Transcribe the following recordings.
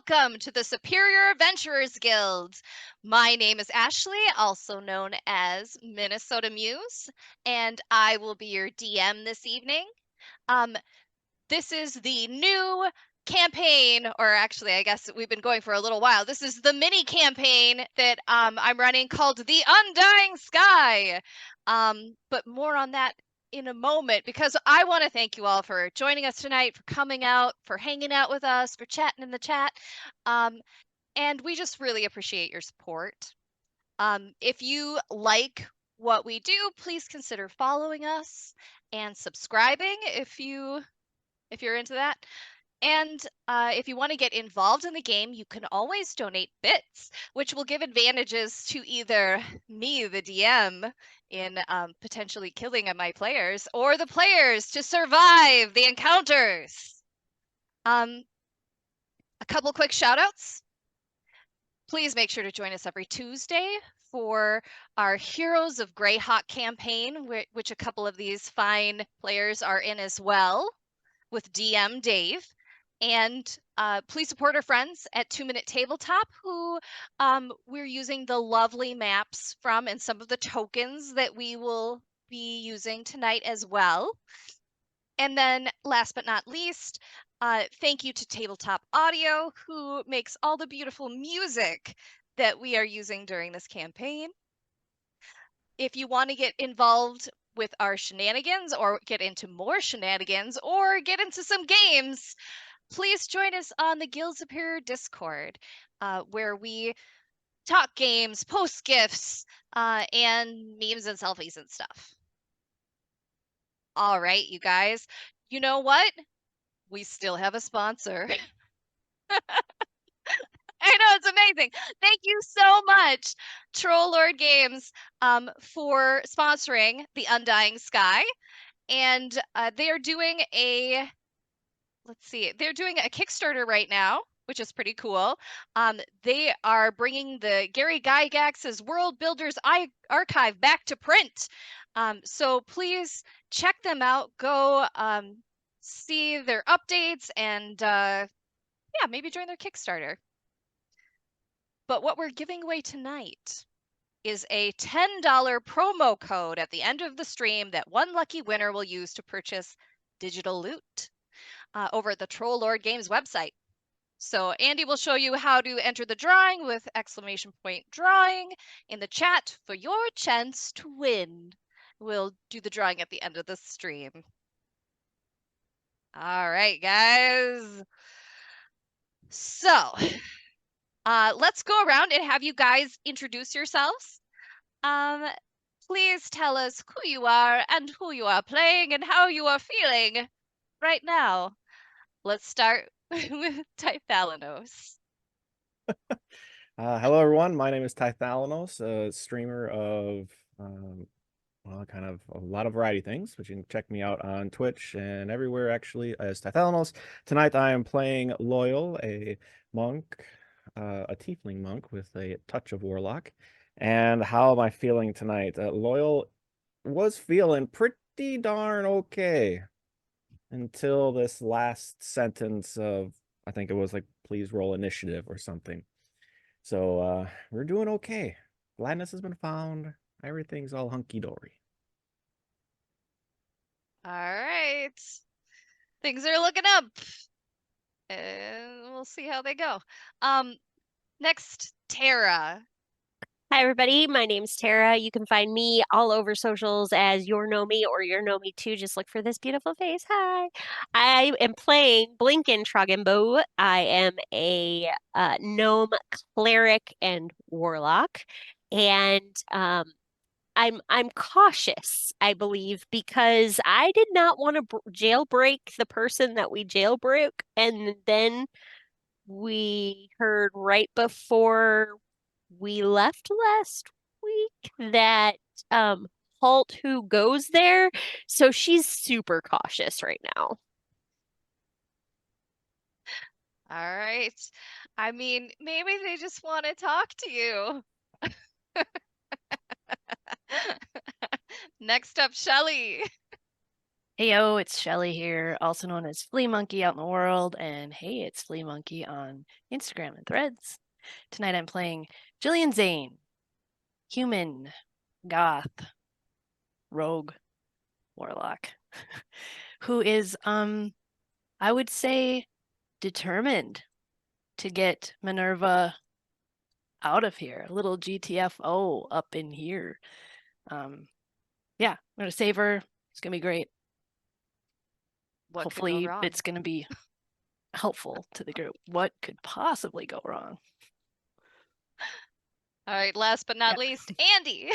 welcome to the Superior Adventurers Guild. My name is Ashley, also known as Minnesota Muse, and I will be your DM this evening. Um, this is the new campaign, or actually, I guess we've been going for a little while. This is the mini campaign that I'm running called The Undying Sky. But more on that in a moment, because I want to thank you all for joining us tonight, for coming out, for hanging out with us, for chatting in the chat. And we just really appreciate your support. If you like what we do, please consider following us and subscribing if you're into that. And if you want to get involved in the game, you can always donate bits, which will give advantages to either me, the DM, in potentially killing my players, or the players to survive the encounters. A couple quick shout outs. Please make sure to join us every Tuesday for our Heroes of Greyhawk campaign, which a couple of these fine players are in as well, with DM Dave. And please support our friends at 2 Minute Tabletop, who we're using the lovely maps from and some of the tokens that we will be using tonight as well. And then last but not least, thank you to Tabletop Audio, who makes all the beautiful music that we are using during this campaign. If you want to get involved with our shenanigans, or get into more shenanigans, or get into some games, please join us on the Guild Superior Discord, where we talk games, post gifts, and memes and selfies and stuff. All right, you guys. You know what? We still have a sponsor. I know, it's amazing. Thank you so much, Troll Lord Games, for sponsoring the Undying Sky. And they are doing they're doing a Kickstarter right now, which is pretty cool. They are bringing the Gary Gygax's World Builders Archive back to print. So please check them out. Go see their updates and maybe join their Kickstarter. But what we're giving away tonight is a $10 promo code at the end of the stream that one lucky winner will use to purchase digital loot over at the Troll Lord Games website. So Andy will show you how to enter the drawing with !drawing in the chat for your chance to win. We'll do the drawing at the end of the stream. All right, guys. So let's go around and have you guys introduce yourselves. Please tell us who you are and who you are playing and how you are feeling right now. Let's start with Tythalanos. Hello, everyone. My name is Tythalanos, a streamer of kind of a lot of variety of things, but you can check me out on Twitch and everywhere actually as Tythalanos. Tonight I am playing Loyal, a monk, a tiefling monk with a touch of warlock. And how am I feeling tonight? Loyal was feeling pretty darn okay until this last sentence of, I think it was like, please roll initiative or something. So we're doing okay. Gladness has been found. Everything's all hunky-dory. All right. Things are looking up. And we'll see how they go. Next, Tara. Hi, everybody. My name's Tara. You can find me all over socials as Your Know Me or Your Know Me Too. Just look for this beautiful face. Hi. I am playing Blinken Trogenbow. I am a gnome cleric and warlock. And I'm cautious, I believe, because I did not want to jailbreak the person that we jailbroke. And then we heard right before we left last week that Halt who goes there, so she's super cautious right now. All right. I mean, maybe they just want to talk to you. Next up, Shelly. Heyo, it's Shelly here, also known as Flea Monkey out in the world, and hey, it's Flea Monkey on Instagram and Threads. Tonight I'm playing Jillian Zane, human, goth, rogue, warlock, who is, I would say, determined to get Minerva out of here. A little GTFO up in here. Yeah, I'm gonna save her. It's gonna be great. What could Hopefully, go wrong? it's gonna be helpful to the group. What could possibly go wrong? All right, last but not least, Andy.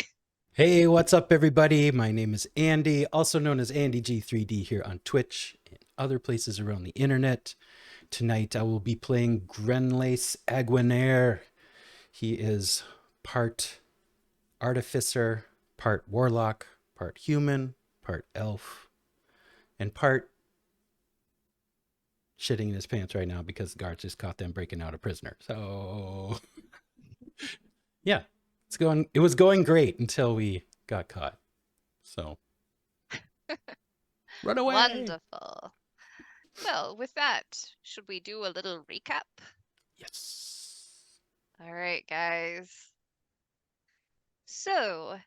Hey, what's up, everybody? My name is Andy, also known as Andy G3D here on Twitch and other places around the internet. Tonight, I will be playing Grenlace Aguinaire. He is part artificer, part warlock, part human, part elf, and part shitting in his pants right now because the guards just caught them breaking out a prisoner. So, yeah, it was going great until we got caught. So, run away. Wonderful. Well, with that, should we do a little recap? Yes. All right, guys. So,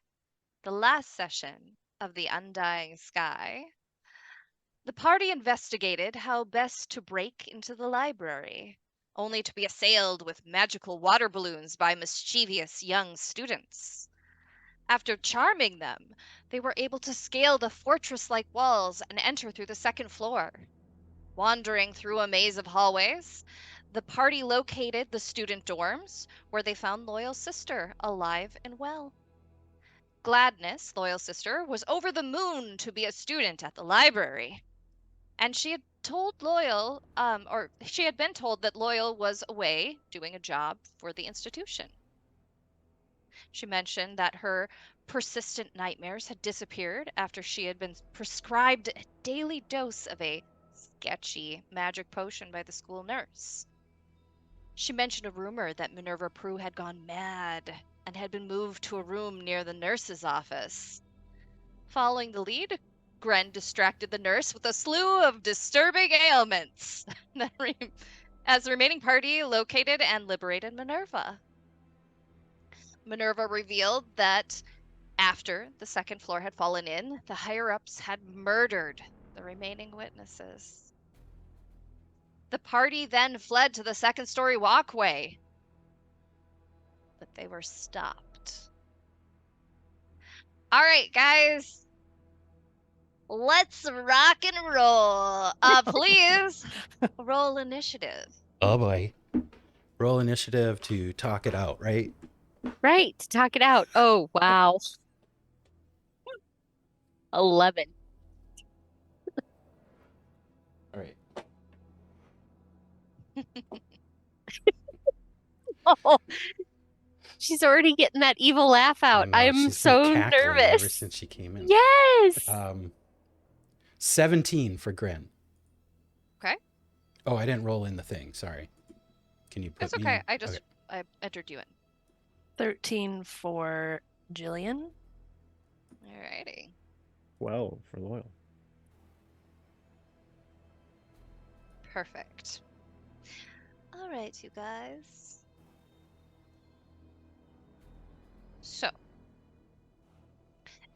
the last session of the Undying Sky, the party investigated how best to break into the library, only to be assailed with magical water balloons by mischievous young students. After charming them, they were able to scale the fortress-like walls and enter through the second floor. Wandering through a maze of hallways, the party located the student dorms, where they found Loyal's sister alive and well. Gladness, Loyal's sister, was over the moon to be a student at the library. And she had told Loyal, or she had been told that Loyal was away doing a job for the institution. She mentioned that her persistent nightmares had disappeared after she had been prescribed a daily dose of a sketchy magic potion by the school nurse. She mentioned a rumor that Minerva Prue had gone mad and had been moved to a room near the nurse's office. Following the lead, Gren distracted the nurse with a slew of disturbing ailments as the remaining party located and liberated Minerva. Minerva revealed that after the second floor had fallen in, the higher-ups had murdered the remaining witnesses. The party then fled to the second-story walkway, but they were stopped. All right, guys, let's rock and roll. Please roll initiative. Oh boy. Roll initiative to talk it out, right? Right, talk it out. Oh, wow. 11. All right. Oh, she's already getting that evil laugh out. I know, I'm she's been so cackling ever nervous. since she came in. Yes. 17 for Gren. Okay. Oh, I didn't roll in the thing. Sorry. Can you put That's me okay. in? I entered you in. 13 for Jillian. Alrighty. 12 for Loyal. Perfect. All right, you guys. So,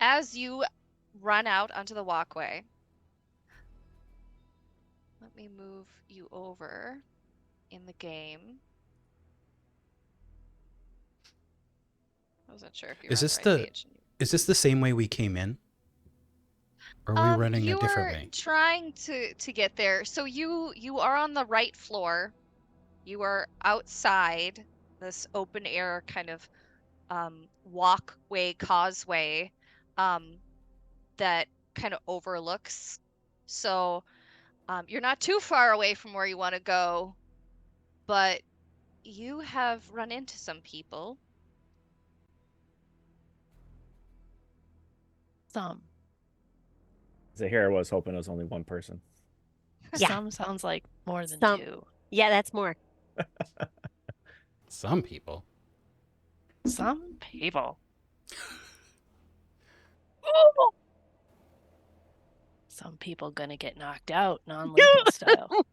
as you run out onto the walkway, let me move you over in the game. I wasn't sure if you were Is on this the right page. Is this the same way we came in? Or are we running a You different are way? trying to get there. So you are on the right floor. You are outside this open air kind of walkway, causeway that kind of overlooks. So you're not too far away from where you want to go, but you have run into some people. Some. Zahara was hoping it was only one person. Yeah. Some sounds like more than Some. two. Yeah, that's more. Some people. Some people. Some people gonna get knocked out, non-lethal style.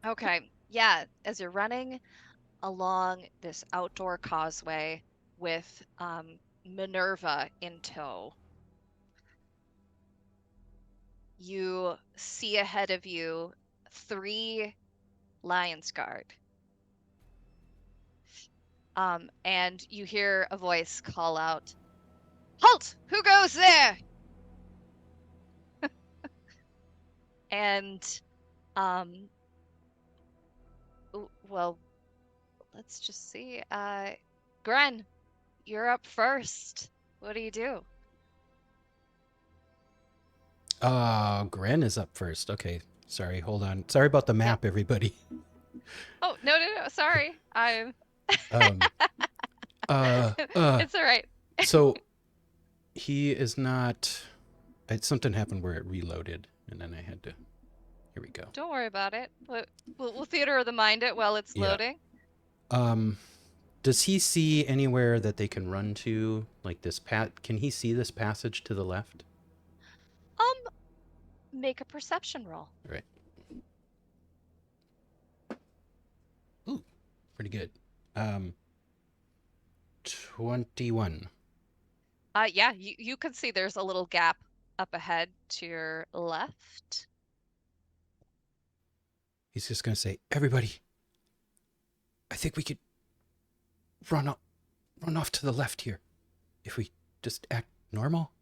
Okay, yeah, as you're running along this outdoor causeway with Minerva in tow, you see ahead of you 3 Lions Guard. And you hear a voice call out, "Halt! Who goes there?" And, well, let's just see. Gren, you're up first. What do you do? Gren is up first. Okay. Sorry, hold on. Sorry about the map, everybody. Oh, no, sorry. It's all right. So he is not. Something happened where it reloaded, and then I had to. Here we go. Don't worry about it. We'll theater of the mind it while it's loading. Does he see anywhere that they can run to, like this can he see this passage to the left? Make a perception roll. Right. Ooh, pretty good. 21. Yeah, you can see there's a little gap up ahead to your left. He's just gonna say, "Everybody, I think we could run off to the left here, if we just act normal."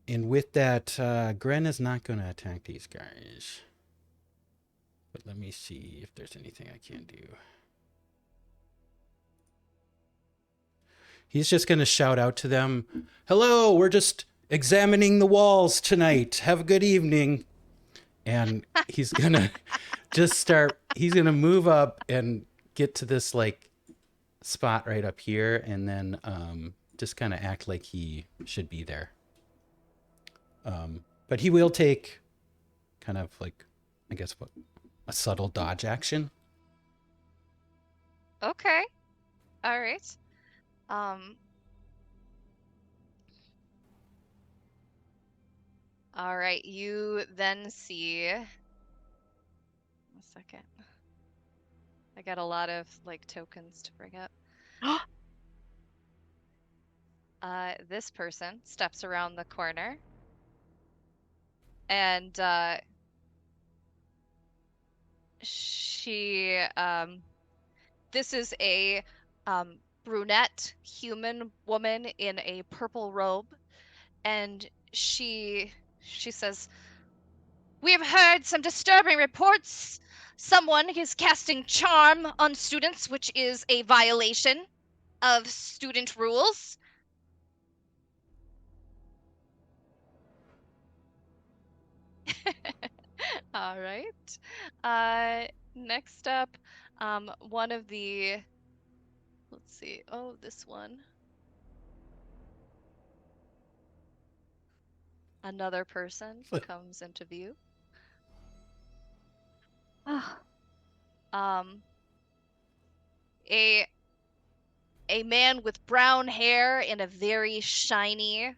And with that, Gren is not gonna attack these guys. But let me see if there's anything I can do. He's just gonna shout out to them, "Hello, we're just examining the walls tonight. Have a good evening." And he's gonna he's gonna move up and get to this like spot right up here, and then just kind of act like he should be there. But he will take kind of like, I guess, a subtle dodge action. Okay. All right. All right, you then see, a second. I got a lot of like tokens to bring up. This person steps around the corner and this is a brunette human woman in a purple robe, and she says, "We have heard some disturbing reports. Someone is casting charm on students, which is a violation of student rules." All right. Next up, one of the, let's see. Oh, this one. Another person comes into view. A man with brown hair and a very shiny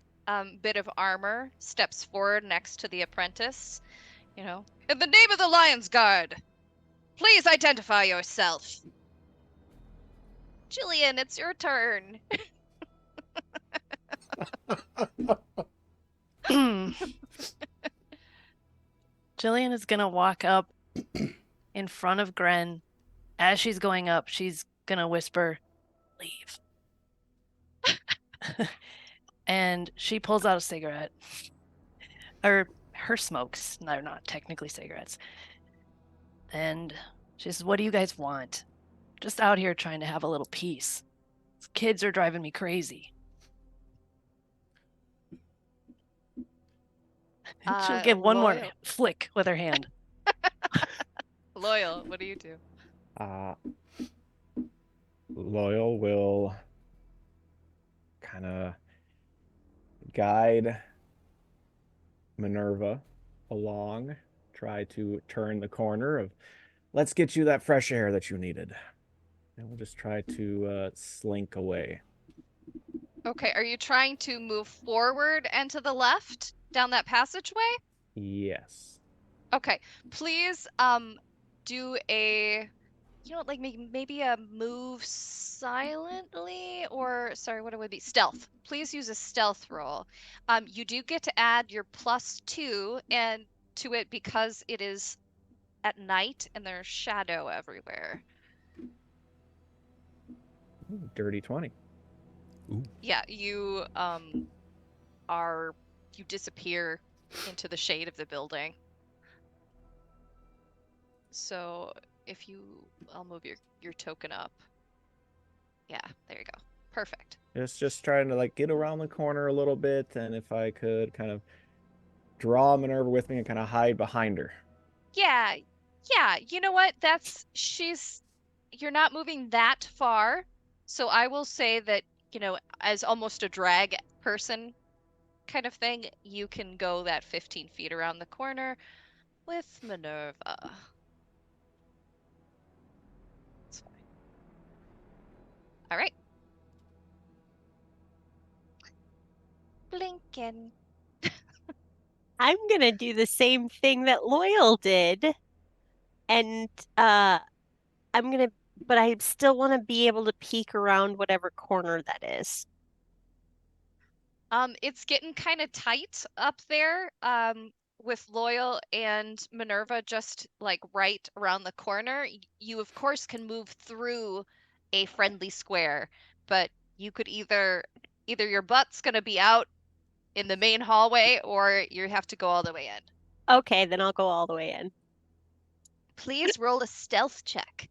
bit of armor steps forward next to the apprentice. "In the name of the Lions Guard, please identify yourself." Jillian, it's your turn. Jillian is gonna walk up in front of Gren. As she's going up, she's gonna whisper, "Leave." And she pulls out a cigarette. Or her smokes. They're not technically cigarettes. And she says, "What do you guys want? Just out here trying to have a little peace. These kids are driving me crazy." And she'll give one more flick with her hand. Loyal, what do you do? Loyal will kind of guide Minerva along, try to turn the corner of, "Let's get you that fresh air that you needed." And we'll just try to slink away. Okay, are you trying to move forward and to the left down that passageway? Yes. Okay, please do a like maybe a move silently, or sorry, what it would be? Stealth. Please use a stealth roll. You do get to add your +2 and to it because it is at night and there's shadow everywhere. Ooh, dirty 20. Yeah, you disappear into the shade of the building. So I'll move your token up. Yeah, there you go. Perfect. Just trying to like get around the corner a little bit, and if I could kind of draw Minerva with me and kind of hide behind her. Yeah, you know what? You're not moving that far. So I will say that, as almost a drag person kind of thing, you can go that 15 feet around the corner with Minerva. That's fine. All right. Blinking. I'm gonna do the same thing that Loyal did, and but I still want to be able to peek around whatever corner that is. It's getting kind of tight up there, with Loyal and Minerva just like right around the corner. You of course can move through a friendly square, but you could either your butt's gonna be out in the main hallway or you have to go all the way in. Okay, then I'll go all the way in. Please roll a stealth check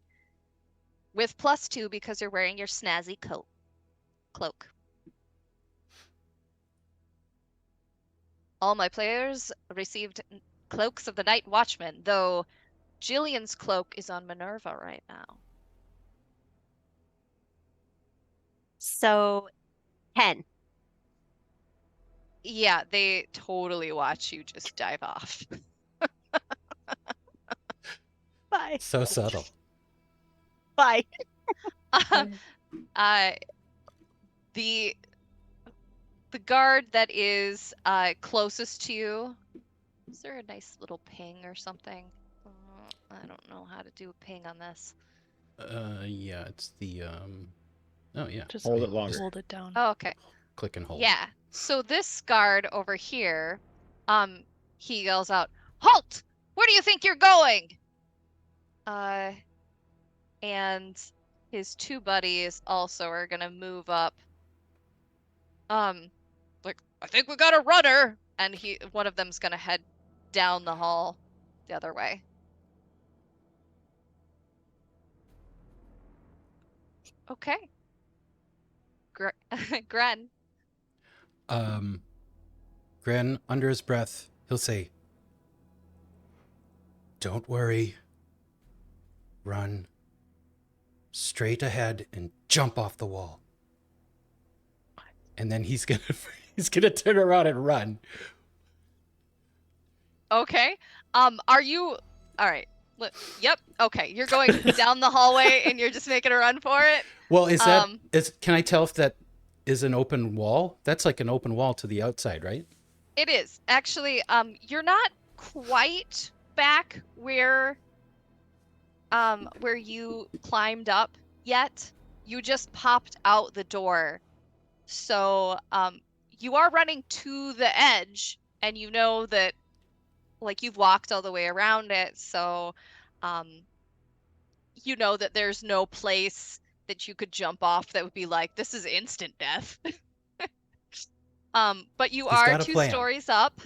with +2 because you're wearing your snazzy cloak. All my players received cloaks of the Night Watchman, though Jillian's cloak is on Minerva right now. So 10. Yeah, they totally watch you just dive off. Bye. So subtle. Bye. The guard that is closest to you, is there a nice little ping or something? I don't know how to do a ping on this. Yeah, it's the oh yeah. Just Hold it longer. hold it down. Oh, okay. Click and hold. Yeah. So this guard over here, he yells out, "Halt! Where do you think you're going?" And his two buddies also are gonna move up. Like, I think we got a runner, and one of them's gonna head down the hall the other way. Okay. Gren. Gren, under his breath, he'll say, "Don't worry. Run straight ahead and jump off the wall." And then he's gonna turn around and run. Okay. Are you all right? Yep. Okay. You're going down the hallway and you're just making a run for it. Well, can I tell if that is an open wall? That's like an open wall to the outside, right? It is. Actually, you're not quite back where you climbed up yet. You just popped out the door. So, you are running to the edge, and you know that, like, you've walked all the way around it, so, you know that there's no place that you could jump off that would be like, this is instant death. But you are 2 stories up.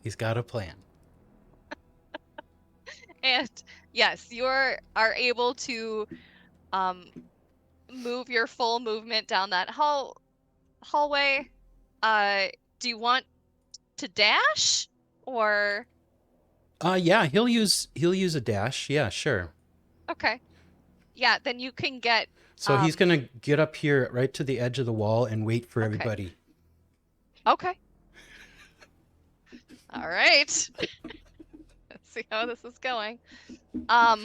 He's got a plan. And yes, you are able to move your full movement down that hallway. Do you want to dash or? Yeah, he'll use a dash. Yeah, sure. Okay. Yeah, then you can get. So he's gonna get up here right to the edge of the wall and wait for everybody. Okay. All right. Let's see how this is going. All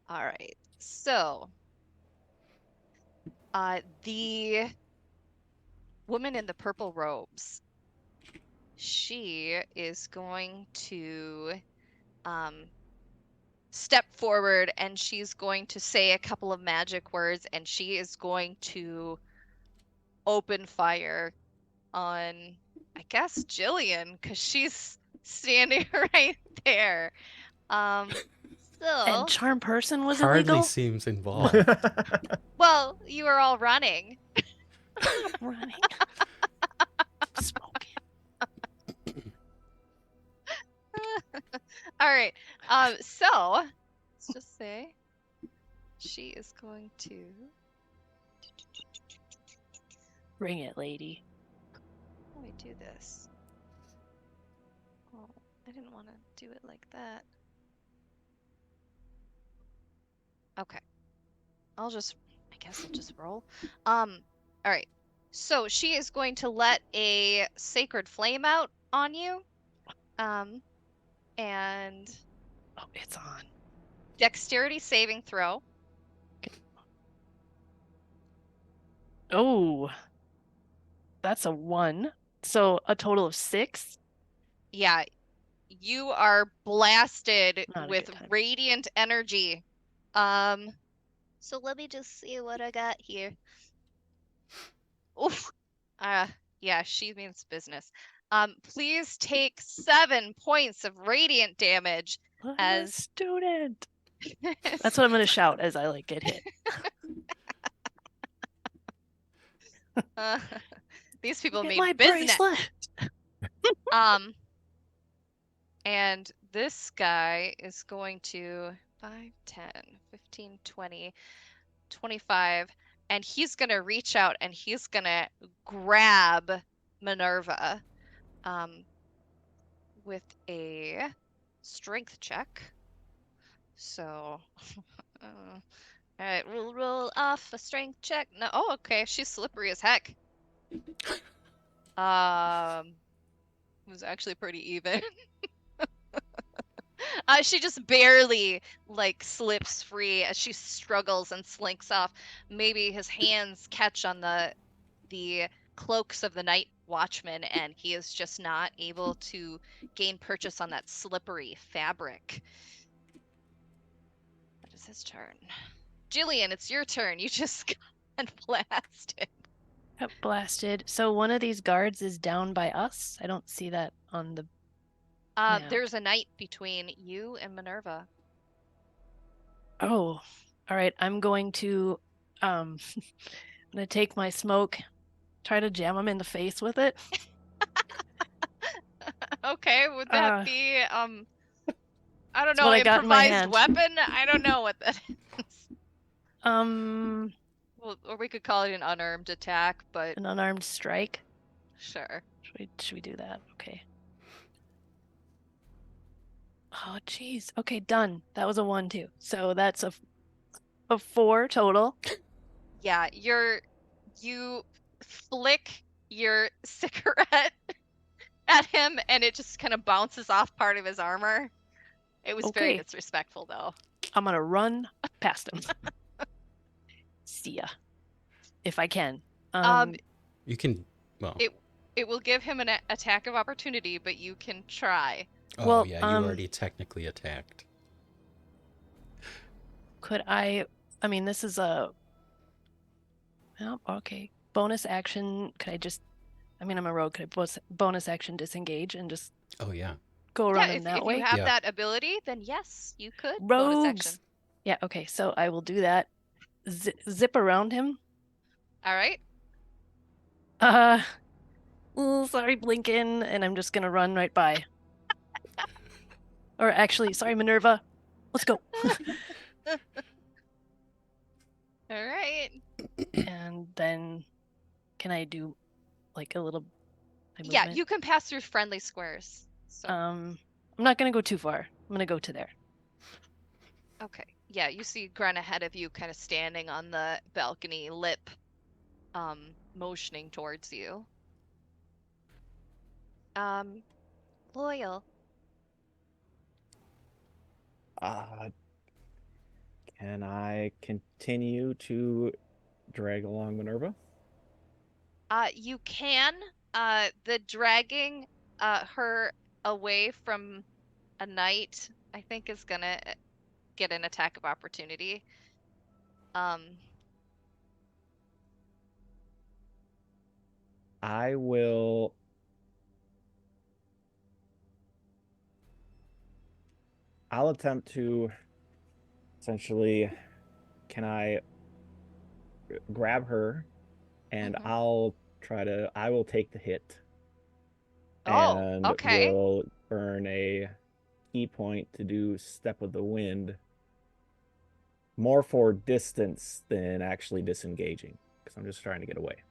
right. So The woman in the purple robes, she is going to step forward and she's going to say a couple of magic words and she is going to open fire on, I guess, Jillian, because she's standing right there. And So, charm person was Hardly illegal. seems involved. well, you are all running. I'm running. Smoking. All right. So let's just say she is going to. Bring it, lady. Let me do this. Oh, I didn't want to do it like that. Okay. I guess I'll just roll. All right. So she is going to let a sacred flame out on you. And Oh, it's on. dexterity saving throw. Oh, that's a 1. So a total of 6. Yeah, you are blasted Not a with good time. radiant energy. So let me just see what I got here. Oof. Yeah, she means business. Please take 7 points of radiant damage I'm a as student. That's what I'm gonna shout as I like get hit. uh, these people Get mean my business. bracelet. And this guy is going to 5, 10, 15, 20, 25, and he's going to reach out and he's going to grab Minerva with a strength check. So, all right, we'll roll off a strength check. No, oh, okay, she's slippery as heck. It was actually pretty even. She just barely like slips free as she struggles and slinks off. Maybe his hands catch on the cloaks of the night watchman, and he is just not able to gain purchase on that slippery fabric. That is his turn. Jillian, it's your turn. You just got blasted. Got blasted. So one of these guards is down by us. I don't see that on the map. There's a night between you and Minerva. Oh, all right. I'm going to I'm gonna take my smoke, try to jam him in the face with it. Okay, would that be I don't It's know, what I got in my improvised hand. weapon? I don't know what that is. Well, or we could call it an unarmed attack, but an unarmed strike. sure. Should we do that? Okay. Oh, jeez. Okay, done. That was a 1 too. So that's a 4 total. Yeah, you flick your cigarette at him and it just kind of bounces off part of his armor. It was very Okay. disrespectful though. I'm gonna run past him. See ya. If I can. You can, well, It will give him an attack of opportunity, but you can try. oh well, yeah, you already technically attacked. could I mean, this is a oh, okay. Bonus action. Could I just I'm a rogue. Could I bonus action disengage and just Oh yeah. go Yeah, around him if that you way? have Yeah. that ability, then yes, you could. Bonus action. Rogues. Yeah, okay. So I will do that. Zip around him. All right. Sorry, Blinken, and I'm just gonna run right by. Or actually, sorry, Minerva. Let's go. All right. And then, can I do like a little? Yeah, Movement? you can pass through friendly squares. So I'm not gonna go too far. I'm gonna go to there. okay. Yeah, you see Gren ahead of you kind of standing on the balcony lip, motioning towards you. Loyal. Can I continue to drag along Minerva? You can. The dragging her away from a knight, I think, is gonna get an attack of opportunity. I will. I'll attempt to essentially. Can I grab her and Mhm. I will take the hit Oh, and okay. will earn a key point to do Step of the Wind, more for distance than actually disengaging, because I'm just trying to get away.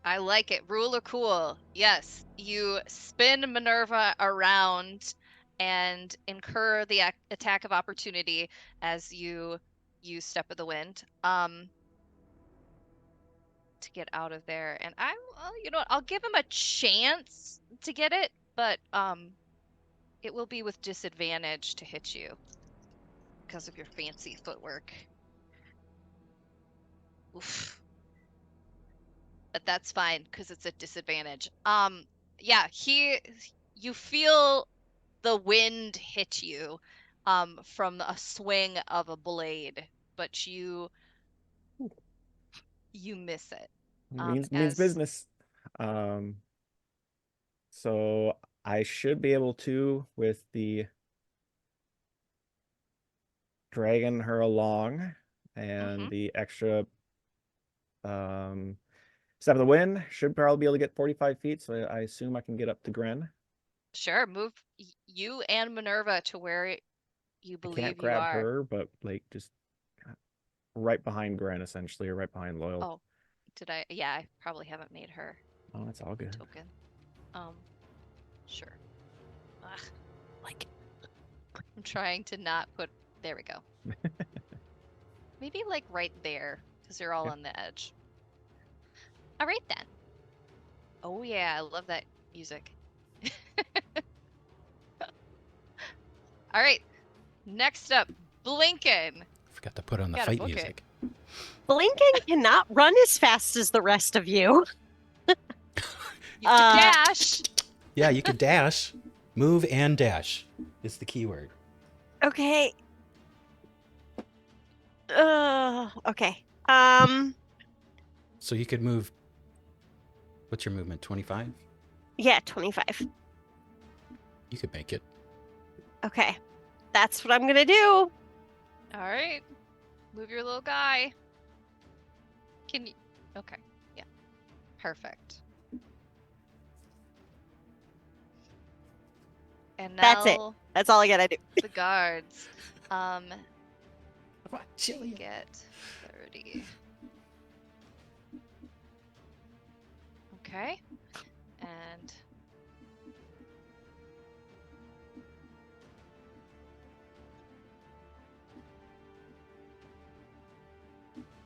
I like it. Ruler cool. Yes, you spin Minerva around and incur the attack of opportunity as you use Step of the Wind. To get out of there. And well, you know what? I'll give him a chance to get it, but it will be with disadvantage to hit you because of your fancy footwork. Oof. But that's fine because it's a disadvantage. Yeah, you feel the wind hit you from a swing of a blade, but you miss it. Means As business. Um, so I should be able to, with the dragging her along and mhm. the extra Step of the Wind, should probably be able to get 45 feet. So I assume I can get up to Gren. Sure, move you and Minerva to where you I can't believe you grab are. her, but like just right behind Gren, essentially, or right behind Loyal. Oh, did I? Yeah, I probably haven't made her Oh, that's all good. token. Sure. Ugh, Like, I'm trying to not put. There we go. Maybe like right there, because you're all Yeah. on the edge. All right then. Oh yeah, I love that music. All right. Next up, Blinken. Forgot to put on the Gotta fight book it. music. Blinken cannot run as fast as the rest of you. You can dash. Yeah, you could dash. Move and dash is the keyword. Okay. Okay. So you could move. What's your movement? 25? Yeah, 25. You could make it. Okay. That's what I'm gonna do. All right. Move your little guy. Can you? Okay. Yeah. Perfect. And That's it. now That's all I gotta do. the guards. Come on, They Jillian. get 30. Okay. And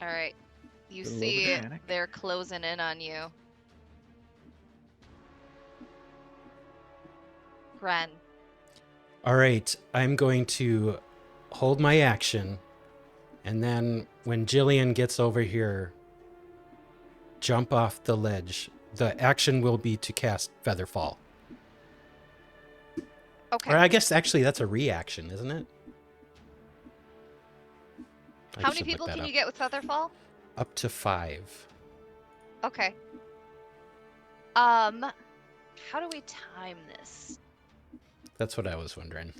all right. You A little bit see of panic. they're closing in on you. Ren. All right, I'm going to hold my action, and then when Jillian gets over here, jump off the ledge. The action will be to cast Featherfall. Okay. Or I guess actually that's a reaction, isn't it? I How many should look people that can up. you get with Featherfall? Up to 5. Okay. How do we time this? That's what I was wondering.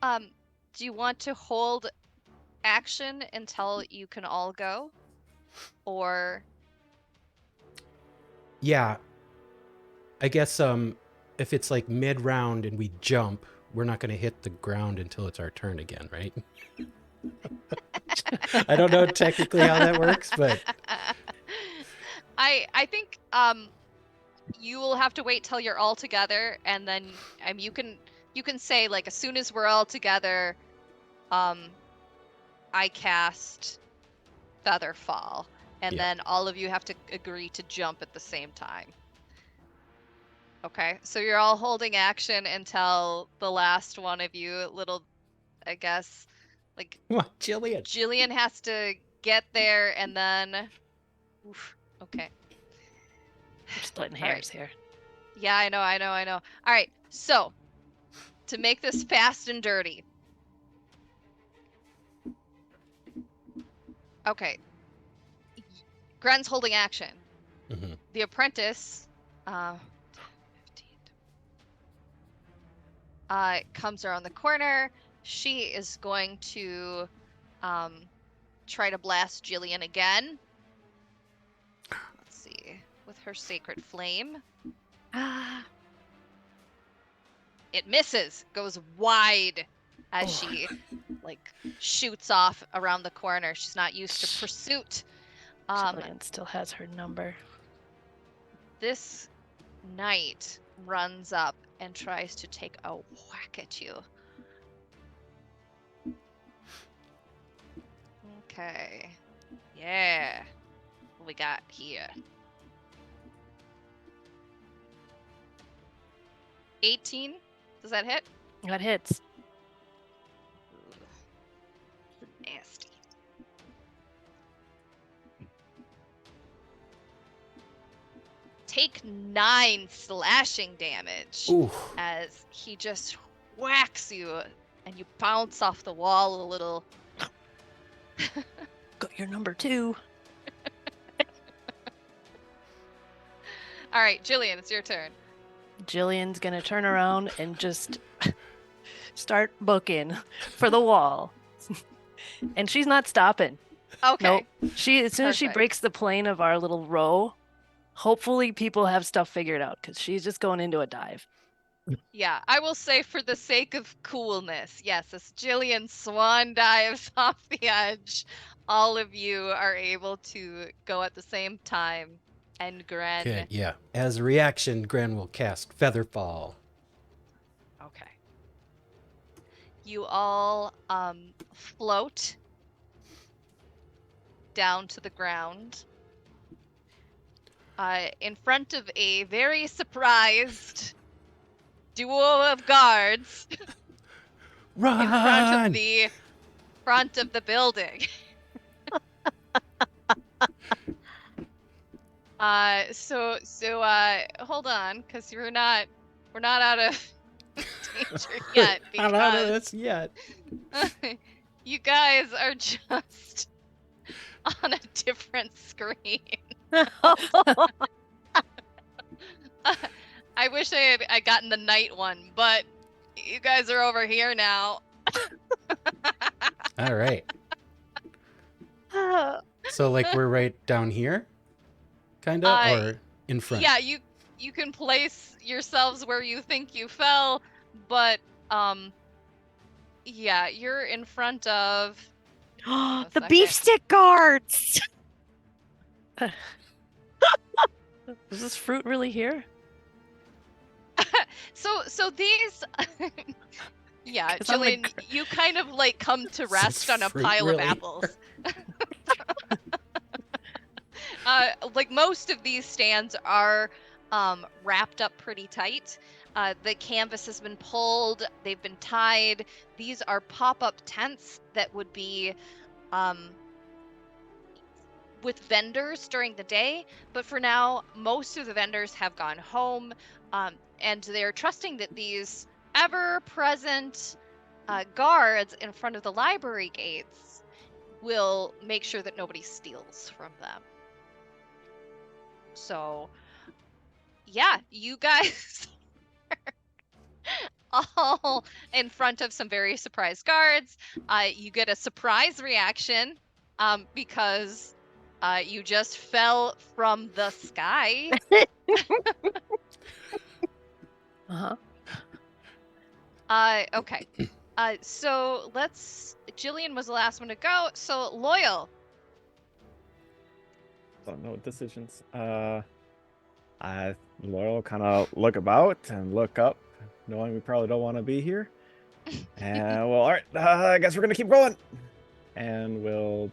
Do you want to hold action until you can all go? Or Yeah. I guess if it's like mid-round and we jump, we're not going to hit the ground until it's our turn again, right? I don't know technically how that works, but I think you will have to wait till you're all together, and then you can say like as soon as we're all together, I cast Featherfall, and Yeah. then all of you have to agree to jump at the same time. Okay, so you're all holding action until the last one of you, I guess, like come on, Jillian. Jillian has to get there, and then Oof. Okay. We're splitting All right. hairs here. Yeah, I know. All right, so to make this fast and dirty. Okay. Gren's holding action. Mhm. The apprentice, 15, comes around the corner. She is going to try to blast Jillian again. Let's see, with her sacred flame. It misses, goes wide as she shoots off around the corner. She's not used to pursuit. Jillian still has her number. This knight runs up and tries to take a whack at you. Okay. Yeah. What we got here? 18? Does that hit? That hits. Nasty. Take 9 slashing damage Ooh. as he just whacks you and you bounce off the wall a little. Got your number 2. All right, Jillian, it's your turn. Jillian's gonna turn around and just start booking for the wall. And she's not stopping. Okay. Nope. As soon as she Perfect. breaks the plane of our little row, hopefully people have stuff figured out because she's just going into a dive. Yeah, I will say for the sake of coolness, yes, as Jillian swan dives off the edge, all of you are able to go at the same time. And Gren. Okay, yeah. As a reaction, Gren will cast Featherfall. Okay. You all float down to the ground in front of a very surprised duo of guards Run! in front of the building. So hold on, because we're not out of danger yet. I'm not out of Because this yet. you guys are just on a different screen. I wish I had gotten the night one, but you guys are over here now. All right. So like we're right down here, kind of, or in front. Yeah, you can place yourselves where you think you fell, but yeah, you're in front of The beefstick guards. Is this fruit really here? So these yeah, 'Cause I'm the Jillian, you kind of like come to rest on a fruit pile of really apples. Like most of these stands are wrapped up pretty tight. The canvas has been pulled, they've been tied. These are pop-up tents that would be with vendors during the day, but for now, most of the vendors have gone home, and they're trusting that these ever-present guards in front of the library gates will make sure that nobody steals from them. So, yeah, you guys are all in front of some very surprised guards. You get a surprise reaction because you just fell from the sky. Uh-huh. Okay. So Jillian was the last one to go. So Loyal. So no decisions. Loyal kind of look about and look up, knowing we probably don't want to be here. And well, all right. I guess we're gonna keep going. And we'll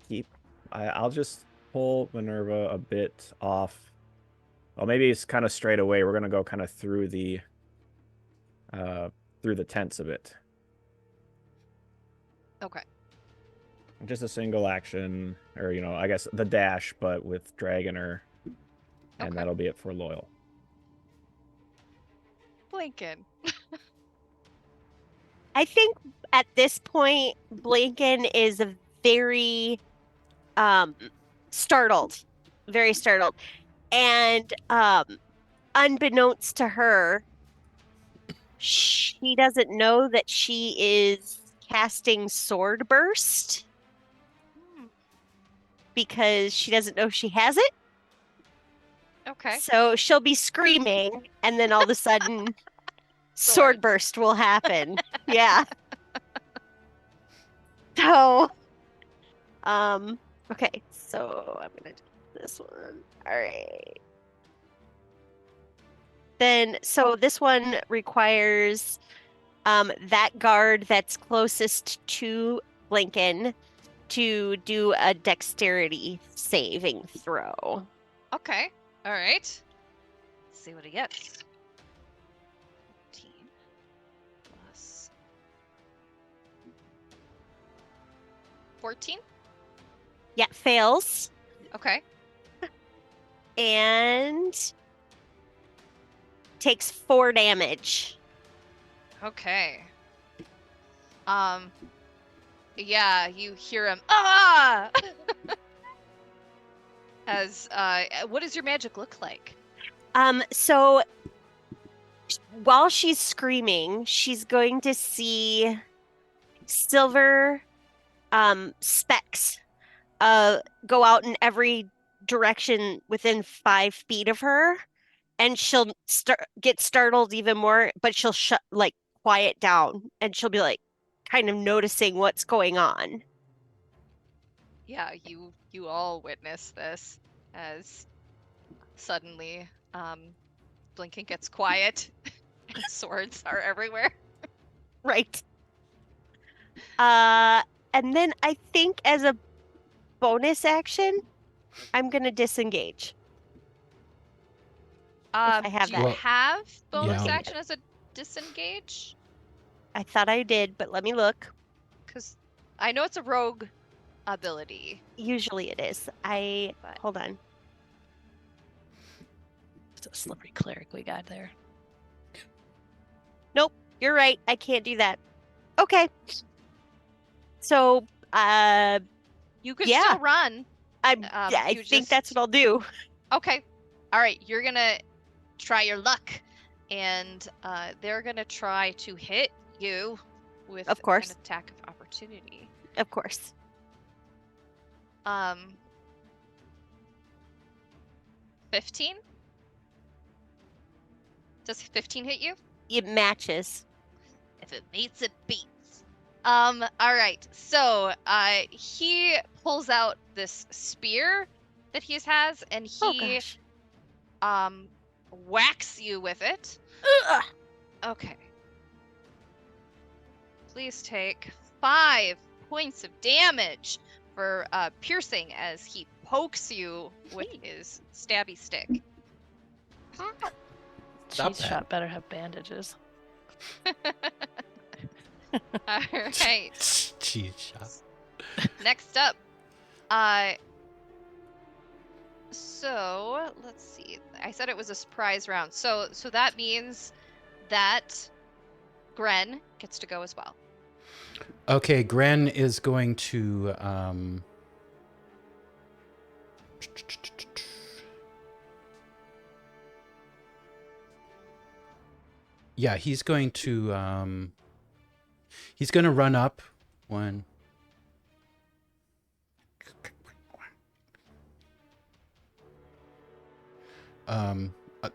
keep. I'll just pull Minerva a bit off. Well, maybe it's kind of straight away. We're gonna go kind of through the tents a bit. Okay. Just a single action, or I guess the dash, but with Dragoner, and Okay. that'll be it for loyal. Blinken. I think at this point, Blinken is very startled, very startled. And unbeknownst to her, she doesn't know that she is casting Sword Burst Hmm, because she doesn't know she has it. Okay. So she'll be screaming, and then all of a sudden, Sword Swords. Burst will happen. Yeah. So, okay, so I'm gonna do this one. All right. Then, so this one requires that guard that's closest to Blinken to do a dexterity saving throw. Okay. All right. Let's see what he gets. 15 plus 14. Yeah, fails. Okay. And takes 4 damage. Okay. Yeah, you hear him. Ah! As what does your magic look like? So while she's screaming, she's going to see silver specks go out in every direction within 5 feet of her, and she'll get startled even more, but she'll quiet down, and she'll be like kind of noticing what's going on. Yeah, you all witness this as suddenly Blinken gets quiet and swords are everywhere. Right. And then I think as a bonus action, I'm gonna disengage. I have Do you that. have bonus Yeah. action as a disengage? I thought I did, but let me look. Because I know it's a rogue ability. Usually it is. Hold on. It's a slippery cleric we got there. Nope, you're right. I can't do that. Okay. So, You could Yeah. still run. I you think that's just- what I'll do. Okay. All right. You're gonna try your luck, and they're gonna try to hit you with Of course. an attack of opportunity. Of course. 15. Does 15 hit you? It matches. If it beats, it beats. All right. So, he pulls out this spear that he has, and Oh he gosh. whacks you with it. Ugh. Okay. Please take 5 points of damage for piercing as he pokes you with his stabby stick. Stop Cheese that. shot better have bandages. All right. Cheese shot. Next up, so let's see. I said it was a surprise round, so that means that Gren gets to go as well. Okay, Gren is going to yeah, he's going to run up one.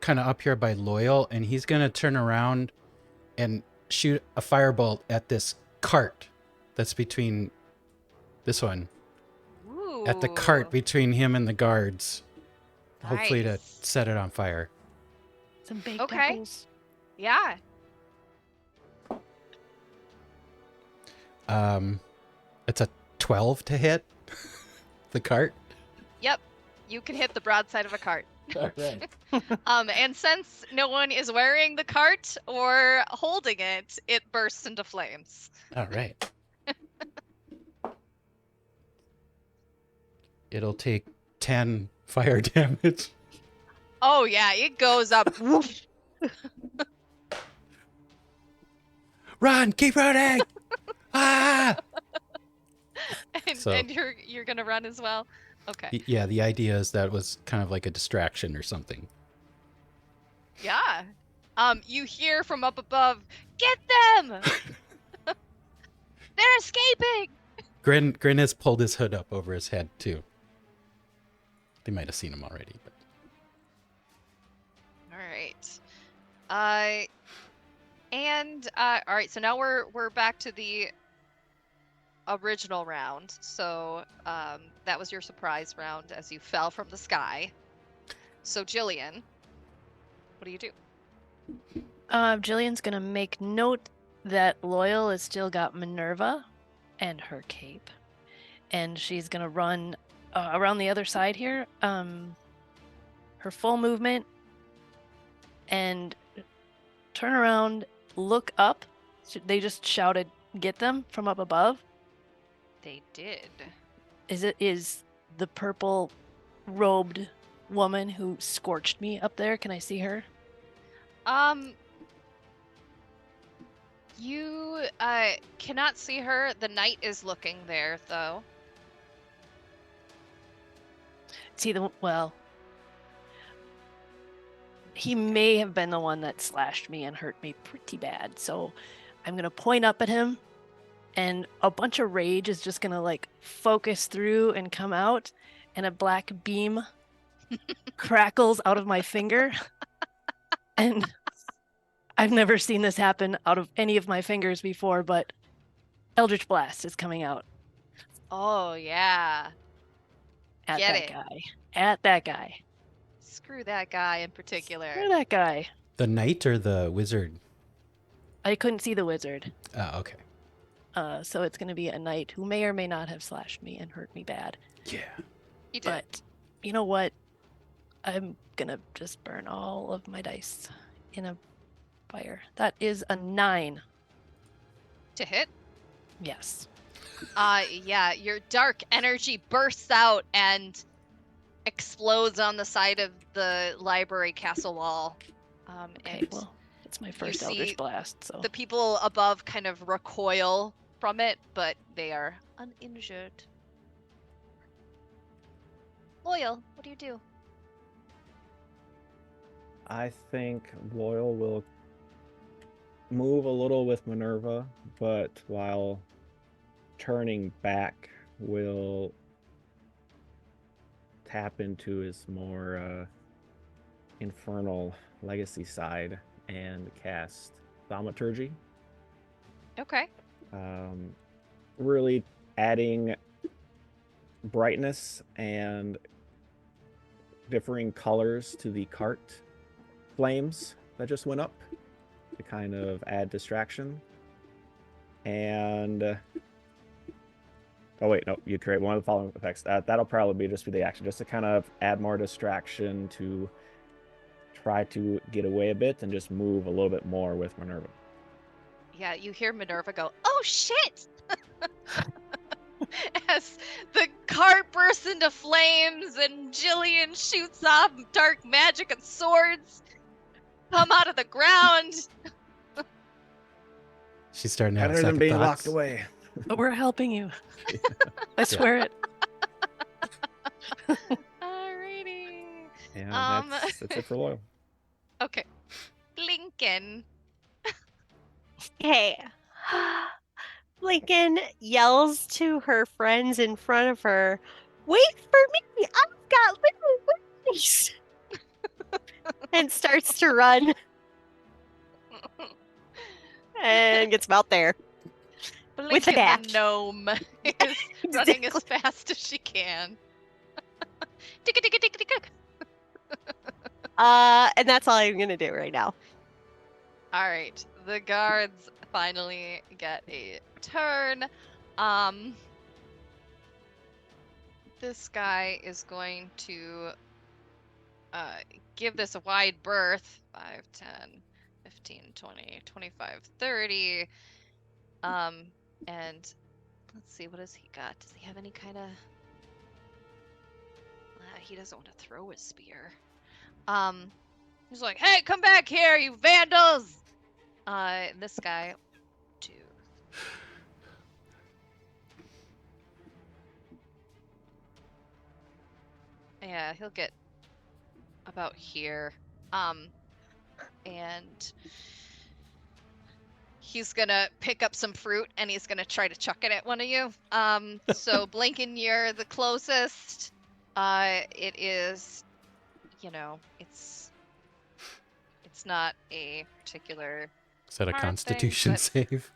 Kind of up here by Loyal, and he's gonna turn around and shoot a firebolt at this cart that's between this one. Ooh. At the cart between him and the guards. Hopefully to Nice. set it on fire. Some baked Okay. apples. Yeah. It's a 12 to hit the cart. Yep. You can hit the broadside of a cart. All right. And since no one is wearing the cart or holding it, it bursts into flames. All right. It'll take 10 fire damage. Oh yeah, it goes up. Woof. Run! Keep running! Ah! And, So- and you're gonna run as well? Okay. Yeah, the idea is that was kind of like a distraction or something. Yeah. You hear from up above, get them! They're escaping! Grin has pulled his hood up over his head too. They might have seen him already, but Alright. Alright, so now we're back to the original round. So that was your surprise round as you fell from the sky. So Jillian, what do you do? Jillian's gonna make note that Loyal has still got Minerva and her cape, and she's gonna run around the other side here. Her full movement, and turn around, look up. They just shouted, "Get them!" from up above. They did. Is the purple robed woman who scorched me up there? Can I see her? You cannot see her. The knight is looking there though. See well, he may have been the one that slashed me and hurt me pretty bad. So I'm gonna point up at him, and a bunch of rage is just gonna like focus through and come out, and a black beam crackles out of my finger. And I've never seen this happen out of any of my fingers before, but Eldritch Blast is coming out Oh yeah. at Get that it. guy. At that guy. Screw that guy in particular. Screw that guy. the knight or the wizard? I couldn't see the wizard. Oh, okay. So it's going to be a knight who may or may not have slashed me and hurt me bad. Yeah. He did. But you know what? I'm going to just burn all of my dice in a fire. That is a 9. To hit? Yes. Yeah, your dark energy bursts out and explodes on the side of the library castle wall. Okay, And well, it's my first see Eldritch Blast, so... the people above kind of recoil from it, but they are uninjured. Loyal, what do you do? I think Loyal will move a little with Minerva, but while turning back, will tap into his more infernal legacy side and cast Thaumaturgy. Okay. Really adding brightness and differing colors to the cart flames that just went up to kind of add distraction. And oh wait, no, you create one of the following effects. That'll probably just be the action, just to kind of add more distraction, to try to get away a bit and just move a little bit more with Minerva. Yeah, you hear Minerva go, "Oh shit!" As the cart bursts into flames and Jillian shoots off dark magic and swords come out of the ground. She's starting to have Better than second being thoughts. locked away. But we're helping you. I swear it. Alrighty. Yeah, that's it for Loyal. Okay. Blinken. Okay. Lincoln yells to her friends in front of her, "Wait for me! I've got little wings!" and starts to run and gets about there. With a Blinken dash. the gnome is running as fast as she can. Ticka ticka ticka ticka. And that's all I'm gonna do right now. All right, the guards finally get a turn. This guy is going to give this a wide berth. 5, 10, 15, 20, 25, 30. And let's see, what has he got? Does he have any kind of... he doesn't want to throw his spear. He's like, hey, come back here, you vandals! This guy, 2. Yeah, he'll get about here. And he's gonna pick up some fruit and he's gonna try to chuck it at one of you. So Blinken, you're the closest. It is, it's not a particular Is that a hard Constitution thing, save?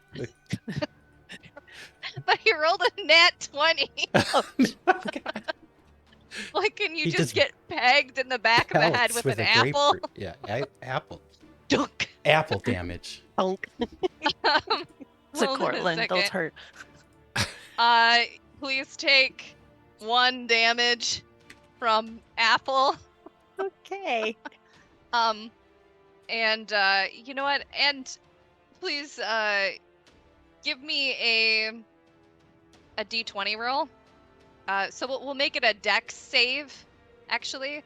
but he rolled a nat 20. Okay. Blinken, you He just just get pegged in the back of the head Pelts with an a apple. grapefruit. Yeah, apple. Dunk. Apple damage. Bonk. So Hold on a Cortland, those second. hurt. Please take 1 damage from apple. Okay. And you know what? And please give me a d20 roll. So we'll make it a dex save, actually,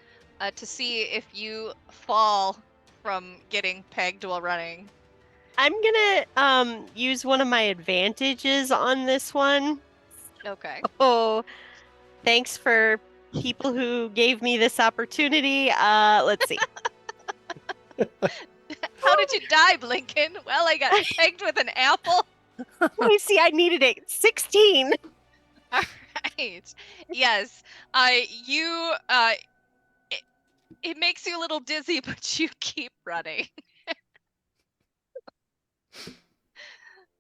to see if you fall from getting pegged while running. I'm gonna use one of my advantages on this one. Okay. Oh, thanks for people who gave me this opportunity. Let's see. How did you die, Blinken? Well, I got pegged with an apple. Let me see. I needed it. 16. All right. Yes. You. It makes you a little dizzy, but you keep running.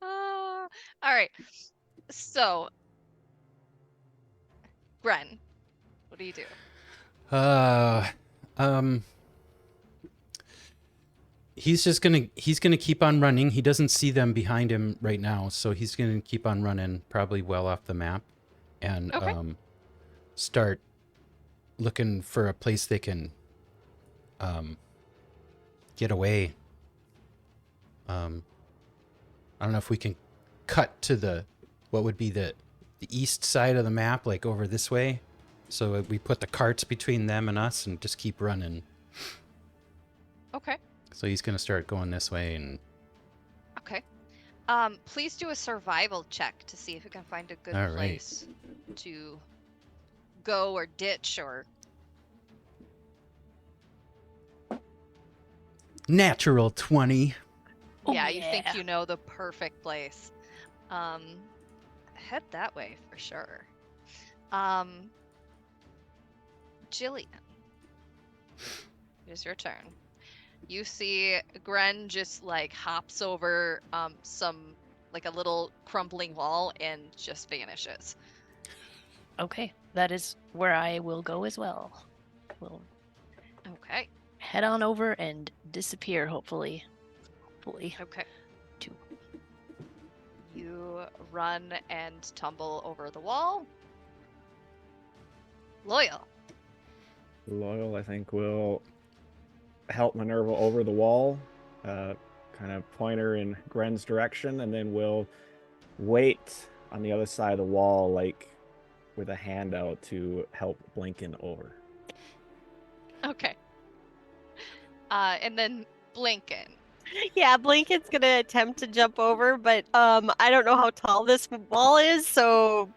All right. So, Gren, what do you do? He's gonna keep on running. He doesn't see them behind him right now, so he's gonna keep on running, probably well off the map, and Okay. start looking for a place they can get away. I don't know if we can cut to what would be the east side of the map, like over this way. So we put the carts between them and us and just keep running. Okay. So he's going to start going this way and... Okay. Please do a survival check to see if you can find a good All right. place to go or ditch or... Natural 20. Oh, yeah, you think yeah. you know the perfect place. Head that way for sure. Jillian, it is your turn. You see Gren just like hops over some like a little crumbling wall and just vanishes. Okay, that is where I will go as well. We'll Okay. head on over and disappear, hopefully. Hopefully. Okay. 2. You run and tumble over the wall. Loyal. Loyal, I think, will help Minerva over the wall, kind of point her in Gren's direction, and then we'll wait on the other side of the wall, like with a hand out to help Blinken over. Okay. And then Blinken. Yeah, Blinken's gonna attempt to jump over, but I don't know how tall this wall is, so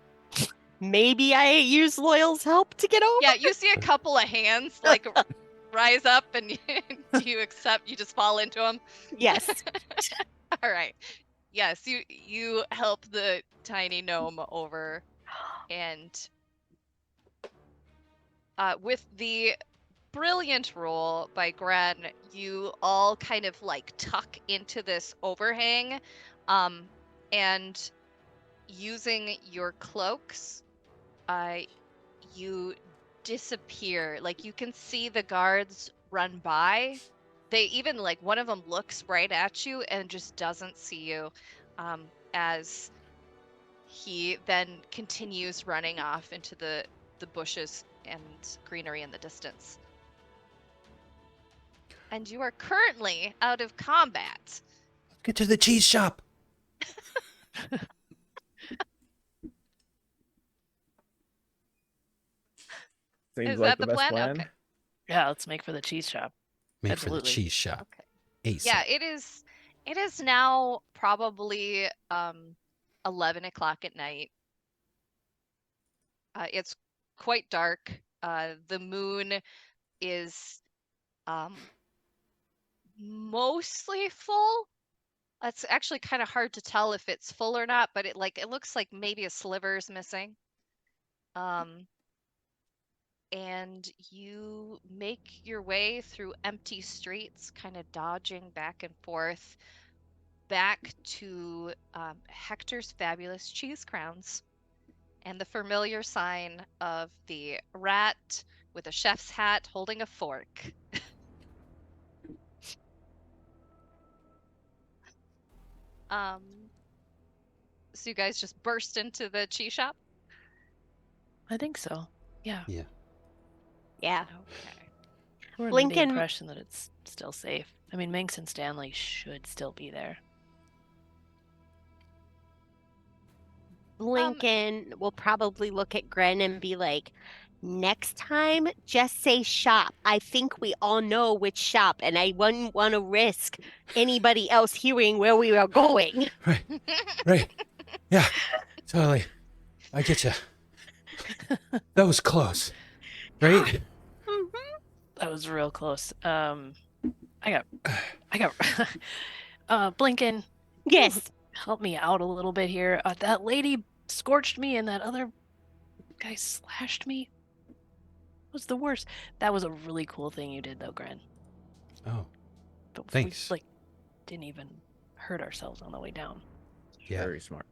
maybe I use Loyal's help to get over. Yeah, you see a couple of hands like rise up, and do you accept? You just fall into them. Yes. All right. Yes, you help the tiny gnome over, and with the brilliant roll by Gren, you all kind of like tuck into this overhang, and using your cloaks, you disappear. Like you can see the guards run by. They even like one of them looks right at you and just doesn't see you, as he then continues running off into the bushes and greenery in the distance. And you are currently out of combat. Get to the cheese shop. Seems Is like that the the best plan? plan. Okay. Yeah, let's make for the cheese shop. Make for the Absolutely. cheese shop. Okay. ASAP. Yeah, it is. It is now probably 11 o'clock at night. It's quite dark. The moon is mostly full. It's actually kind of hard to tell if it's full or not, but it looks like maybe a sliver is missing. And you make your way through empty streets, kind of dodging back and forth, back to Hector's Fabulous Cheese Crowns and the familiar sign of the rat with a chef's hat holding a fork. So you guys just burst into the cheese shop? I think so. Yeah. Yeah. Yeah. Okay. We're under the Blinken, impression that it's still safe. I mean, Minx and Stanley should still be there. Blinken will probably look at Gren and be like, next time, just say shop. I think we all know which shop, and I wouldn't want to risk anybody else hearing where we are going. Right. Right. Yeah. Totally. I get you. That was close. Right? That was real close. I got Blinken, Yes. help me out a little bit here. That lady scorched me and that other guy slashed me. It was the worst. That was a really cool thing you did though, Gren. Oh, But thanks. we didn't even hurt ourselves on the way down. Yeah. Very smart.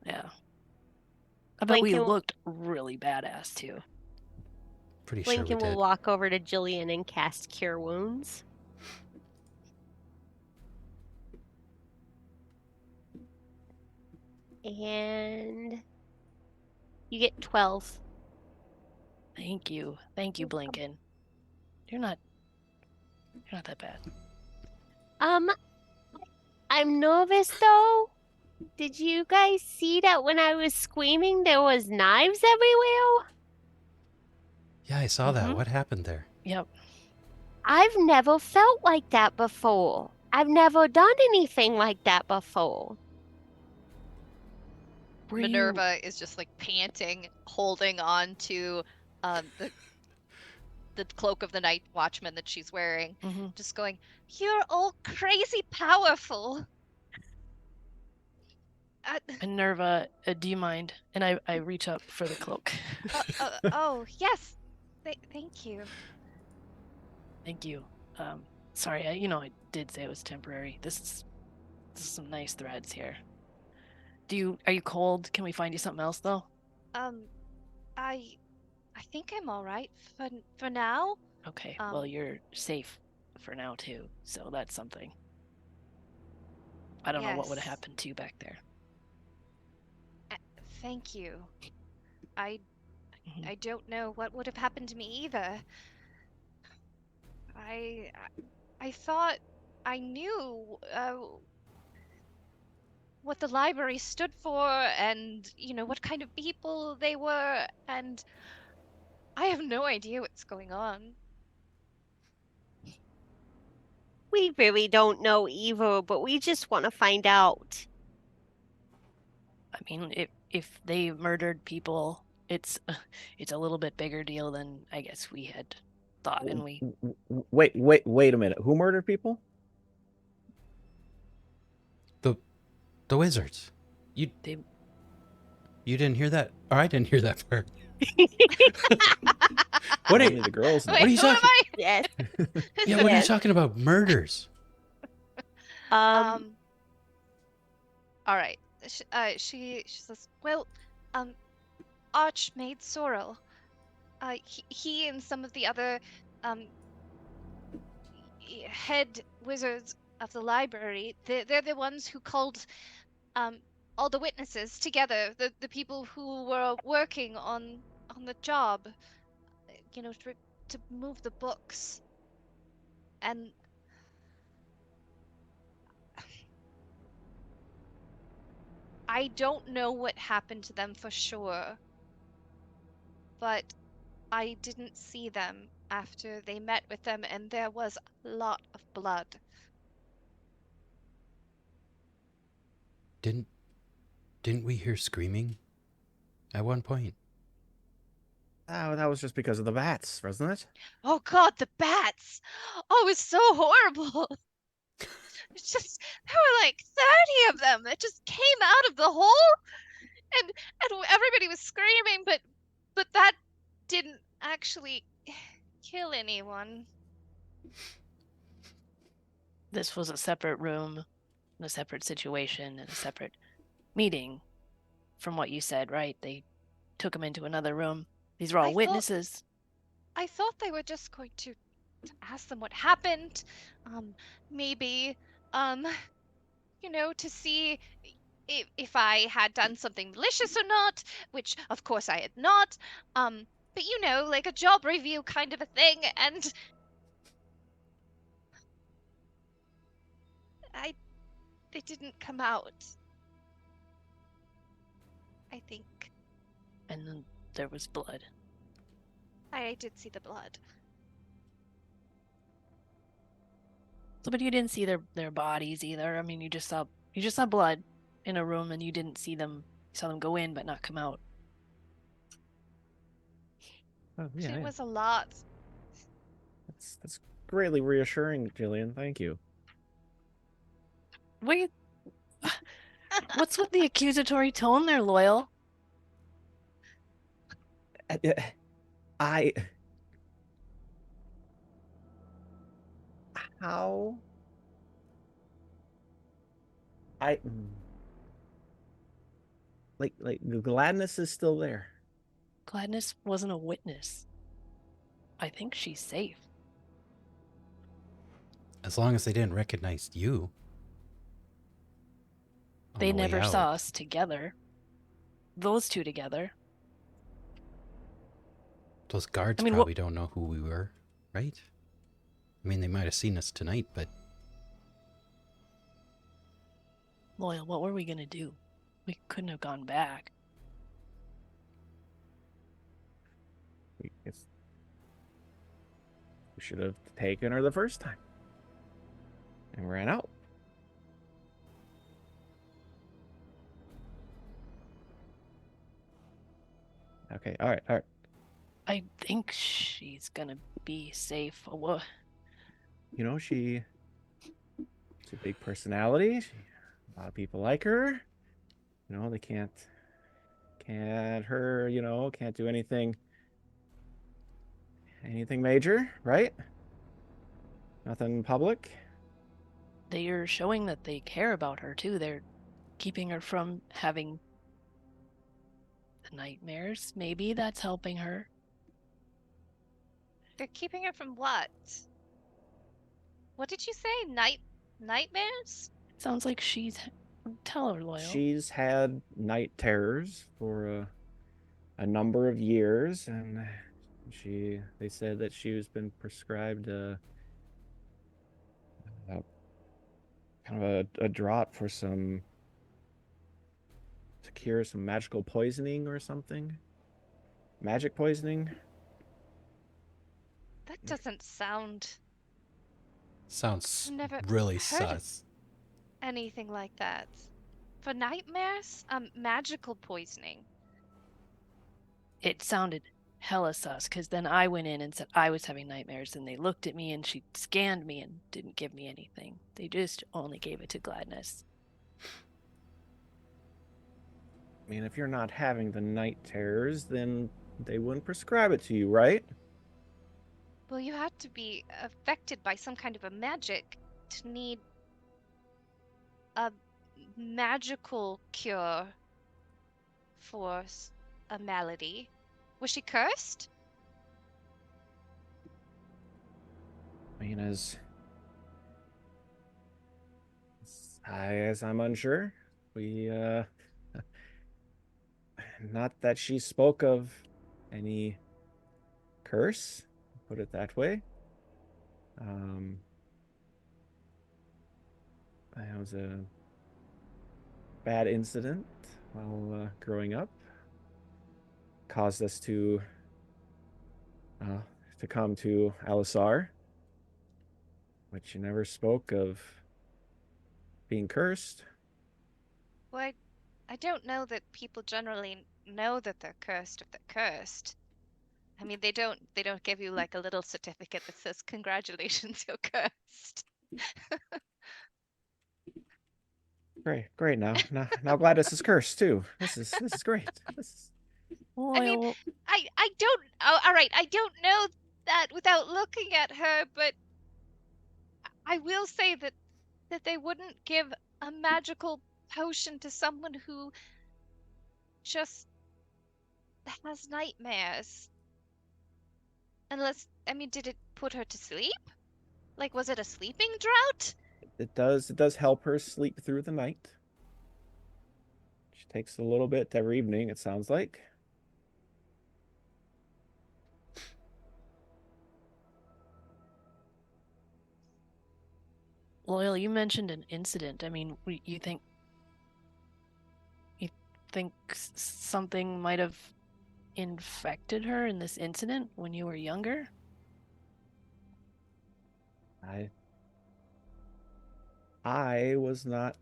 Yeah. I bet we Blinken- looked really badass too. Pretty sure we Blinken will did. walk over to Jillian and cast Cure Wounds. And you get 12. Thank you, Blinken. You're not that bad. I'm nervous though. Did you guys see that when I was screaming there was knives everywhere? Yeah, I saw that. Mhm. What happened there? Yep. I've never felt like that before. I've never done anything like that before. Were you- Minerva is just like panting, holding on to the cloak of the night watchman that she's wearing, Mhm. just going, "You're all crazy powerful." Minerva, do you mind? And I reach up for the cloak. Oh yes, thank you. Thank you. Sorry, I did say it was temporary. This is some nice threads here. Are you cold? Can we find you something else though? I think I'm all right for now. Okay, well you're safe for now too, so that's something. I don't know what would have Yes. happened to you back there. Thank you. I Mhm. don't know what would have happened to me either. I thought I knew what the library stood for and what kind of people they were, and I have no idea what's going on. We really don't know either, but we just want to find out. I mean, if they murdered people, it's a little bit bigger deal than I guess we had thought, and we Wait a minute. Who murdered people? The wizards. they You didn't hear that? Or I didn't hear that part. What are Only you, the girls know. What are you Wait, what am talking- I? Yes. yeah, what are you Yes. talking about? Murders. All right. She says, well, Archmaid Sorrel. He and some of the other head wizards of the library, they're the ones who called all the witnesses together, the people who were working on the job, to move the books. And I don't know what happened to them for sure, but I didn't see them after they met with them, and there was a lot of blood. Didn't we hear screaming at one point? Oh, that was just because of the bats, wasn't it? Oh God, the bats! Oh, it was so horrible. It's just there were like 30 of them that just came out of the hole, and everybody was screaming, but that didn't actually kill anyone. This was a separate room, a separate situation, and a separate meeting from what you said, right? They took him into another room. These were all witnesses. I thought they were just going to ask them what happened. Maybe, um, to see if I had done something malicious or not, which of course I had not. But like a job review kind of a thing, and they didn't come out. I think And then there was blood. I did see the blood. So, but you didn't see their bodies either. I mean, you just saw blood in a room, and you didn't see them. You saw them go in, but not come out. Oh, yeah, It yeah. was a lot. That's greatly reassuring, Jillian. Thank you. Wait, what's with the accusatory tone there, Loyal? I. How? Like the gladness is still there. Gladness wasn't a witness. I think she's safe. As long as they didn't recognize you. They never saw us together. Those two together. Those guards probably don't know who we were, right? I mean, they might have seen us tonight, but... Loyal, what were we going to do? We couldn't have gone back. We should have taken her the first time. And ran out. Okay, all right. I think she's gonna be safe. She's a big personality. A lot of people like her. They can't do anything major, right? Nothing public. They are showing that they care about her too. They're keeping her from having the nightmares. Maybe that's helping her. They're keeping her from what? What did you say? Nightmares? Sounds like she's... Tell her, Loyal. She's had night terrors for a number of years, and they said that she's been prescribed kind of a draught for to cure some magical poisoning or something. Magic poisoning. That doesn't sound... Sounds never really heard sus. Anything like that. For nightmares? Magical poisoning. It sounded hella sus, because then I went in and said I was having nightmares, and they looked at me and she scanned me and didn't give me anything. They just only gave it to Gladness. I mean, if you're not having the night terrors, then they wouldn't prescribe it to you, right? Well, you had to be affected by some kind of a magic to need a magical cure for a malady. Was she cursed? I mean, as I'm unsure, we not that she spoke of any curse, put it that way. That was a bad incident while growing up. Caused us to to come to Alisar, but you never spoke of being cursed. Well, I don't know that people generally know that they're cursed if they're cursed. I mean, they don't give you like a little certificate that says congratulations, you're cursed. Great. Now Gladys is cursed too. This is great. I mean, Well, I don't. Oh, all right, I don't know that without looking at her, but I will say that they wouldn't give a magical potion to someone who just has nightmares. Unless, I mean, did it put her to sleep? Like, was it a sleeping drought? It does help her sleep through the night. She takes a little bit every evening, it sounds like. Loyal, you mentioned an incident. I mean, you think something might have infected her in this incident when you were younger? I was not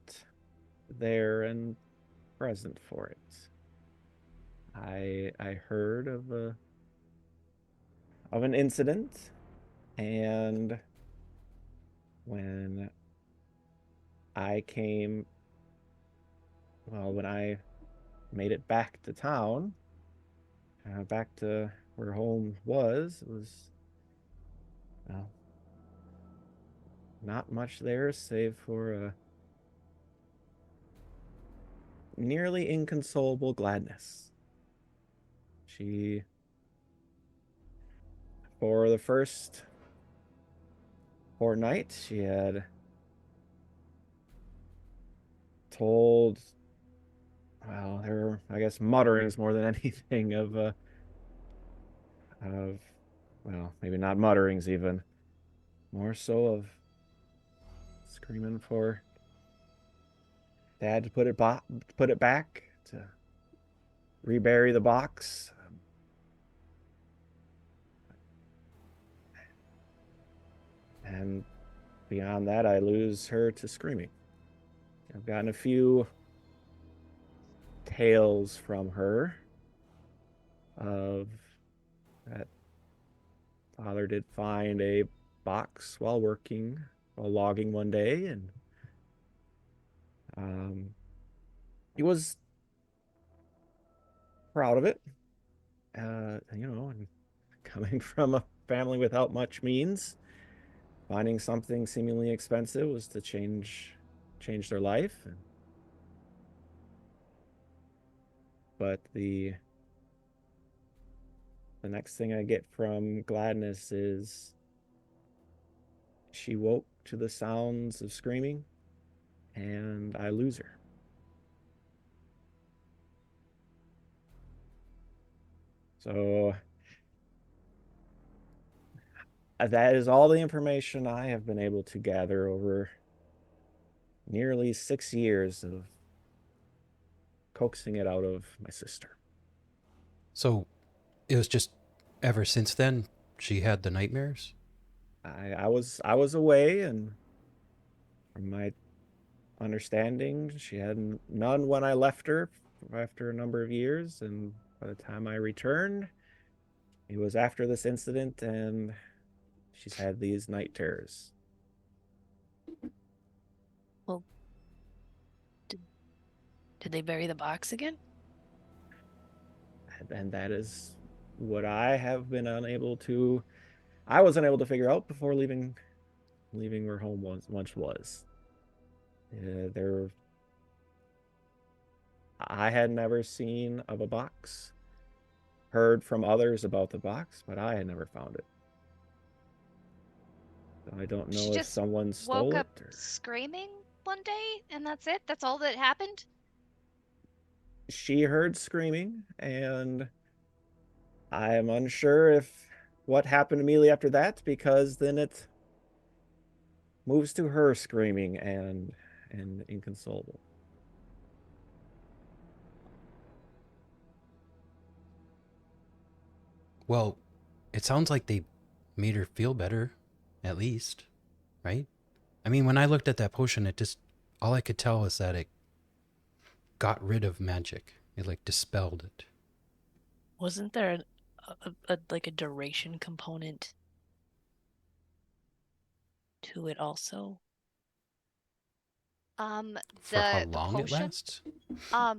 there and present for it. I heard of an incident, and when I came, well, when I made it back to town, back to where home was, it was, well, not much there save for a nearly inconsolable Gladness. She, for the first fortnight, she had told, well, there were, I guess, mutterings more than anything well, maybe not mutterings even, more so of screaming for Dad to put it back, to rebury the box. And beyond that, I lose her to screaming. I've gotten a few tales from her of that father did find a box while logging one day, and he was proud of it. And coming from a family without much means, finding something seemingly expensive was to change their life. But the next thing I get from Gladness is she woke to the sounds of screaming, and I lose her. So that is all the information I have been able to gather over nearly 6 years of coaxing it out of my sister. So it was just ever since then she had the nightmares? I was away, and from my understanding, she had none when I left her after a number of years, and by the time I returned, it was after this incident, and she's had these night terrors. Well, did they bury the box again? And that is what I was unable to figure out before leaving where home once was. There, I had never seen of a box, heard from others about the box, but I had never found it. So I don't She know if just someone woke stole up it, or screaming one day, and that's it? That's all that happened? she heard screaming, and I am unsure if what happened immediately after that, because then it moves to her screaming and inconsolable. Well, it sounds like they made her feel better, at least, right? I mean, when I looked at that potion, all I could tell was that it got rid of magic. It like dispelled it. Wasn't there like a duration component to it also? For how The long it potion, lasts?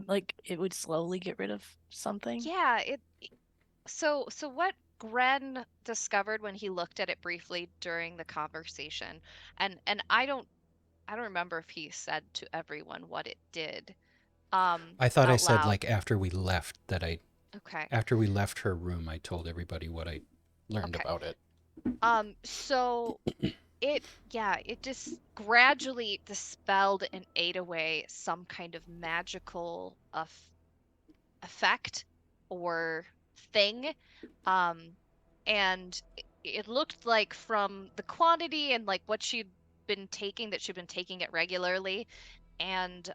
Like it would slowly get rid of something? yeah, so what Gren discovered when he looked at it briefly during the conversation, and I don't remember if he said to everyone what it did, I thought I out said loud. like after we left Okay. after we left her room, I told everybody what I learned Okay. about it. So it just gradually dispelled and ate away some kind of magical effect or thing. And it looked like from the quantity and like what she'd been taking, that she'd been taking it regularly. And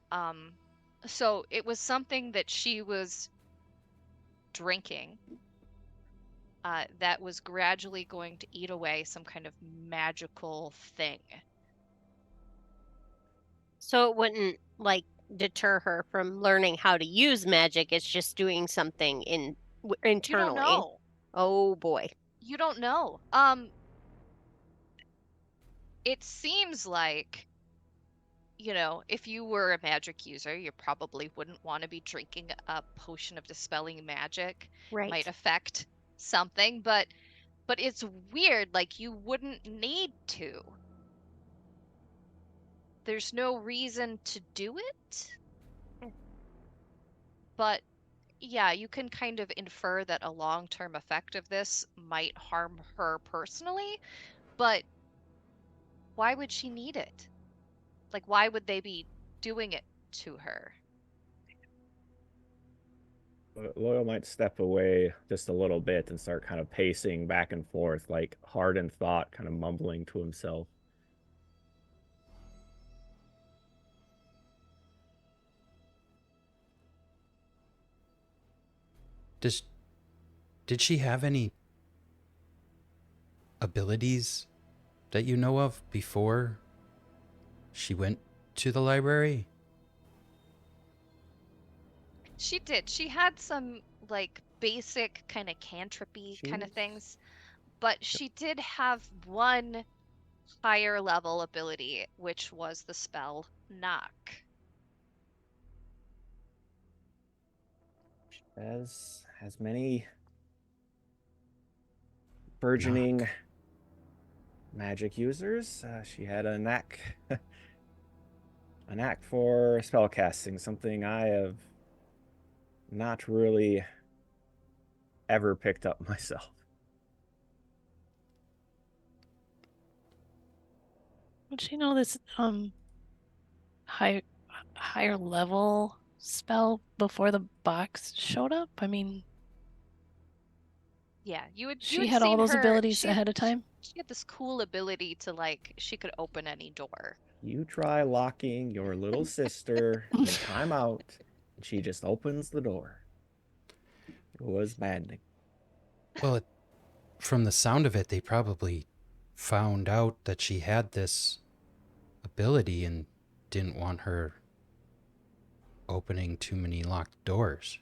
so it was something that she was drinking that was gradually going to eat away some kind of magical thing. So it wouldn't like deter her from learning how to use magic. It's just doing something You don't internally. know. Oh boy. You don't know. It seems like, if you were a magic user, you probably wouldn't want to be drinking a potion of dispelling magic. Right. Might affect something, but it's weird, like you wouldn't need to. There's no reason to do it. But yeah, you can kind of infer that a long-term effect of this might harm her personally, but why would she need it? Like, why would they be doing it to her? Loyal might step away just a little bit and start kind of pacing back and forth, like hard in thought, kind of mumbling to himself. Did she have any abilities that you know of before she went to the library? She did. She had some like basic kind of cantripy kind of things, but she did have one higher level ability, which was the spell knock. As many burgeoning Knock. magic users, she had a knack for spellcasting, something I have not really ever picked up myself. Would she know this higher level spell before the box showed up? I mean, Yeah, you had she had all seen those her. abilities ahead of time. She had this cool ability to like she could open any door. You try locking your little sister in timeout, and she just opens the door. It was maddening. Well, from the sound of it, they probably found out that she had this ability and didn't want her opening too many locked doors.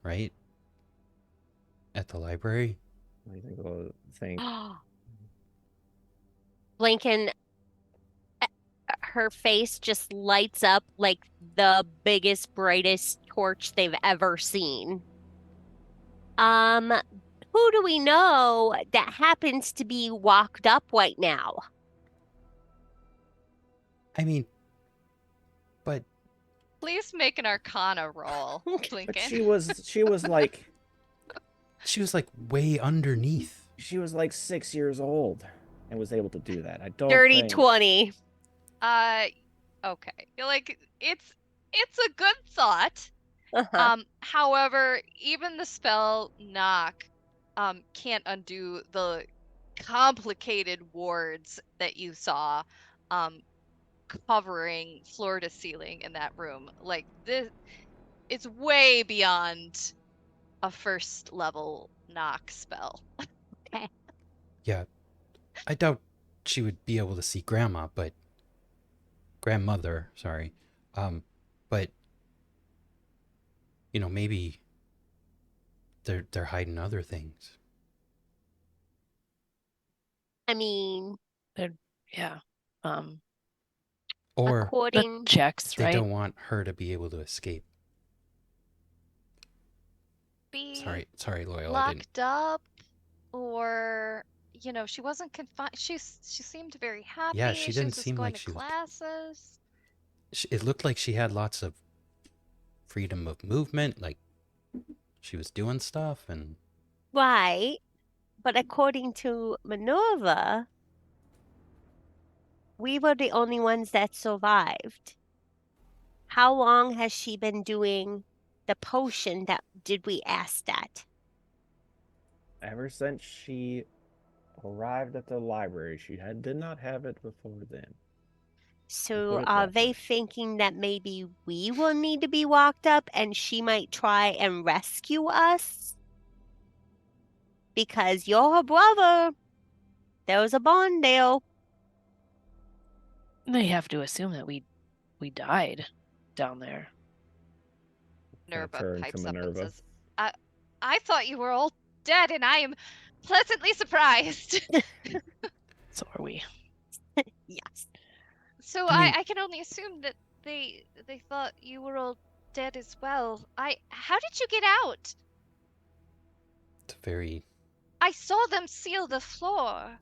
Right? At the library? What do you think they'll think? Blinken, her face just lights up like the biggest, brightest torch they've ever seen. Who do we know that happens to be walked up right now? I mean, but Please make an Arcana roll, But Lincoln. she was like way underneath. she was like 6 years old and was able to do that. I don't Dirty think 20. Okay. Like it's a good thought. Uh-huh. However, even the spell knock can't undo the complicated wards that you saw covering floor to ceiling in that room. Like this, it's way beyond a first level knock spell. Yeah, I doubt she would be able to see grandma, but grandmother, sorry. But maybe they're hiding other things. I mean, Yeah. Or The according checks, they right? don't want her to be able to escape. Be Sorry, Loyal. I didn't. locked up, or she wasn't confined. She seemed very happy. Yeah, she She didn't was just seem going like to she was. classes. It looked like she had lots of freedom of movement, like she was doing stuff, and right, but according to Minerva, we were the only ones that survived. How long has she been doing the potion that did we ask that? Ever since she arrived at the library, she did not have it before then. So put it are that they way. thinking that maybe we will need to be locked up and she might try and rescue us? Because you're her brother. There was a bond deal. They have to assume that we died down there. Gonna Minerva turn to pipes up and Minerva. says, I thought you were all dead, and I am pleasantly surprised. So are we. Yes. So I mean- I can only assume that they thought you were all dead as well. How did you get out? it's very. I saw them seal the floor.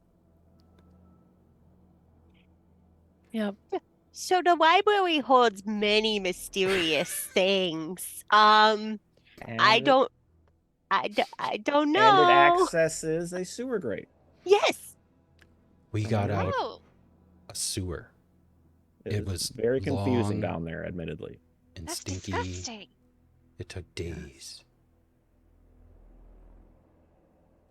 Yep. So the library holds many mysterious things. I And don't know. and it accesses a sewer grate. Yes. We got Remember? out Oh, a sewer. It It was was very confusing long down there, admittedly. and that's stinky. disgusting. It took days.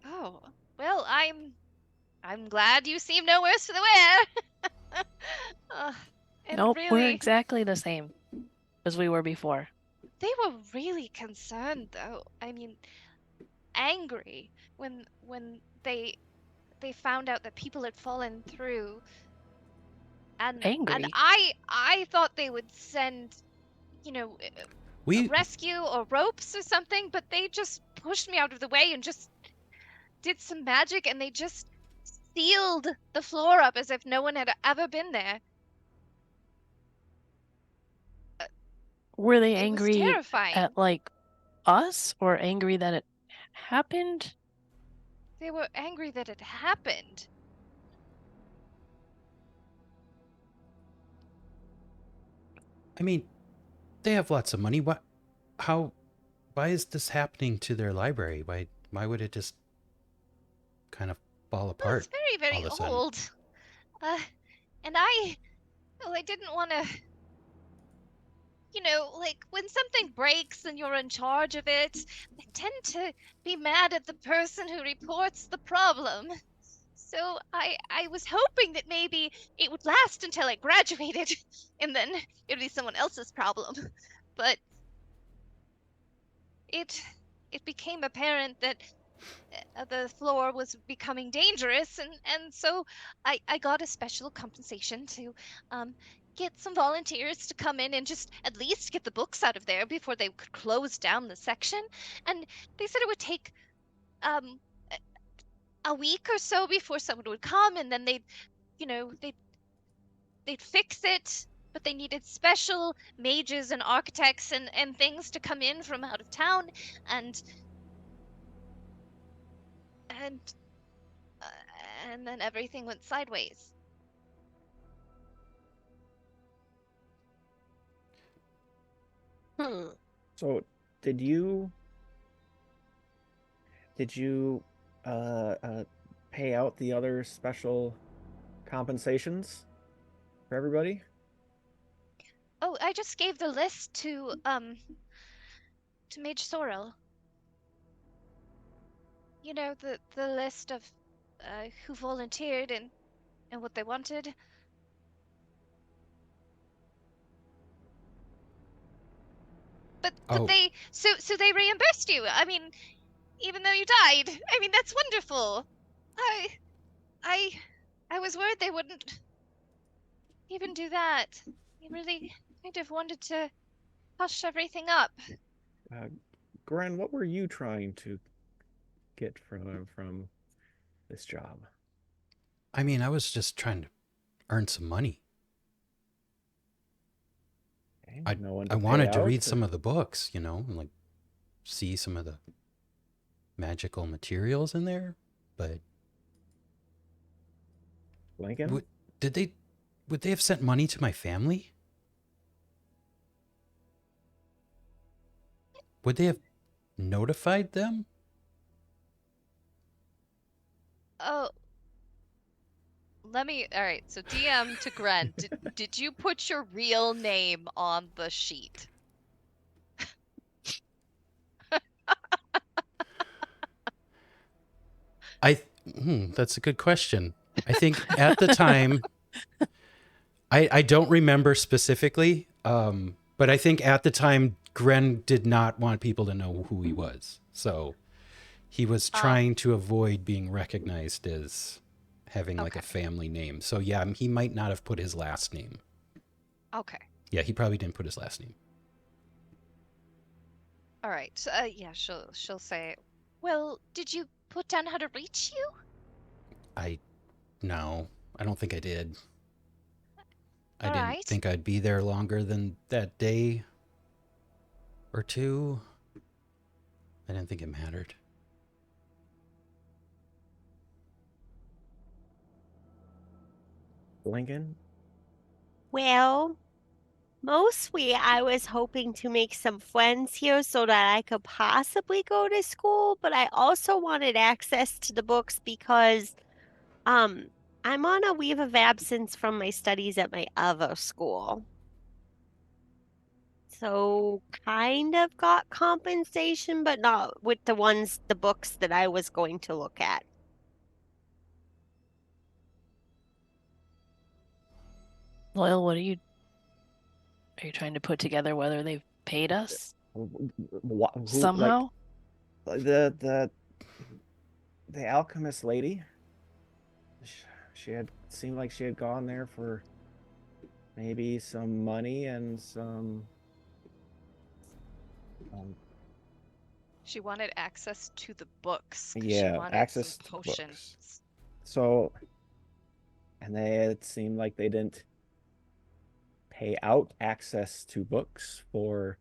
Oh, well, I'm glad you seem no worse for the wear. And Nope, we're really, exactly the same as we were before. they were really concerned, though. I mean, angry when they found out that people had fallen through, and Angry. I thought they would send, a We rescue or ropes or something, but they just pushed me out of the way and just did some magic, and they just sealed the floor up as if no one had ever been there. Were they It was angry terrifying. at like us or angry that it happened? They were angry that it happened. I mean, they have lots of money. Why is this happening to their library? Why would it just kind of fall Well, apart it's very, all very of a sudden? old. And I didn't want to, like when something breaks and you're in charge of it, I tend to be mad at the person who reports the problem. So I was hoping that maybe it would last until I graduated, and then it would be someone else's problem. But it became apparent that the floor was becoming dangerous, and so I got a special compensation to get some volunteers to come in and just at least get the books out of there before they could close down the section. And they said it would take um a week or so before someone would come, and then they'd fix it, but they needed special mages and architects and things to come in from out of town, and and uh, and then everything went sideways. So, did you pay out the other special compensations for everybody? Oh, I just gave the list to Mage Sorrel. The list of who volunteered and what they wanted. But Oh. they so they reimbursed you. I mean, even though you died. I mean, that's wonderful. I was worried they wouldn't even do that. They really kind of wanted to hush everything up. Gren, what were you trying to get from this job? I mean, I was just trying to earn some money. Okay, no one I to pay wanted to out, read some of the books, and like see some of the magical materials in there, but Lincoln? would they have sent money to my family? Would they have notified them? Oh, all right, so DM to Gren, did you put your real name on the sheet? That's a good question. I think at the time, I don't remember specifically, but I think at the time, Gren did not want people to know who he was. So he was trying to avoid being recognized as having like a family name. So yeah, he might not have put his last name. Okay. Yeah, he probably didn't put his last name. All right. Yeah, she'll say, "Well, did you put down how to reach you?" No, I don't think I did. I All didn't right. think I'd be there longer than that day or two. I didn't think it mattered. Lincoln? Well, mostly I was hoping to make some friends here so that I could possibly go to school, but I also wanted access to the books because I'm on a leave of absence from my studies at my other school. So kind of got compensation, but not with the books that I was going to look at. Loyal, are you trying to put together whether they've paid us Who, somehow? Like, the alchemist lady, she had seemed like she had gone there for maybe some money and some She wanted access to the books. 'Cause she yeah, wanted access some to potions. books. So, and it seemed like they didn't pay out access to books for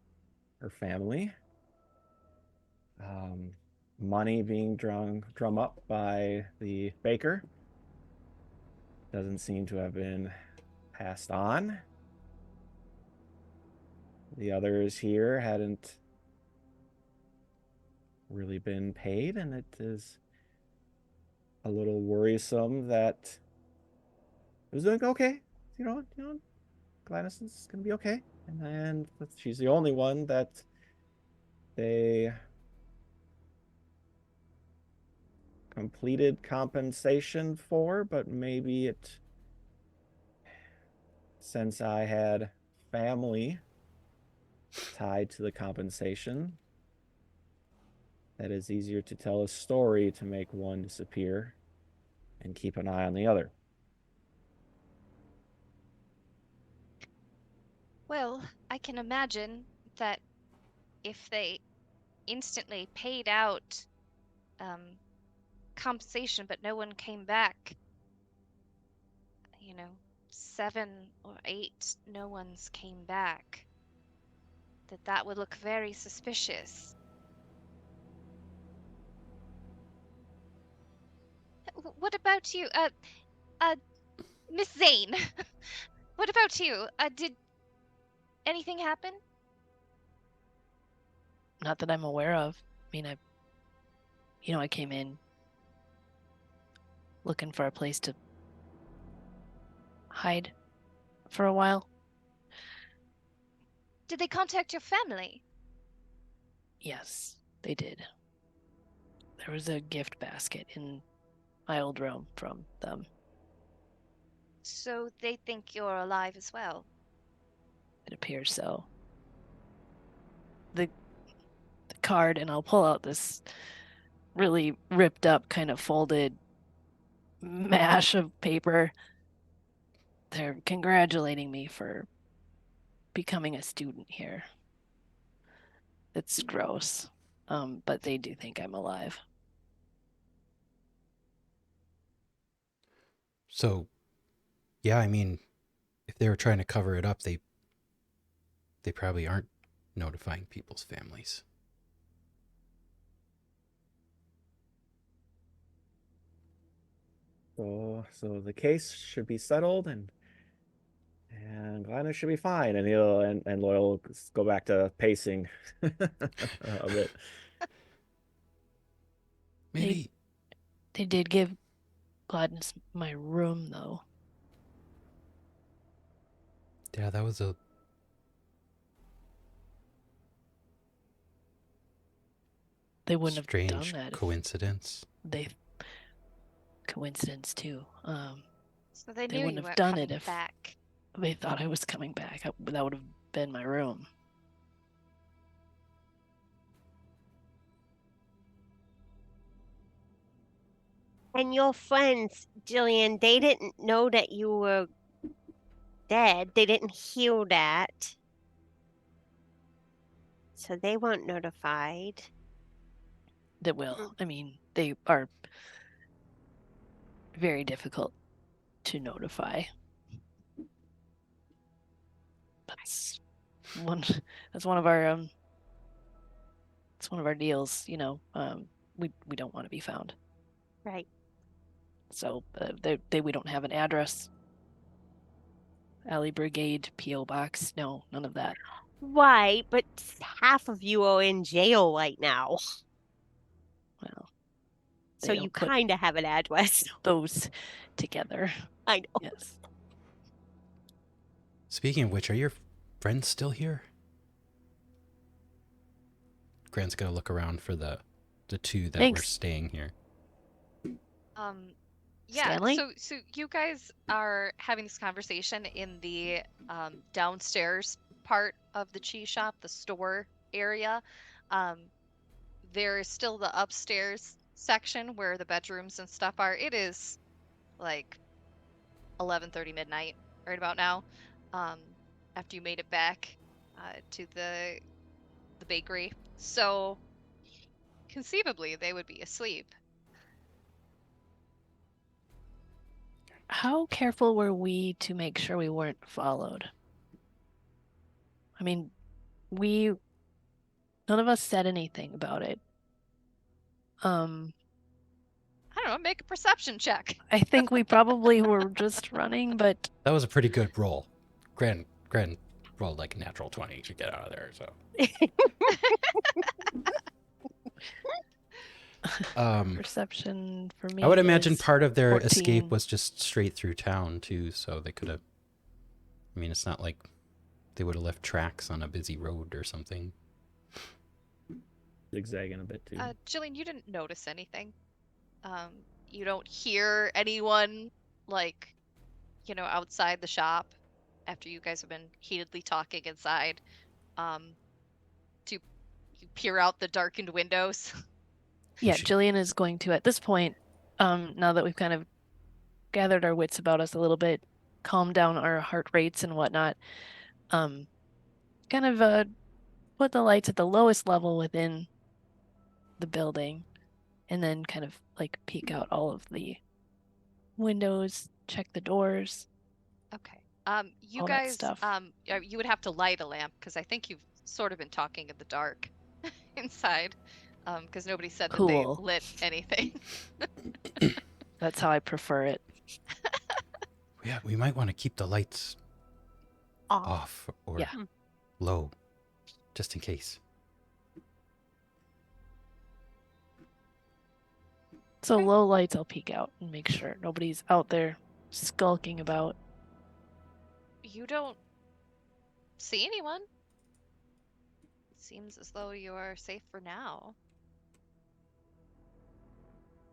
her family. Money being drum up by the baker doesn't seem to have been passed on. The others here hadn't really been paid, and it is a little worrisome that it was doing okay. Gladys is gonna be okay, and she's the only one that they completed compensation for, but maybe since I had family tied to the compensation, that is easier to tell a story to make one disappear and keep an eye on the other. Well, I can imagine that if they instantly paid out compensation, but no one came back, 7 or 8, no one's came back, that would look very suspicious. What about you, Miss Zane? What about you? Did anything happen? Not that I'm aware of. I mean, I came in looking for a place to hide for a while. Did they contact your family? Yes, they did. There was a gift basket in my old room from them. So they think you're alive as well? It appears so. the card and I'll pull out this really ripped up kind of folded mash of paper. They're congratulating me for becoming a student here. It's gross, but they do think I'm alive. So, yeah, I mean, if they were trying to cover it up, they probably aren't notifying people's families. So the case should be settled, and Glennis should be fine, and he'll and Loyal will go back to pacing a bit. Maybe They did give Gladness my room, though. yeah, that was a They wouldn't have done strange that. coincidence. Coincidence too. So they They knew wouldn't you have weren't done coming it if back. they thought I was coming back. That would have been my room. And your friends, Jillian, they didn't know that you were dead. They didn't hear that. So they weren't notified. That will. I mean, they are very difficult to notify. That's one of our it's one of our deals, you know. We don't want to be found. Right. So we don't have an address. Alley Brigade, P.O. Box, no, none of that. Right, but half of you are in jail right now. Well, So they you don't put kind of have an address. those together. I know. Yes. Speaking of which, are your friends still here? Grant's gonna look around for the two that were Thanks. staying here. Yeah, Stanley? so you guys are having this conversation in the downstairs part of the cheese shop, the store area. There is still the upstairs section where the bedrooms and stuff are. It is like 11:30 midnight right about now. After you made it back to the bakery. So conceivably they would be asleep. How careful were we to make sure we weren't followed? I mean, none of us said anything about it. I don't know, make a perception check. I think we probably were just running, but That was a pretty good roll. Grant rolled like a natural 20 to get out of there. So, perception for me. I would imagine is part of their 14. escape was just straight through town too. So they could have. I mean, it's not like they would have left tracks on a busy road or something. Zigzagging a bit too. Jillian, you didn't notice anything. You don't hear anyone like, outside the shop after you guys have been heatedly talking inside. Do you peer out the darkened windows? Yeah, Jillian is going to, at this point, now that we've kind of gathered our wits about us a little bit, calmed down our heart rates and whatnot, kind of put the lights at the lowest level within the building, and then kind of like peek out all of the windows, check the doors. Okay. You all that guys, stuff. you would have to light a lamp because I think you've sort of been talking in the dark inside, because nobody said that Cool. they lit anything. That's how I prefer it. Yeah, we might want to keep the lights off or Yeah. low, just in case. So low lights, I'll peek out and make sure nobody's out there skulking about. You don't see anyone. It seems as though you are safe for now.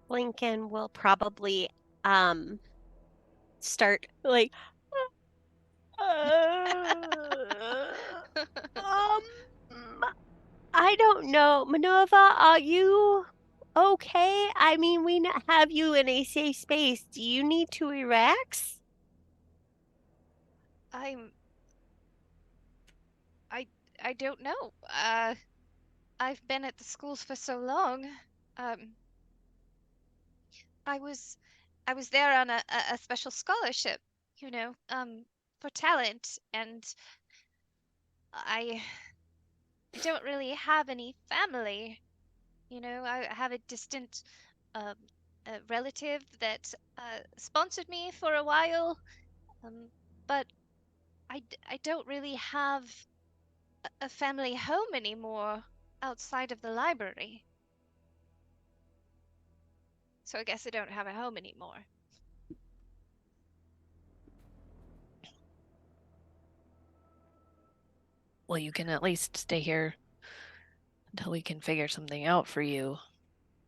Lincoln will probably start like I don't know. Minerva, are you okay? I mean, we have you in a safe space. Do you need to relax? I don't know. I've been at the schools for so long. Um, I was there on a special scholarship, for talent, and I don't really have any family. I have a distant um, relative that sponsored me for a while, but I don't really have a family home anymore outside of the library. So I guess I don't have a home anymore. Well, you can at least stay here until we can figure something out for you.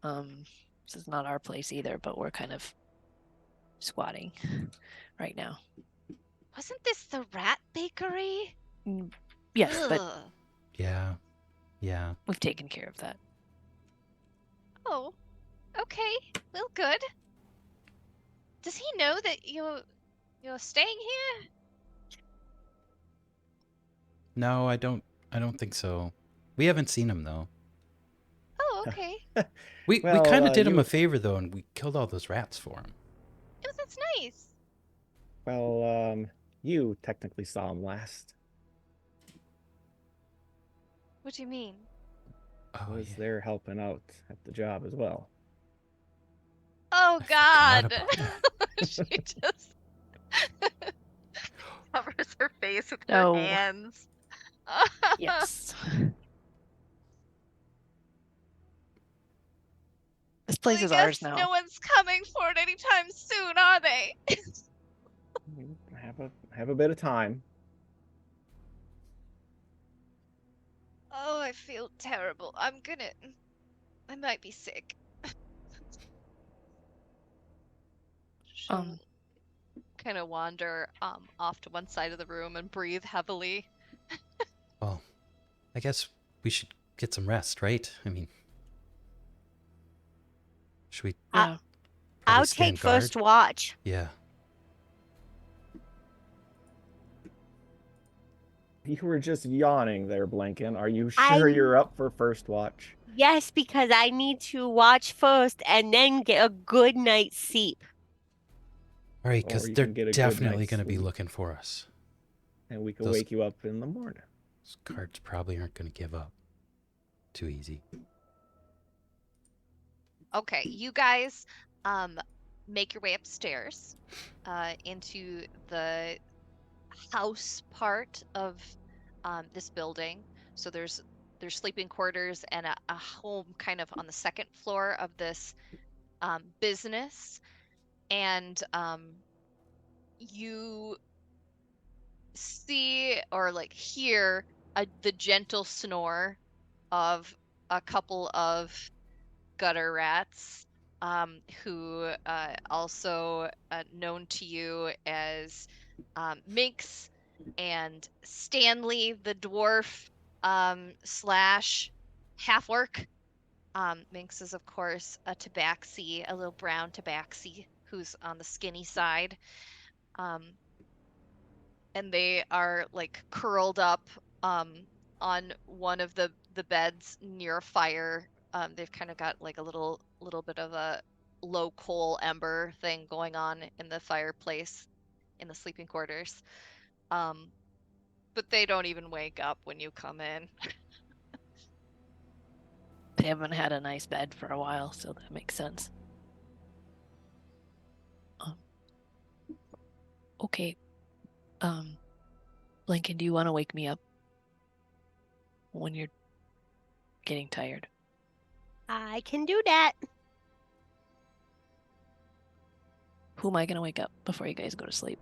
This is not our place either, but we're kind of squatting right now. Wasn't this the rat bakery? Yes, but Ugh. Yeah. Yeah. we've taken care of that. Oh, okay. Well, good. Does he know that you're staying here? No, I don't think so. We haven't seen him though. Oh, okay. We Well, kind of did him you- a favor though, and we killed all those rats for him. Oh, that's nice. Well, you technically saw him last. What do you mean? I Oh was yeah. there helping out at the job as well. Oh, I forgot God. about that. She just covers her face with her No. hands. Yes. This Well, place I is ours guess now. no one's coming for it anytime soon, are they? Have a bit of time. Oh, I feel terrible. I might be sick. She'll kind of wander off to one side of the room and breathe heavily. Well, I guess we should get some rest, right? I mean, should we Yeah. probably I'll stand take first guard? watch. Yeah. You were just yawning there, Blinken. Are you I- sure you're up for first watch? Yes, because I need to watch first and then get a good night's sleep. All right, Or because you they're can get a good definitely night's going to be sleep. looking for us. And we can Those- wake you up in the morning. Those cards probably aren't going to give up too easy. Okay, you guys make your way upstairs into the house part of this building. So there's sleeping quarters and a home kind of on the second floor of this business, and you see or like hear the gentle snore of a couple of gutter rats, who also known to you as Minx and Stanley the dwarf slash half-orc. Minx is, of course, a tabaxi, a little brown tabaxi who's on the skinny side. And they are like curled up on one of the beds near a fire. They've kind of got like a little bit of a low coal ember thing going on in the fireplace in the sleeping quarters. But they don't even wake up when you come in. They haven't had a nice bed for a while, so that makes sense. Okay. Lincoln, do you want to wake me up when you're getting tired? I can do that. Who am I going to wake up before you guys go to sleep?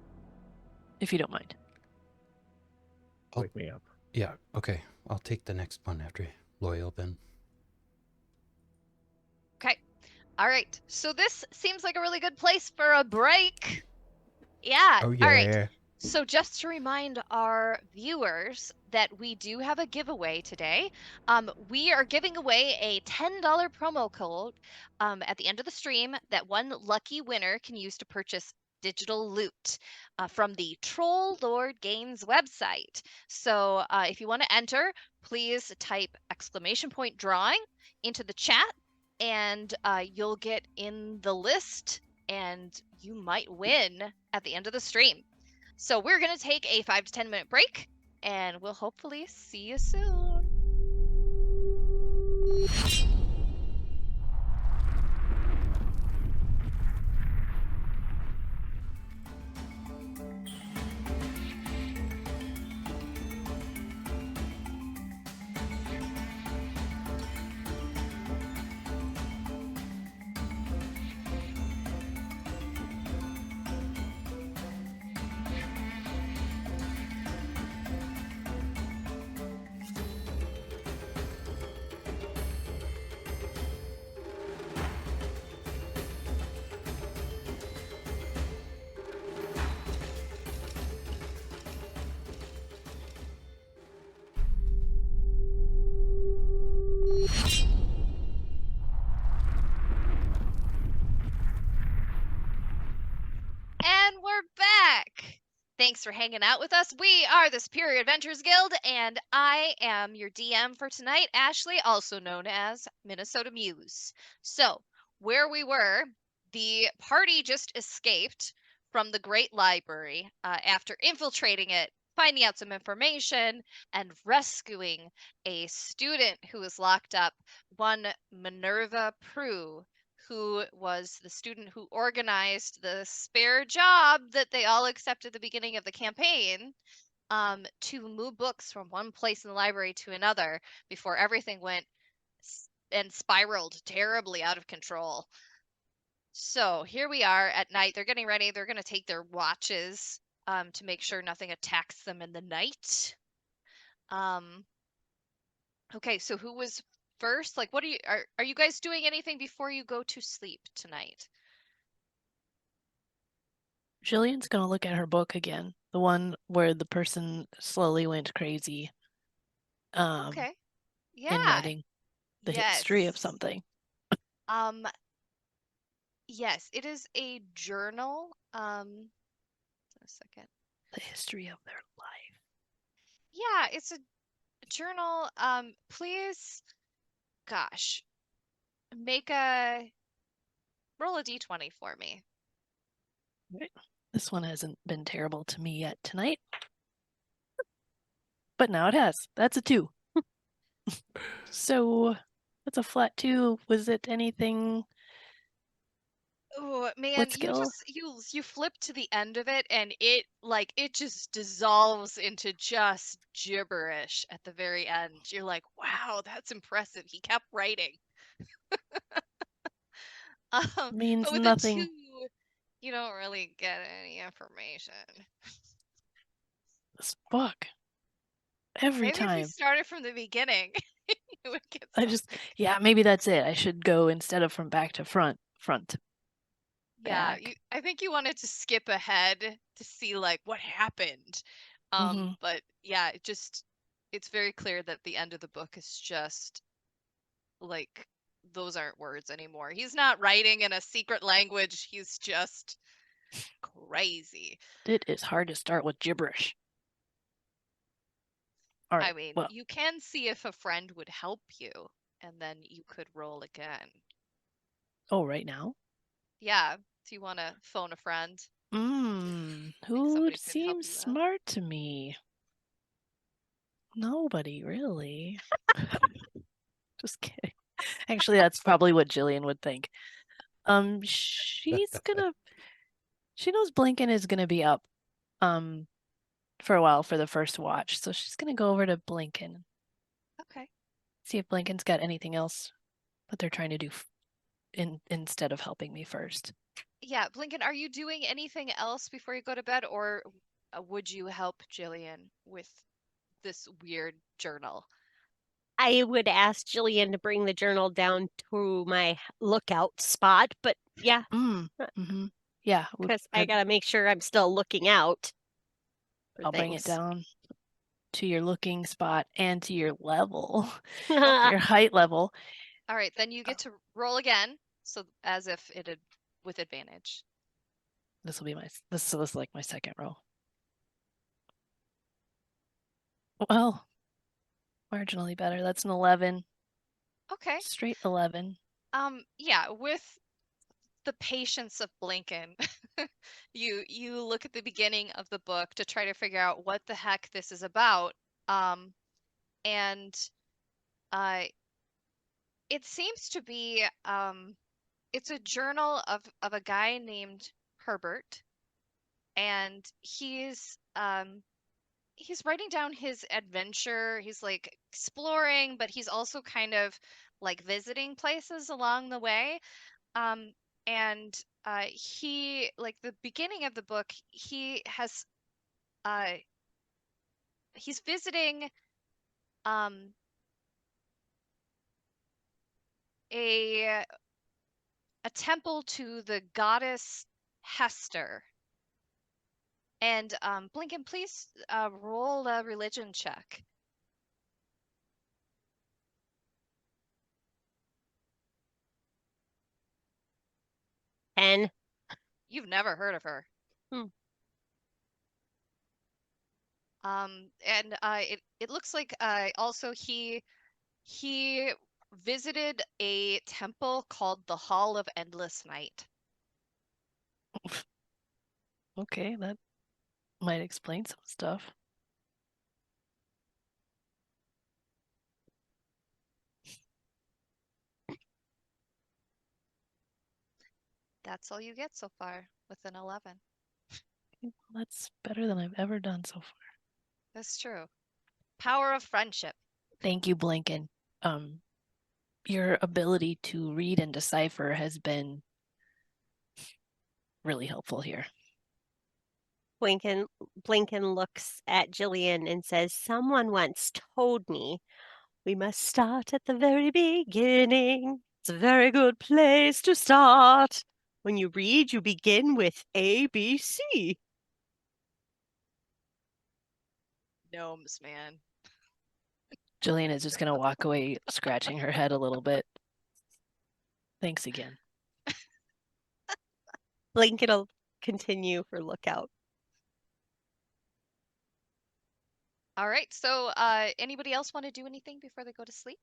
If you don't mind. Oh. Wake me up. Yeah, okay. I'll take the next one after Loyal then. Okay. All right. So this seems like a really good place for a break. Yeah. Oh, yeah. All right. So just to remind our viewers that we do have a giveaway today. We are giving away a $10 promo code at the end of the stream that one lucky winner can use to purchase digital loot from the Troll Lord Games website. So if you want to enter, please type !drawing into the chat and you'll get in the list and you might win at the end of the stream. So we're going to take a 5 to 10 minute break and we'll hopefully see you soon. And we're back. Thanks for hanging out with us. We are the Superior Adventures Guild, and I am your DM for tonight, Ashley, also known as Minnesota Muse. So, where we were, the party just escaped from the Great Library after infiltrating it, finding out some information, and rescuing a student who was locked up, one Minerva Prue, who was the student who organized the spare job that they all accepted at the beginning of the campaign to move books from one place in the library to another before everything went and spiraled terribly out of control. So here we are at night. They're getting ready. They're going to take their watches to make sure nothing attacks them in the night. Okay, so who was first? Like, what are you guys doing anything before you go to sleep tonight? Jillian's gonna look at her book again, the one where the person slowly went crazy, Okay. in Yeah. writing the history of Yes. something. Yes, it is a journal. A second. The history of their life. Yeah, it's a journal. Please, gosh, roll a d20 for me. Right. This one hasn't been terrible to me yet tonight. But now it has. That's a 2. So that's a flat 2. Was it anything? Oh man, What skill? you flip to the end of it and it just dissolves into just gibberish at the very end. You're like, wow, that's impressive. He kept writing. Means But with nothing. a 2, you don't really get any information. This book. Every Maybe if you time. started from the beginning, you would get yeah, maybe that's it. I should go instead of from back to front to Yeah, back. I think you wanted to skip ahead to see like what happened. Mhm. But yeah, it's very clear that the end of the book is just like those aren't words anymore. He's not writing in a secret language. He's just crazy. It is hard to start with gibberish. All right. I mean, Well, you can see if a friend would help you, and then you could roll again. oh, right now? Yeah, do you want to phone a friend? Who somebody could help seems you out. smart to me? Nobody, really. Just kidding. Actually, that's probably what Jillian would think. She's gonna. She knows Blinken is gonna be up, for a while for the first watch, so she's gonna go over to Blinken, Okay. see if Blinken's got anything else that they're trying to do instead of helping me first. Yeah, Blinken, are you doing anything else before you go to bed, or would you help Jillian with this weird journal? I would ask Jillian to bring the journal down to my lookout spot, but yeah, Mm-hmm. Yeah, because I gotta make sure I'm still looking out. for I'll bring it things. down to your looking spot and to your level, your height level. All right, then you get to roll again, so as if it had with advantage. This will be this is like my second roll. Well, marginally better. That's an 11. Okay. Straight 11. Yeah, with the patience of Blinken, you look at the beginning of the book to try to figure out what the heck this is about. And it seems to be it's a journal of a guy named Herbert, and he's writing down his adventure. He's like exploring, but he's also kind of like visiting places along the way. Um, and he, like the beginning of the book, uh he's visiting um a a temple to the goddess Hester. And Blinken, please roll a religion check. And You've never heard of her. Hmm. And it looks like also he visited a temple called the Hall of Endless Night. Okay, that might explain some stuff. That's all you get so far with an 11. That's better than I've ever done so far. That's true. Power of friendship. Thank you, Blinken. Your ability to read and decipher has been really helpful here. Blinken looks at Jillian and says, "Someone once told me we must start at the very beginning. It's a very good place to start. When you read, you begin with ABC." Gnomes, man. Jillian is just going to walk away scratching her head a little bit. Thanks again. Blinken will continue for lookout. All right. So, anybody else want to do anything before they go to sleep?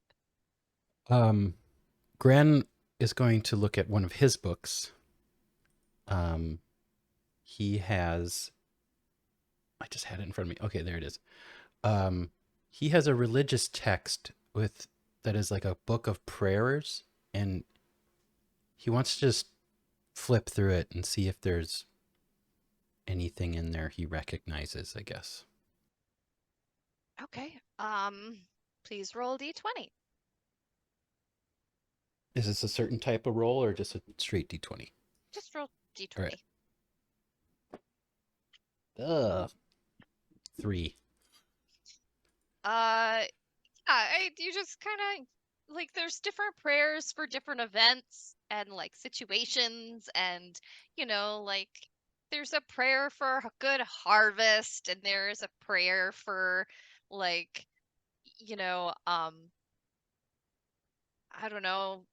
Gren is going to look at one of his books. He has, I just had it in front of me. Okay, there it is. He has a religious text that is like a book of prayers, and he wants to just flip through it and see if there's anything in there he recognizes, I guess. Okay. Please roll D20. Is this a certain type of roll or just a straight D20? Just roll D20. All right. 3. You just kind of like there's different prayers for different events and like situations, and like there's a prayer for a good harvest, and there's a prayer for like I don't know,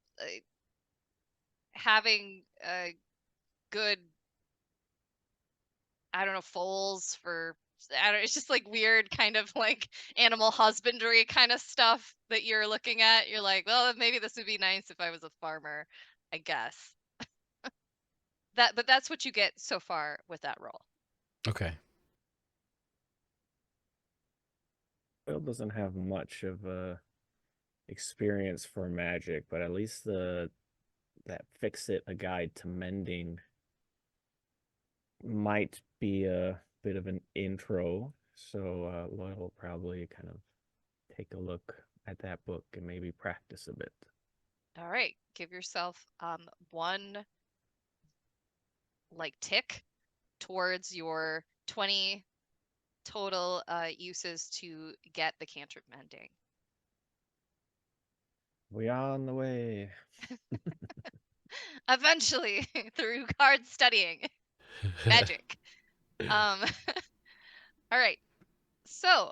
having a good, I don't know, foals for, I don't, it's just like weird kind of like animal husbandry kind of stuff that you're looking at. You're like, well, maybe this would be nice if I was a farmer, I guess. But that's what you get so far with that roll. Okay. Will doesn't have much of a experience for magic, but at least that fix it, a guide to mending, might be a bit of an intro. So Lloyd will probably kind of take a look at that book and maybe practice a bit. All right, give yourself one like tick towards your 20 total uses to get the cantrip mending. We on the way. Eventually, through hard studying, magic. All All right. So,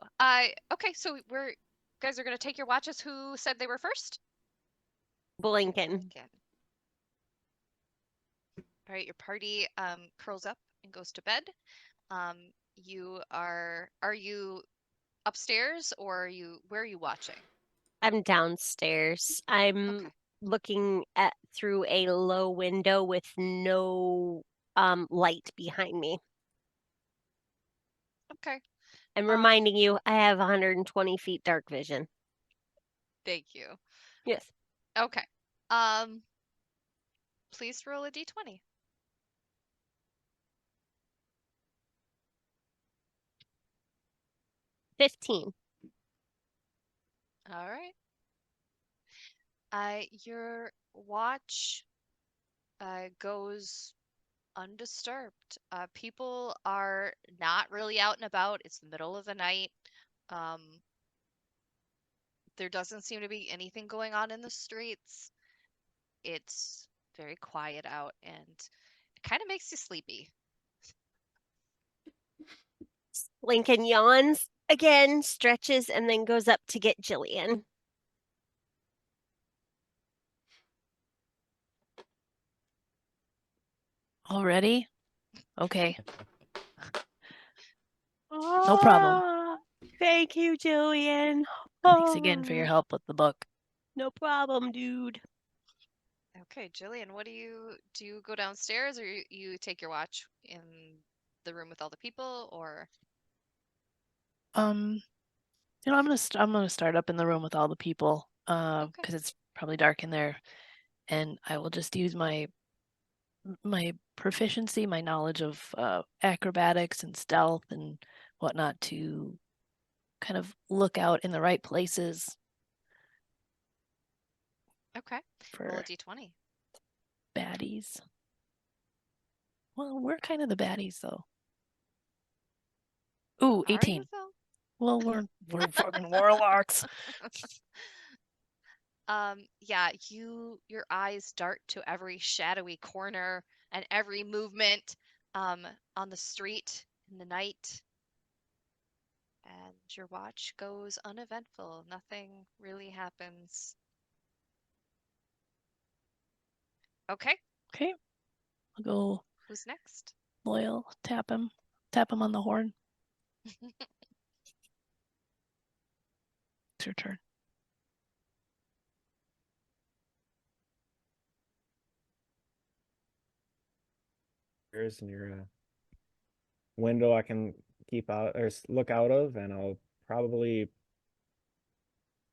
okay, so you guys are gonna take your watches. Who said they were first? Blinking. Again. All right, your party curls up and goes to bed. Are you upstairs or where are you watching? I'm downstairs. I'm Okay. looking at through a low window with no light behind me. Okay. I'm reminding you, I have 120 feet dark vision. Thank you. Yes. Okay. Please roll a d20. 15. All right. Your watch goes undisturbed. People are not really out and about. It's the middle of the night. Um, there doesn't seem to be anything going on in the streets. It's very quiet out and it kind of makes you sleepy. Lincoln yawns again, stretches, and then goes up to get Jillian. Already? Okay. No problem. Thank you, Jillian. Thanks again for your help with the book. No problem, dude. Okay, Jillian, what do? You go downstairs or you take your watch in the room with all the people or? I'm gonna I'm gonna start up in the room with all the people, Okay. because it's probably dark in there, and I will just use my proficiency, my knowledge of acrobatics and stealth and whatnot to kind of look out in the right places Okay. Roll a for d20. baddies. Well, we're kind of the baddies though. Ooh, Are 18. you though? Well, we're fucking warlocks. Yeah, your eyes dart to every shadowy corner and every movement on the street in the night. And your watch goes uneventful. Nothing really happens. Okay, Okay, I'll go who's next? loyal. Tap him on the horn. It's your turn. There's near a window I can keep out or look out of, and I'll probably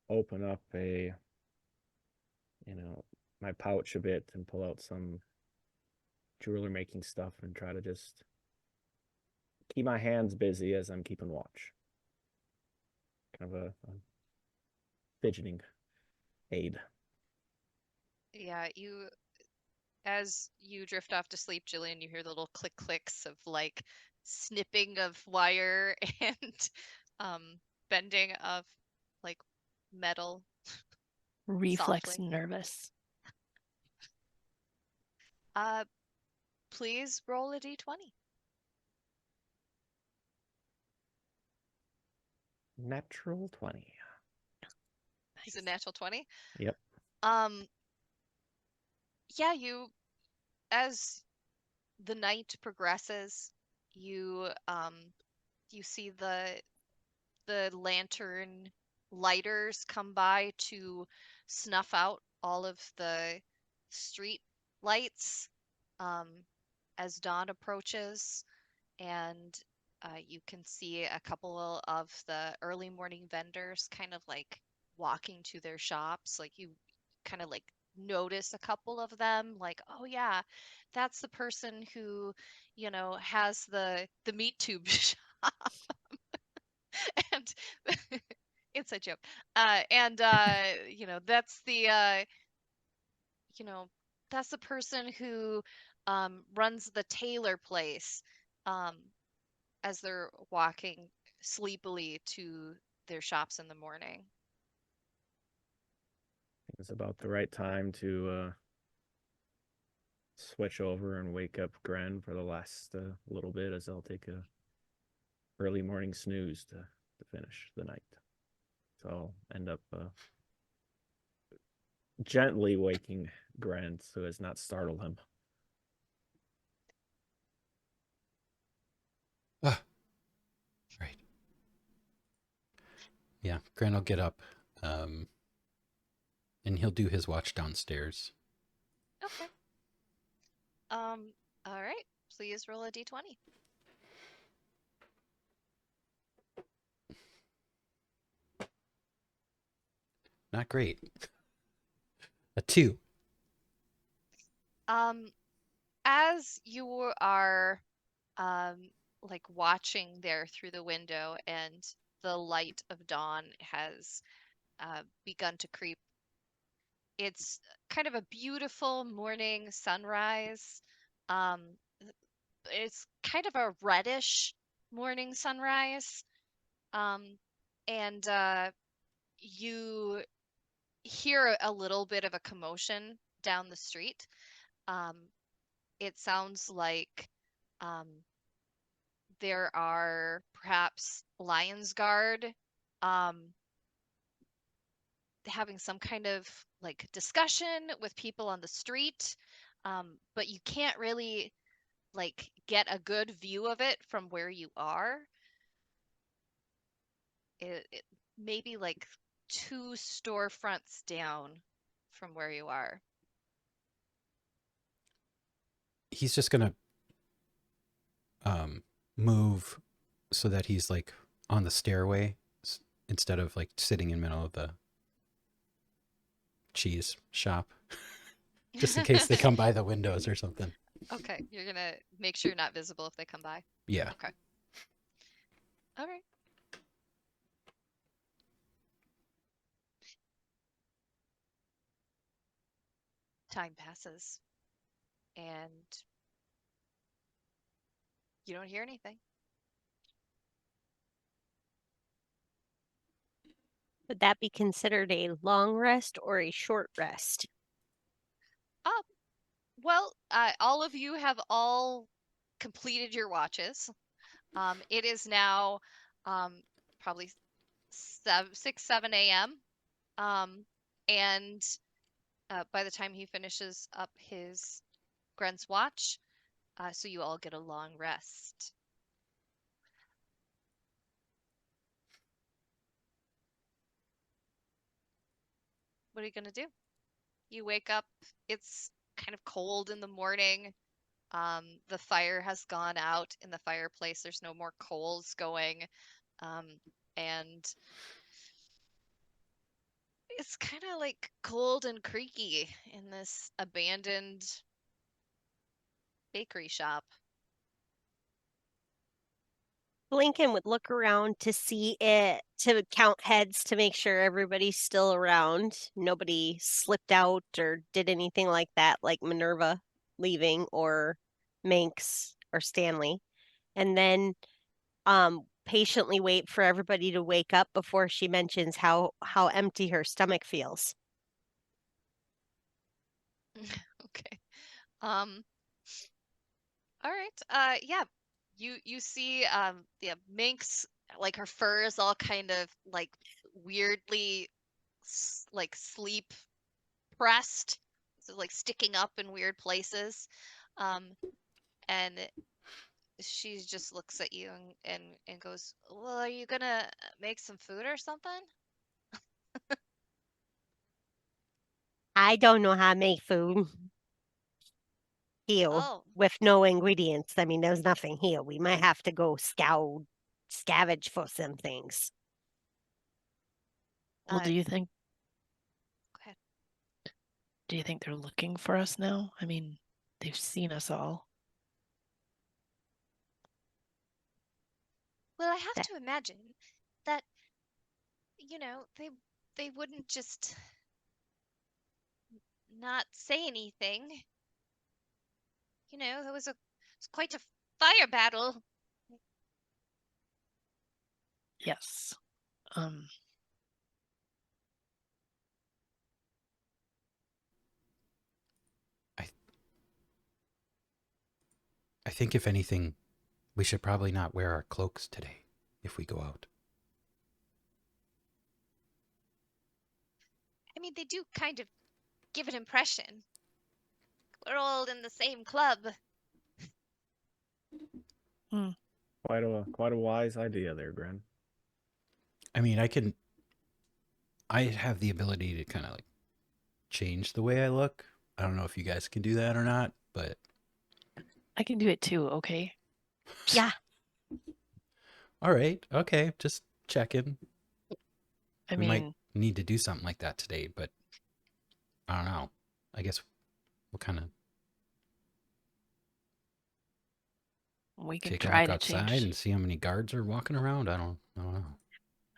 open up my pouch a bit and pull out some jeweler making stuff and try to just keep my hands busy as I'm keeping watch. Kind of a fidgeting aid. Yeah, as you drift off to sleep, Jillian, you hear the little click clicks of like snipping of wire and bending of like metal. Reflex Softly. nervous. Please roll a d20. Natural 20. Is it natural 20? Yep. Yeah, as the night progresses, you you see the lantern lighters come by to snuff out all of the street lights um, as dawn approaches, and you can see a couple of the early morning vendors kind of like walking to their shops. Like you kind of like notice a couple of them, like, oh yeah, that's the person who, has the meat tube shop. And inside joke. And that's you know, that's the person who runs the tailor place um, as they're walking sleepily to their shops in the morning. It's about the right time to switch over and wake up Gren for the last little bit, as I'll take a early morning snooze to finish the night. So I'll end up gently waking Gren so as not startle him. Right. Yeah, Gren will get up, and he'll do his watch downstairs. Okay. All right. Please roll a d20. Not great. A 2. As you are like watching there through the window and the light of dawn has begun to creep, it's kind of a beautiful morning sunrise. Um, it's kind of a reddish morning sunrise. And you hear a little bit of a commotion down the street. Um, it sounds like um, there are perhaps Lions Guard having some kind of like discussion with people on the street, but you can't really like get a good view of it from where you are. It maybe like 2 storefronts down from where you are. He's just gonna move so that he's like on the stairway instead of like sitting in the middle of the cheese shop, just in case they come by the windows or something. Okay, you're gonna make sure you're not visible if they come by. Yeah. Okay. All right. Time passes, and you don't hear anything. Would that be considered a long rest or a short rest? Well, all of you have all completed your watches. It is now probably 6, 7 a.m. And by the time he finishes up his Gren's watch, so you all get a long rest. What are you gonna do? You wake up, it's kind of cold in the morning. The fire has gone out in the fireplace. There's no more coals going. And it's kind of like cold and creaky in this abandoned bakery shop. Lincoln would look around to see it, to count heads to make sure everybody's still around. Nobody slipped out or did anything like that, like Minerva leaving or Manx or Stanley. And then patiently wait for everybody to wake up before she mentions how empty her stomach feels. Okay. All right. Yeah. You see yeah, Minx, like her fur is all kind of like weirdly like sleep pressed, so like sticking up in weird places. And she just looks at you and goes, "Well, are you gonna make some food or something?" I don't know how to make food here Oh, with no ingredients. I mean, there's nothing here. We might have to go scavenge for some things. Well, uh, do you think go ahead. they're looking for us now? I mean, they've seen us all. Well, I have That- to imagine that, they wouldn't just not say anything. It's quite a fire battle. Yes. I think if anything, we should probably not wear our cloaks today. if we go out. I mean, they do kind of give an impression. We're all in the same club. Quite a wise idea there, Gren. I mean, I have the ability to kind of like change the way I look. I don't know if you guys can do that or not, but I can do it too, okay? Yeah. all right. Okay. Just checking. I We might mean, need to do something like that today, but I don't know. I guess we'll kind of we can take a try look to outside change. and see how many guards are walking around. I don't know.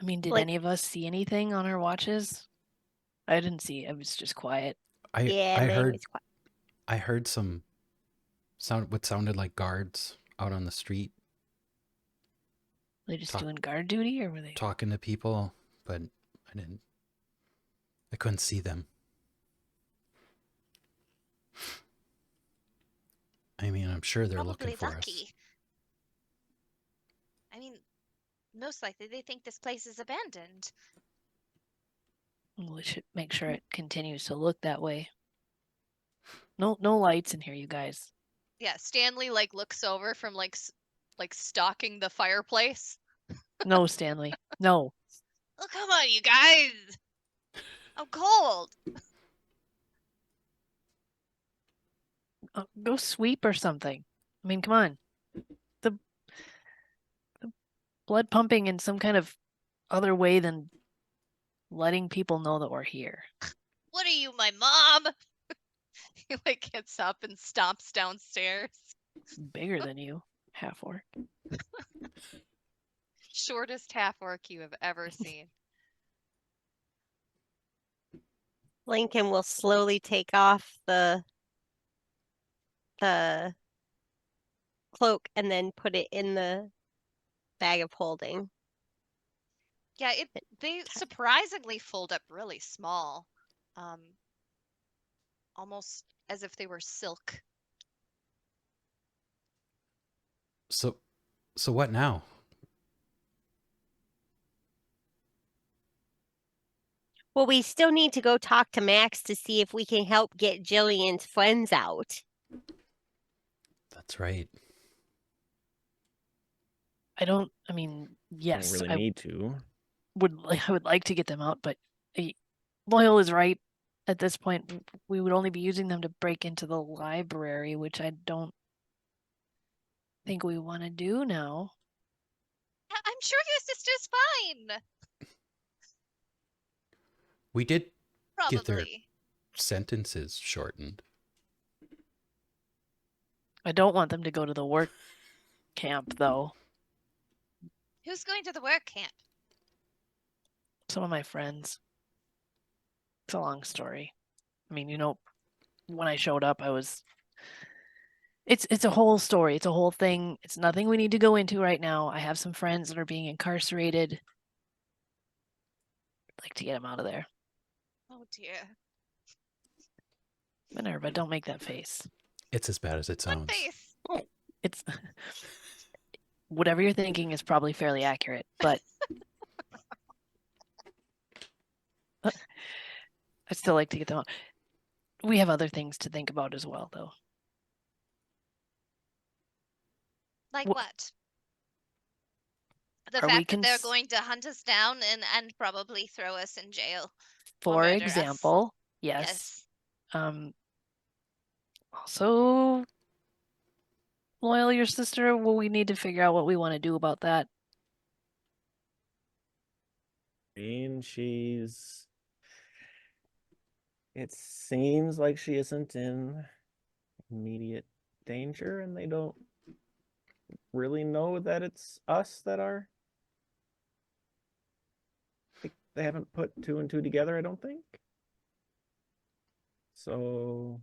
I mean, did Like- any of us see anything on our watches? I didn't see. It was just quiet. Yeah, I mine heard was quiet. I heard some what sounded like guards out on the street Were they just Talk- doing guard duty, or were they? talking to people, but I couldn't see them. I mean, I'm sure they're Probably looking for lucky. us. I mean, most likely they think this place is abandoned. Well, we should make sure it continues to look that way. No lights in here, you guys. Yeah, Stanley like looks over from like stalking the fireplace. No, Stanley. No. Oh, come on, you guys! I'm cold. Go sweep or something. I mean, come on. The blood pumping in some kind of other way than letting people know that we're here. What are you, my mom? He like gets up and stomps downstairs. Bigger than you, half orc. Shortest half orc you have ever seen. Lincoln will slowly take off the cloak and then put it in the bag of holding. Yeah, they surprisingly fold up really small. Almost as if they were silk. So what now? Well, we still need to go talk to Max to see if we can help get Jillian's friends out. That's right. I mean, yes, Don't really need to. I would like to get them out, but Loyal is right. At this point, we would only be using them to break into the library, which I don't think we want to do now. I'm sure your sister's fine. We did get their Probably. sentences shortened. I don't want them to go to the work camp, though. Who's going to the work camp? Some of my friends. It's a long story. I mean, when I showed up, it's a whole story. It's a whole thing. It's nothing we need to go into right now. I have some friends that are being incarcerated. I'd like to get them out of there. Oh dear. Minerva, don't make that face. It's as bad as it What sounds. face? It's whatever you're thinking is probably fairly accurate, but I'd still like to get them out. We have other things to think about as well, though. Like Wh- what? The Are we fact that they're cons- going to hunt us down and probably throw us in jail. For murder us. example, yes. Also, Loyal, your sister, well, we need to figure out what we want to do about that. And it seems like she isn't in immediate danger, and they don't really know that it's us that are. They haven't put two and two together, I don't think. So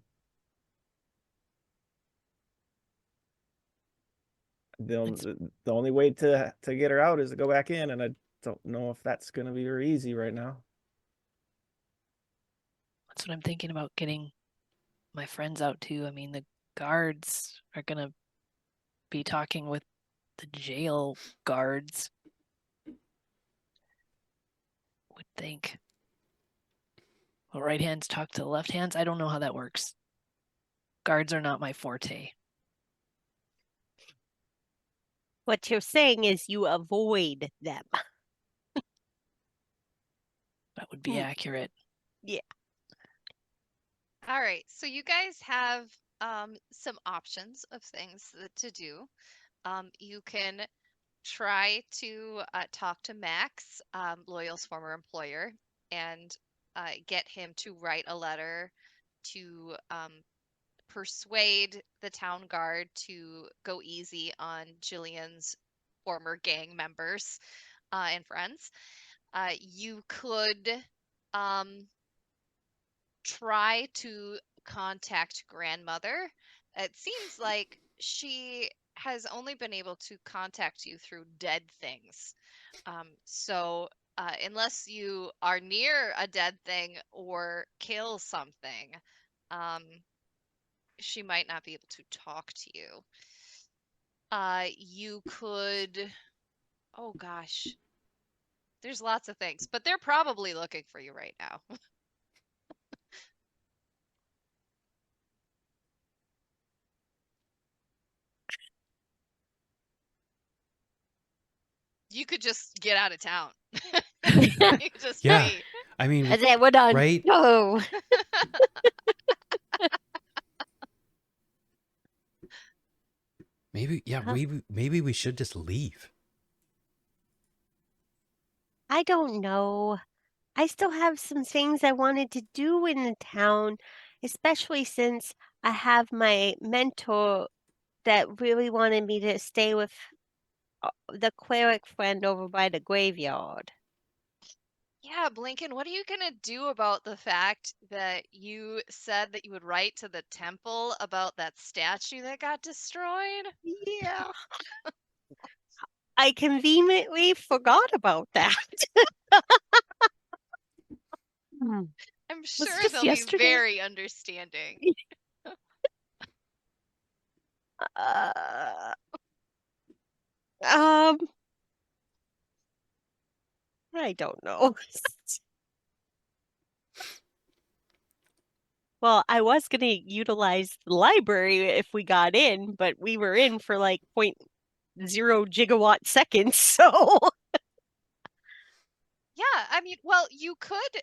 the only way to get her out is to go back in, and I don't know if that's going to be very easy right now. That's what I'm thinking about getting my friends out too. I mean, the guards are gonna be talking with the jail guards. would think. Well, right hands talk to the left hands. I don't know how that works. Guards are not my forte. What you're saying is you avoid them. That would be accurate. All right, so you guys have some options of things to do. You can try to talk to Max, Loyal's former employer, and get him to write a letter to persuade the town guard to go easy on Jillian's former gang members and friends. You could try to contact grandmother. It seems like she has only been able to contact you through dead things. So unless you are near a dead thing or kill something, she might not be able to talk to you. You could, oh gosh, there's lots of things, but they're probably looking for you right now. You could just get out of town. You could just Yeah. flee. I mean, That's it, we're done. right? No. Maybe, yeah, Huh? maybe we should just leave. I don't know. I still have some things I wanted to do in the town, especially since I have my mentor that really wanted me to stay with the cleric friend over by the graveyard. Yeah, Blinken, what are you going to do about the fact that you said that you would write to the temple about that statue that got destroyed? Yeah. I conveniently forgot about that. I'm sure just they'll yesterday. be very understanding. Uh, I don't know. Well, I was going to utilize the library if we got in, but we were in for like 0.0 gigawatt seconds, so Yeah, I mean, well, you could,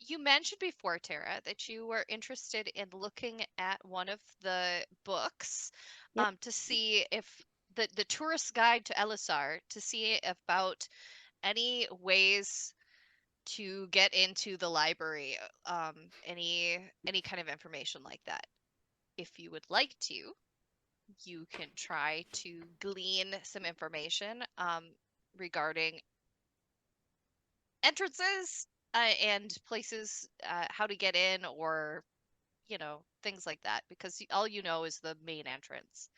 you mentioned before, Tara, that you were interested in looking at one of the books, Yep. to see if the tourist guide to Elisar, to see about any ways to get into the library, any kind of information like that. If you would like to, you can try to glean some information regarding entrances and places, how to get in, or things like that, because all you know is the main entrance.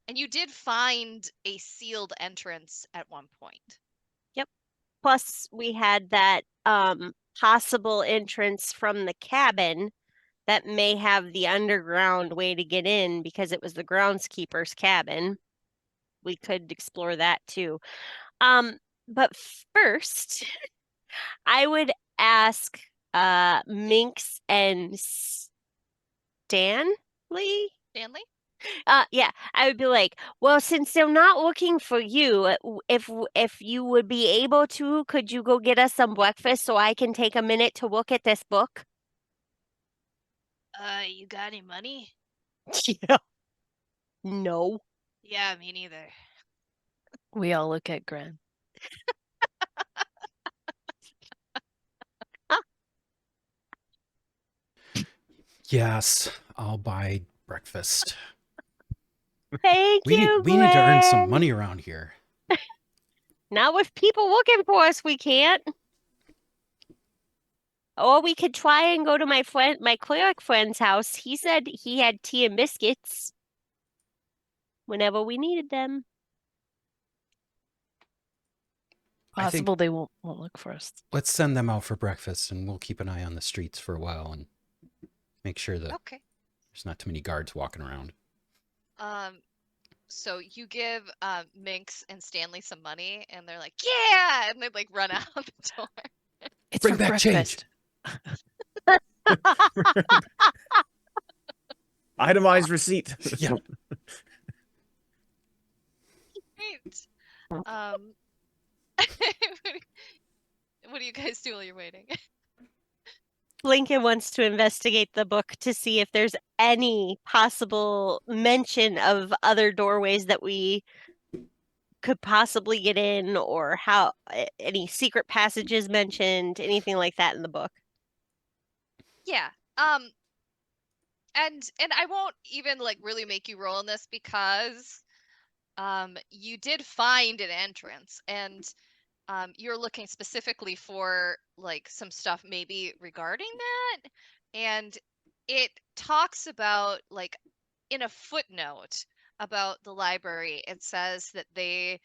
And you did find a sealed entrance at one point. plus we had that possible entrance from the cabin that may have the underground way to get in because it was the groundskeeper's cabin. We could explore that too. But first, I would ask Minx and Stanley. Stanley? Yeah, I would be like, well, since they're not looking for you, if you would be able to, could you go get us some breakfast so I can take a minute to look at this book? You got any money? Yeah. No. Yeah, me neither. We all look at Gren. Yes, I'll buy breakfast. Thank you, We need to earn some Gwen. money around here. Not with people looking for us, we can't. Or we could try and go to my cleric friend's house. He said he had tea and biscuits whenever we needed them. I think Possible they won't look for us. let's send them out for breakfast, and we'll keep an eye on the streets for a while and make sure that Okay. there's not too many guards walking around. So you give Minx and Stanley some money, and they're like, "Yeah!" and they like run out the door. It's Bring for back change. breakfast. Itemized receipt. Yeah. Great. What do you guys do while you're waiting? Lincoln wants to investigate the book to see if there's any possible mention of other doorways that we could possibly get in, or how any secret passages mentioned, anything like that in the book. Yeah. And I won't even like really make you roll on this because you did find an entrance, and you're looking specifically for like some stuff maybe regarding that, and it talks about like in a footnote about the library. It says that they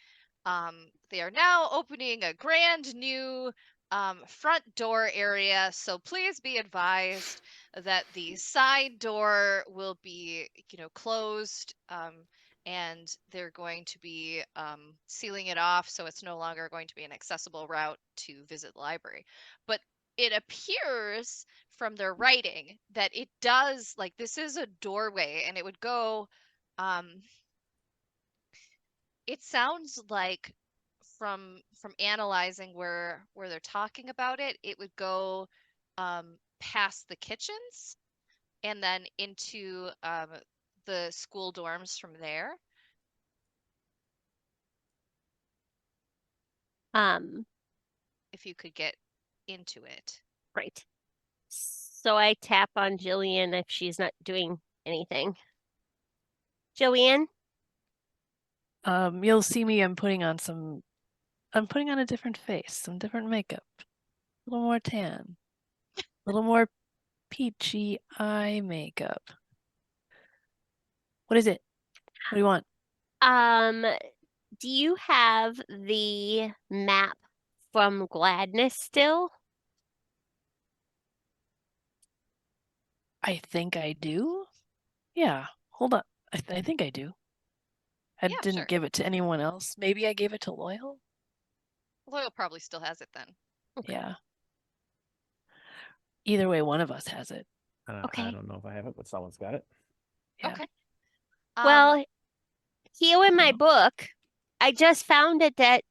are now opening a grand new front door area, so please be advised that the side door will be closed, and they're going to be sealing it off, so it's no longer going to be an accessible route to visit the library. But it appears from their writing that it does, like, this is a doorway, and it would go, it sounds like from analyzing where they're talking about it, it would go past the kitchens and then into the school dorms from there. If you could get into it. Right. So I tap on Jillian if she's not doing anything. Jillian? You'll see me. I'm putting on a different face, some different makeup, a little more tan, a little more peachy eye makeup. What is it? What do you want? Do you have the map from Gladness still? I think I do. Yeah, hold on. I think I do. I Yeah, didn't sure. give it to anyone else. Maybe I gave it to Loyal? Loyal probably still has it then. Okay. Yeah. Either way, one of us has it. I Okay. don't know if I have it, but someone's got it. Yeah. Okay. Well, here in my Oh. book, I just found it that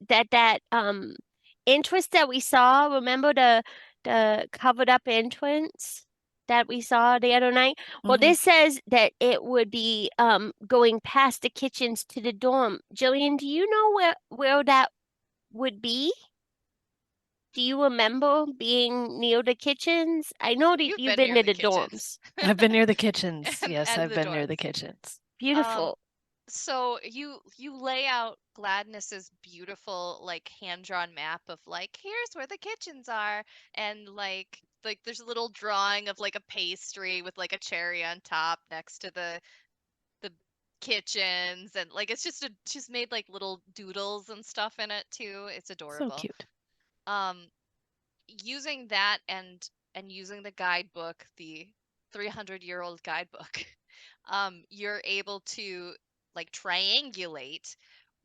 entrance that we saw. Remember the covered up entrance that we saw the other night? Well, Mhm. this says that it would be going past the kitchens to the dorm. Jillian, do you know where that would be? Do you remember being near the kitchens? I know that You've you've been been near to the the kitchens. dorms. I've been near the kitchens. and, Yes, and I've the been near the dorms. kitchens. Beautiful. So you lay out Gladness's beautiful like hand-drawn map of like, here's where the kitchens are, and like there's a little drawing of like a pastry with like a cherry on top next to the kitchens, and like it's just she's made like little doodles and stuff in it too. It's So adorable. cute. Using that and using the guidebook, the 300-year-old guidebook, you're able to like triangulate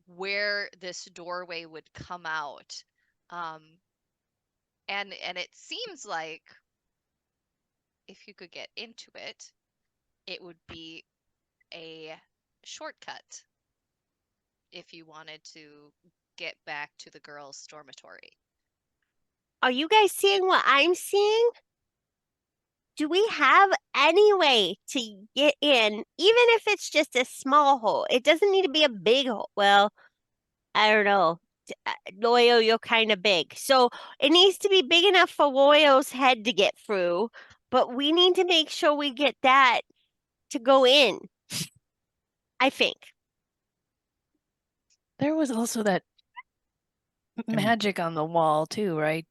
where this doorway would come out. And it seems like if you could get into it, it would be a shortcut if you wanted to get back to the girls' dormitory. Are you guys seeing what I'm seeing? Do we have any way to get in, even if it's just a small hole? It doesn't need to be a big hole. Well, I don't know. Loyal, you're kind of big. So it needs to be big enough for Loyal's head to get through, but we need to make sure we get that to go in, I think. There was also that magic on the wall too, right?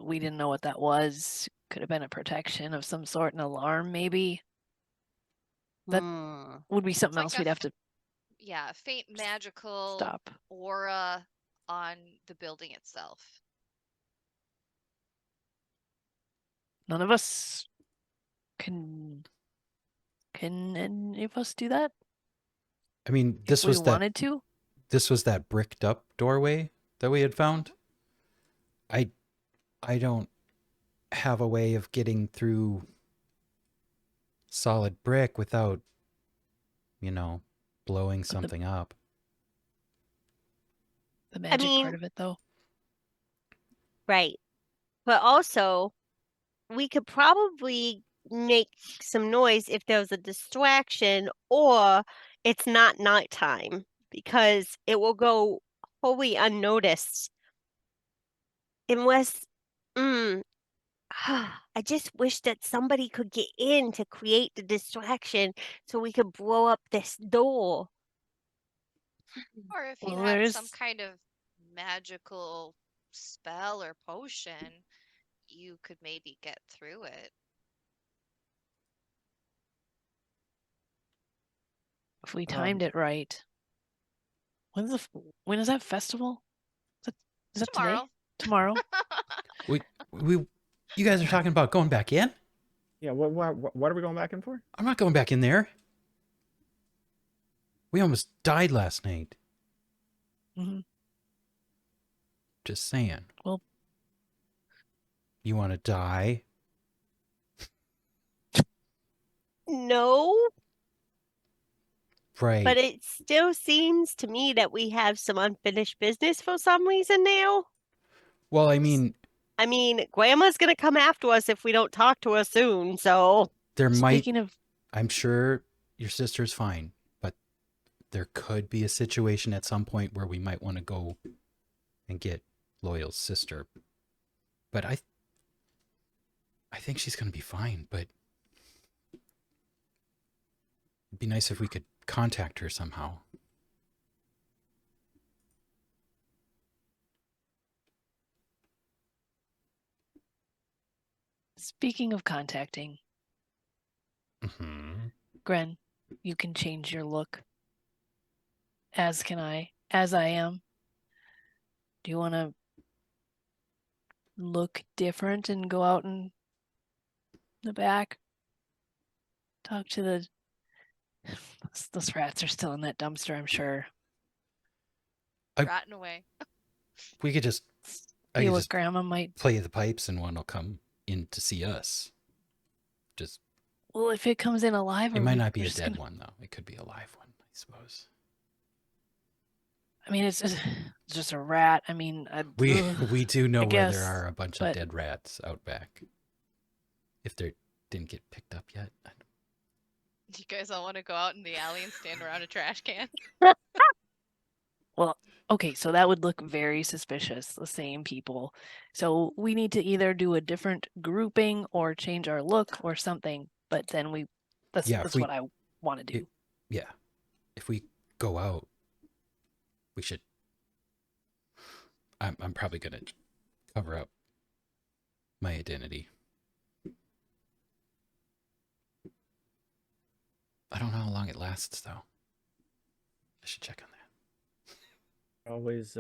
We didn't know what that was. Could have been a protection of some sort, an alarm maybe. That would be something like else a we'd have to Yeah, faint magical stop. aura on the building itself. None of us can any of us do that? I mean, if we wanted to. this was that bricked up doorway that we had found. I don't have a way of getting through solid brick without, blowing something up. The magic mean- part of it, though. Right. But also, we could probably make some noise if there was a distraction or it's not nighttime because it will go wholly unnoticed. Unless, I just wish that somebody could get in to create the distraction so we could blow up this door. Or if you Well, have some there's- kind of magical spell or potion, you could maybe get through it. If we timed it right. When is that festival? Is that Tomorrow. today? Tomorrow? You guys are talking about going back in? Yeah, what are we going back in for? I'm not going back in there. We almost died last night. Mhm. Just saying. Well- You want to die? No, Right. but it still seems to me that we have some unfinished business for some reason now. Well, I mean, Grandma's gonna come after us if we don't talk to her soon, so there might. Speaking of, I'm sure your sister's fine, but there could be a situation at some point where we might want to go and get Loyal's sister. But I think she's going to be fine, but it'd be nice if we could contact her somehow. speaking of contacting, Mm-hmm. Gren, you can change your look. As can I. As I am. Do you want to look different and go out in the back? Talk to the... Those rats are still in that dumpster, I'm sure. Rotting away. We could just, I See could what just Grandma might... play the pipes and one will come in to see us. Just, Well, if it comes in alive... it might not be we're a just dead gonna- one, though. It could be a live one, I suppose. I mean, it's just a rat. I mean... We do know I where there guess, are a bunch of but- dead rats out back. If they didn't get picked up yet. Do you guys all want to go out in the alley and stand around a trash can? Well, okay, so that would look very suspicious, the same people. So we need to either do a different grouping or change our look or something. But then that's what I want to do. Yeah. If we go out, we should. I'm probably gonna cover up my identity. I don't know how long it lasts, though. I should check on that. Always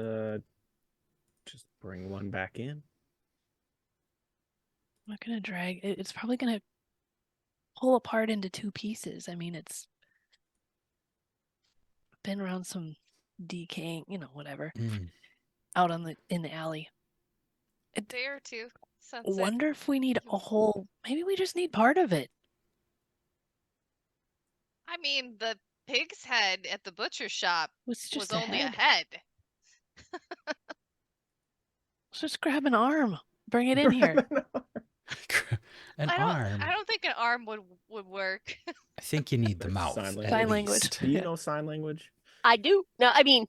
just bring one back in. I'm not gonna drag it. It's probably gonna pull apart into two pieces. I mean, it's been around some decaying, whatever, out in the alley. A day or two. Sunset. Wonder if we need a whole. Maybe we just need part of it. I mean, the pig's head at the butcher shop It's just was only a head. Let's just grab an arm. Bring it in here. An I arm. don't think an arm would work. I think you need the Or mouth. sign at Sign language. least. Do you know sign language? I do. No, I mean,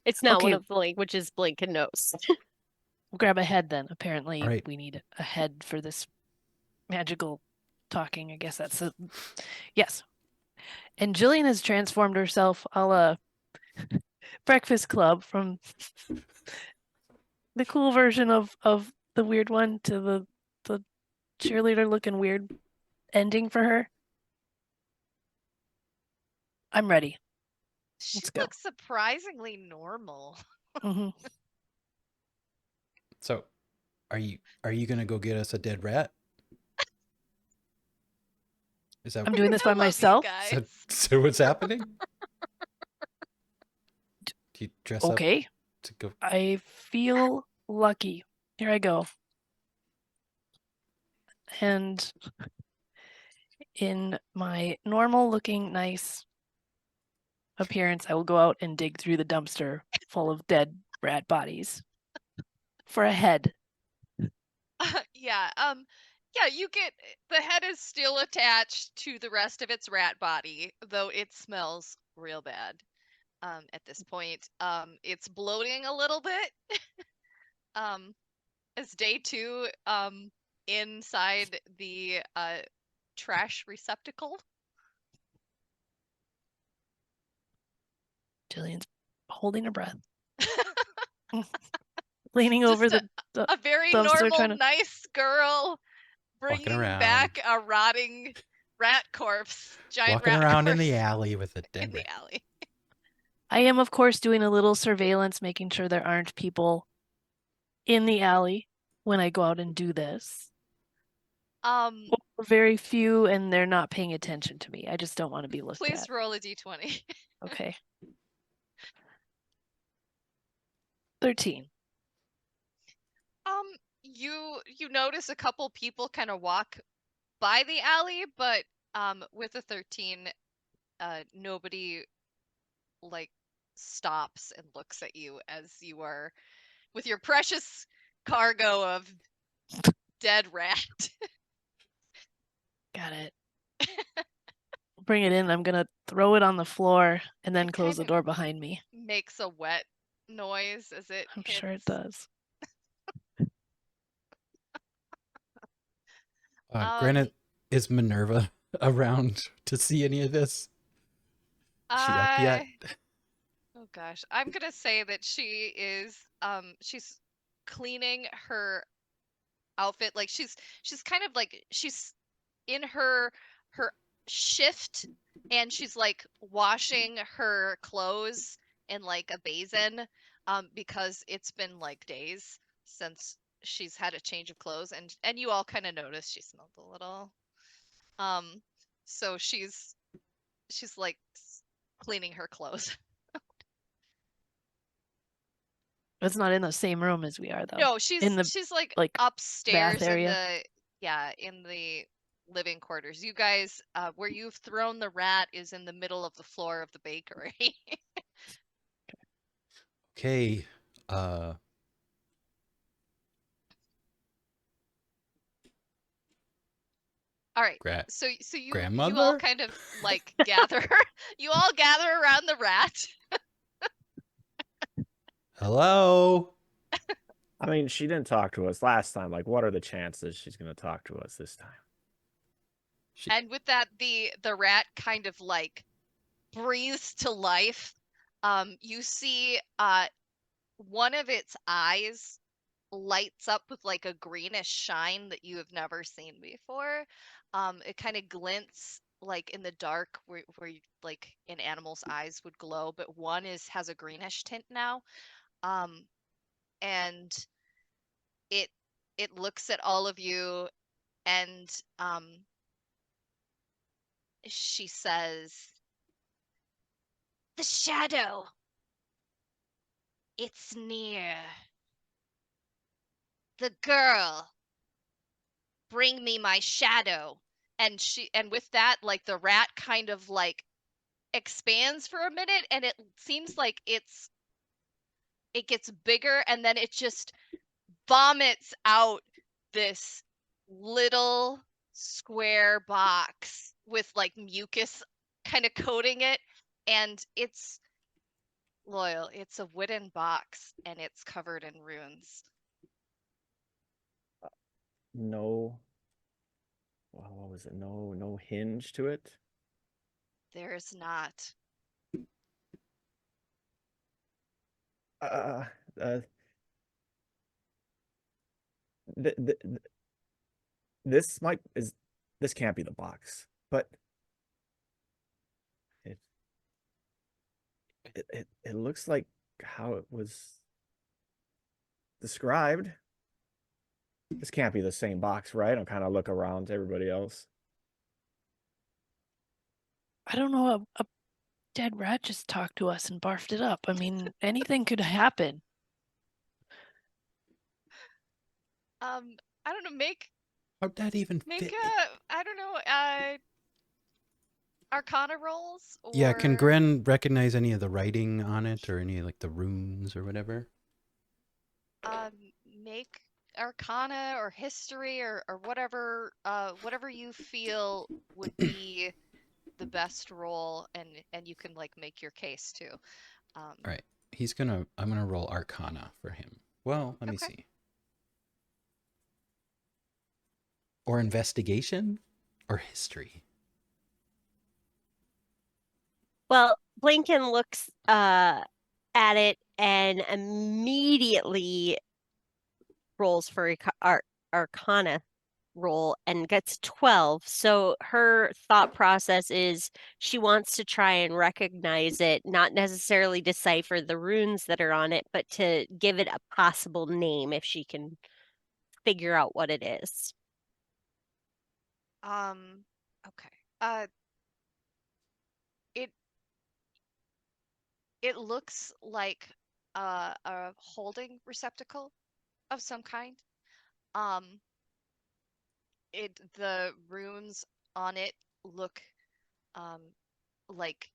it's not one Okay. of the languages Blink knows. We'll grab a head then. Apparently, Right. we need a head for this magical talking. I guess that's a yes. And Jillian has transformed herself a la Breakfast Club from the cool version of the weird one to the cheerleader looking weird ending for her. I'm ready. She Let's go. looks surprisingly normal. hmm So, are you gonna go get us a dead rat? Is that I'm doing this by I love you myself. guys. so what's happening? Do you dress up Okay. to go? I feel lucky. Here I go. And in my normal looking nice appearance, I will go out and dig through the dumpster full of dead rat bodies for a head. Yeah, yeah, you get the head is still attached to the rest of its rat body, though it smells real bad. At this point, it's bloating a little bit. As day 2, inside the trash receptacle. Jillian's holding her breath, leaning Just over the a very dumpster normal, trying to. nice girl Walking bringing around. back a rotting rat corpse, giant Walking rat around in corpse the alley with a in dead the rat. alley. I am, of course, doing a little surveillance, making sure there aren't people in the alley when I go out and do this. Very few, and they're not paying attention to me. I just don't want to be looked Please at. roll a d20. Okay. 13. You notice a couple people kind of walk by the alley, but with a 13, nobody like stops and looks at you as you are with your precious cargo of dead rat. Got it. Bring it in. I'm gonna throw it on the floor and then It close the kind of door behind me. makes a wet noise as it I'm hits. sure it does. Granted, is Minerva around to see any of this? Is she up yet? Oh gosh, I'm gonna say that she is she's cleaning her outfit. Like she's kind of like she's in her shift, and she's like washing her clothes in like a basin, because it's been like days since she's had a change of clothes, and you all kind of notice she smelled a little. So she's like cleaning her clothes. It's not in the same room as we are, though. No, in the she's like like upstairs in area. in the living quarters. You guys, where you've thrown the rat is in the middle of the floor of the bakery. Okay. All right. So you all grandmother? kind of like gather you all gather around the rat. Hello? I mean, she didn't talk to us last time. Like, what are the chances she's going to talk to us this time? And with that, the rat kind of like breathes to life. You see one of its eyes lights up with like a greenish shine that you have never seen before. It kind of glints like in the dark where like an animal's eyes would glow, but one has a greenish tint now. And it looks at all of you, and she says, "The shadow. It's near. The girl. Bring me my shadow." And with that, like the rat kind of like expands for a minute, and it seems like it gets bigger, and then it just vomits out this little square box with like mucus kind of coating it, and it's loyal. It's a wooden box, and it's covered in runes. No. Well, what was it? No hinge to it. There's not. Uh, uh, th- th- th- this can't be the box, but it looks like how it was described. This can't be the same box, right? I'm kind of look around to everybody else. I don't know, a dead rat just talked to us and barfed it up. I mean, anything could happen. I don't know, How'd that even make fit? I don't know, Arcana rolls Yeah, can or Gren recognize any of the writing on it or any like the runes or whatever? um make Arcana or history or whatever you feel would be the best roll, and you can like make your case too. All right. I'm gonna roll Arcana for him. Well, let me Okay. see. Or investigation or history. Well, Blinken looks at it and immediately rolls for Arcana roll and gets 12. So her thought process is she wants to try and recognize it, not necessarily decipher the runes that are on it, but to give it a possible name if she can figure out what it is. Okay. It it looks like a holding receptacle of some kind. Um, the runes on it look um like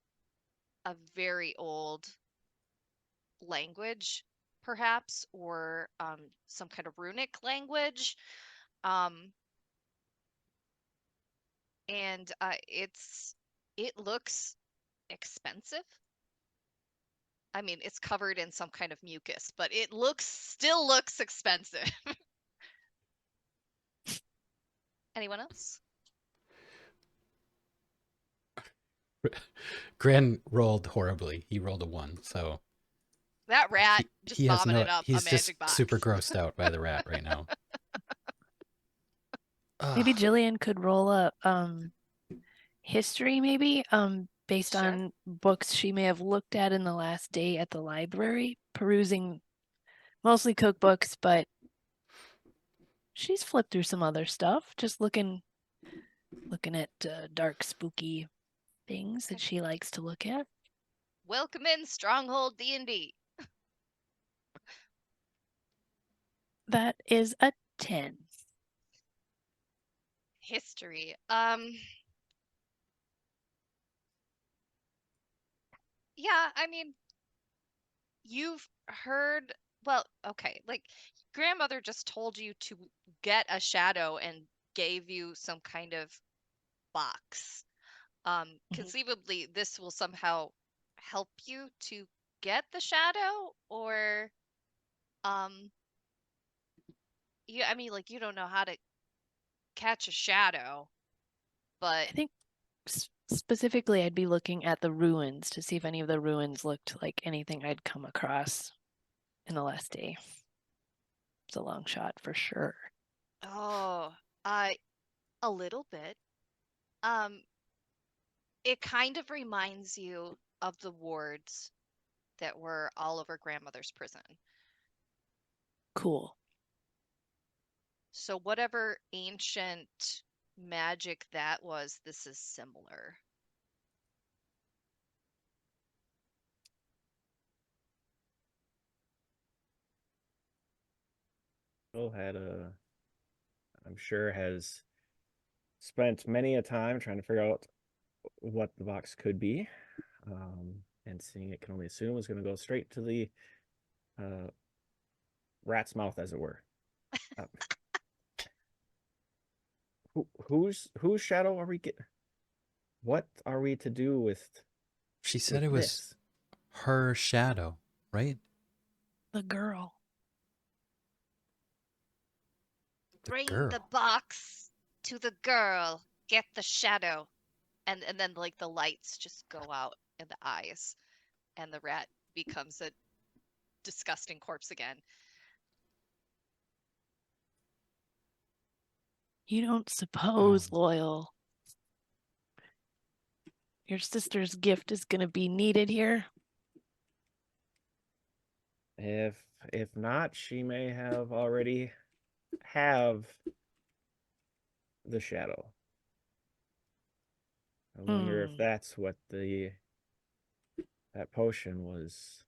a very old language, perhaps, or some kind of runic language. Um, and it looks expensive. I mean, it's covered in some kind of mucus, but it still looks expensive. Anyone else? Gren rolled horribly. He rolled a 1, so That rat just he has vomited up a he's just magic box. super grossed out by the rat right now. Maybe Ugh. Jillian could roll a history, maybe, based Sure. on books she may have looked at in the last day at the library, perusing mostly cookbooks, but she's flipped through some other stuff, just looking at dark, spooky things that she likes to look at. Welcome in Stronghold D&D. That is a 10. History. Yeah, I mean, you've heard, well, okay, like grandmother just told you to get a shadow and gave you some kind of box. Conceivably, this will somehow help you to get the shadow, or um, I mean, like you don't know how to catch a shadow, but I think specifically I'd be looking at the ruins to see if any of the ruins looked like anything I'd come across in the last day. It's a long shot for sure. oh, a little bit. Um, it kind of reminds you of the wards that were all over grandmother's prison. Cool. So whatever ancient magic that was, this is similar. Bill I'm sure has spent many a time trying to figure out what the box could be, and seeing it can only assume is going to go straight to the rat's mouth, as it were. Whose shadow are we getting? What are we to do with? She said it with was this? her shadow, right? The girl. The Bring girl. the box to the girl. Get the shadow. And then like the lights just go out in the eyes, and the rat becomes a disgusting corpse again. You don't suppose, Loyal, your sister's gift is going to be needed here? If not, she may have already have the shadow. I wonder if that's what that potion was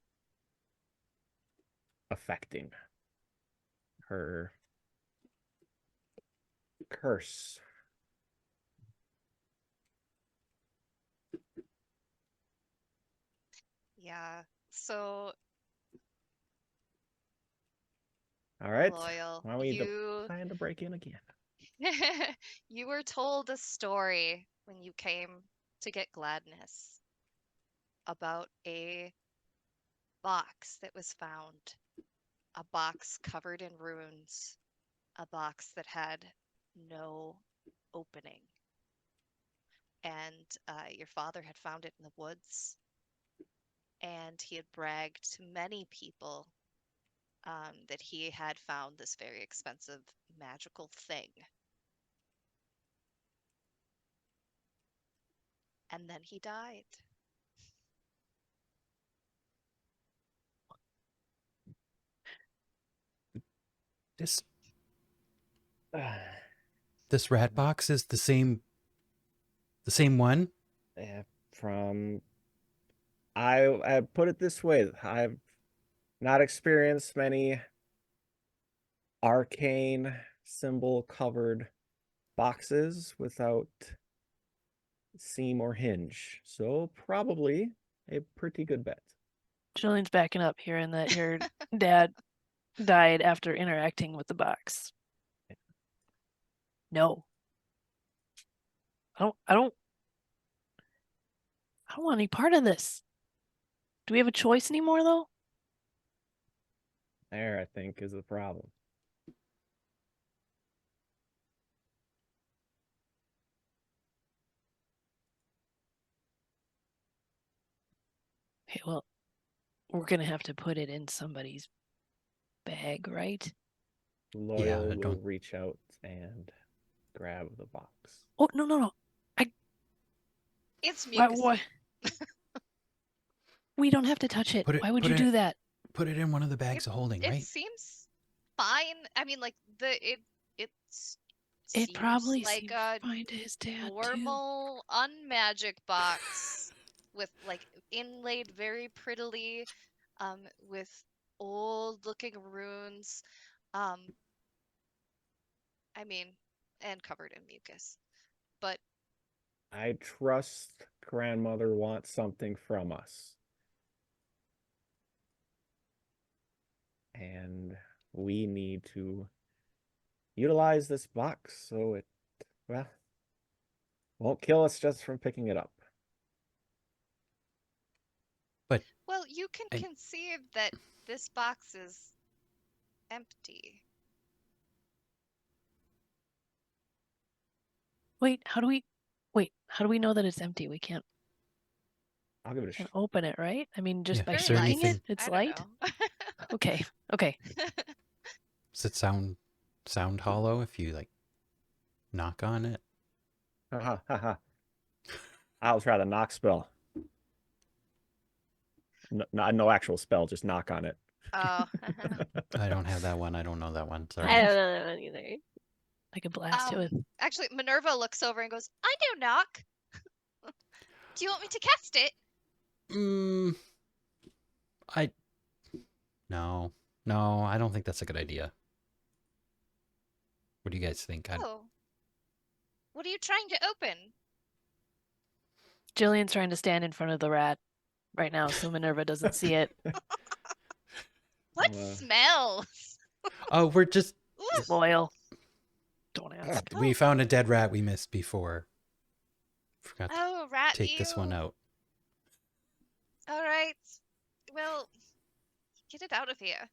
affecting her curse. Yeah. So, All right. Loyal, Why don't we you plan to break in again? you were told a story when you came to get Gladness about a box that was found, a box covered in runes, a box that had no opening. And your father had found it in the woods, and he had bragged to many people that he had found this very expensive magical thing. And then he died. This this rat box is the same one? I put it this way, I've not experienced many arcane symbol covered boxes without seam or hinge. So probably a pretty good bet. Jillian's backing up, hearing that your dad died after interacting with the box. No. I don't want any part of this. Do we have a choice anymore though? There, I think, is the problem. Okay, well, we're gonna have to put it in somebody's bag, right? Loyal will don't- reach out and grab the box. Oh, no. It's Why, mucus. we don't have to touch it. Why would you do that? Put it in one of the bags of holding, It right? seems fine. I mean, like it It seems probably like seems a fine to his dad too. normal unmagic box with like inlaid very prettily with old looking runes. I mean, and covered in mucus. But I trust grandmother wants something from us. And we need to utilize this box so it, well, won't kill us just from picking it up. But well, you can conceive that this box is empty. Wait, how do we know that it's empty? We can't I'll give it a shot. open it, right? I mean, just by is Very there shaking light. it, it's I don't light. know. Okay. does it sound hollow if you like knock on it? Ha ha. I'll try the knock spell. No actual spell, just knock on it. Oh. I don't have that one. I don't know that one. Sorry. I don't know that one either. I could blast it with. Actually, Minerva looks over and goes, I know knock. Do you want me to cast it? No, I don't think that's a good idea. What do you guys think? Oh. What are you trying to open? Jillian's trying to stand in front of the rat right now so Minerva doesn't see it. What smells? Oh, we're just Loyal. Don't ask. we found a dead rat we missed before. Forgot to rat take this one out. All right. Well, get it out of here.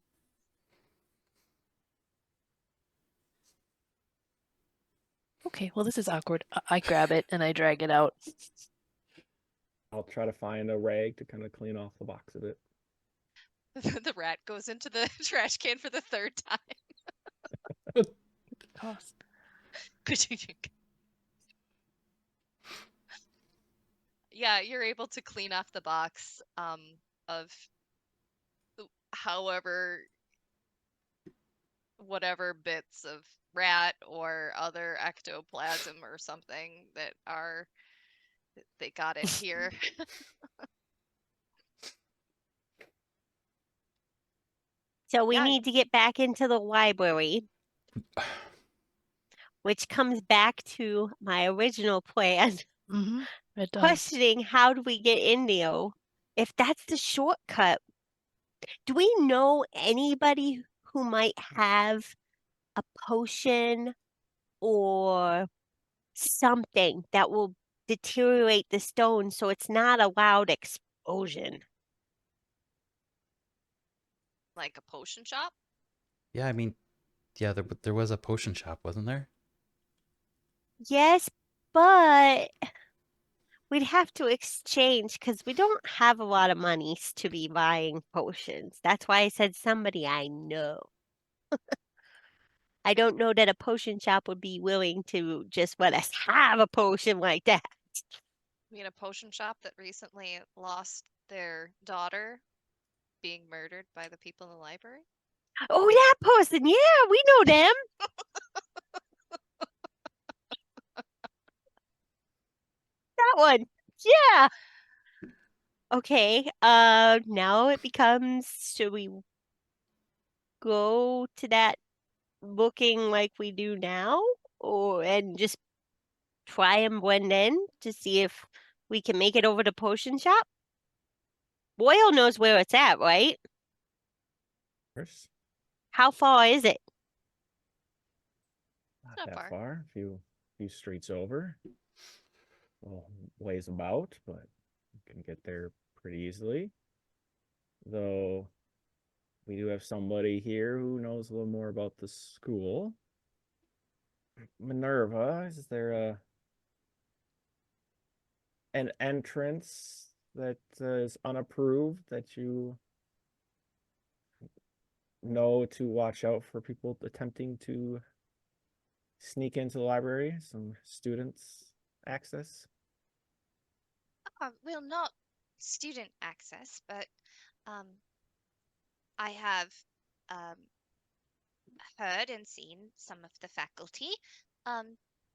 Okay, well, this is awkward. I grab it and I drag it out. I'll try to find a rag to kind of clean off the box of it. The rat goes into the trash can for the third time. Toss. Yeah, you're able to clean off the box of whatever bits of rat or other ectoplasm or something that are They got it here. So we Yeah. need to get back into the library, which comes back to my original plan, Mm-hmm. It does. questioning how do we get in there? If that's the shortcut, do we know anybody who might have a potion or something that will deteriorate the stone so it's not a loud explosion? Like a potion shop? Yeah, I mean, yeah, there was a potion shop, wasn't there? Yes, but we'd have to exchange because we don't have a lot of monies to be buying potions. That's why I said somebody I know. I don't know that a potion shop would be willing to just let us have a potion like that. I mean, a potion shop that recently lost their daughter being murdered by the people in the library? Oh, that person. Yeah, we know them. That one. Yeah. Okay. Now it becomes, should we go to that looking like we do now, and just try and blend in to see if we can make it over to potion shop? Boyle knows where it's at, right? Of course, How far is it? not Not that far. far. A few streets over. Well, ways about, but you can get there pretty easily. Though we do have somebody here who knows a little more about the school. Minerva, is there an entrance that is unapproved that you know to watch out for people attempting to sneak into the library? Some students access? Well, not student access, but um, I have um, heard and seen some of the faculty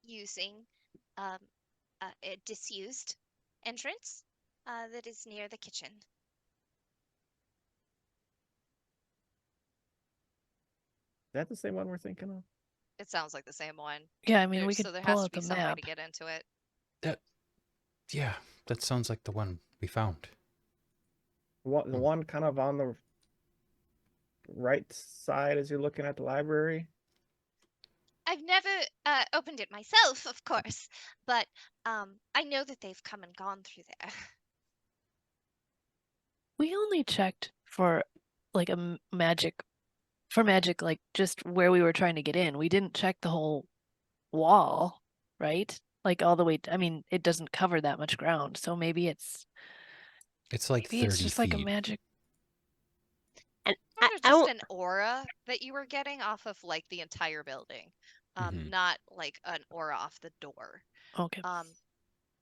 using um, a disused entrance that is near the kitchen. Is that the same one we're thinking of? It sounds like the same one. Yeah, I mean, we could So there pull has to out be the some way map. to get into it. Yeah, that sounds like the one we found. The one kind of on the right side as you're looking at the library? I've never opened it myself, of course, but I know that they've come and gone through there. We only checked for like magic, like just where we were trying to get in. We didn't check the whole wall, right? Like all the way. I mean, it doesn't cover that much ground, so maybe it's like 30 just feet. like a magic. And Or I just don't. an aura that you were getting off of like the entire building, Mhm. not like an aura off the door. Okay.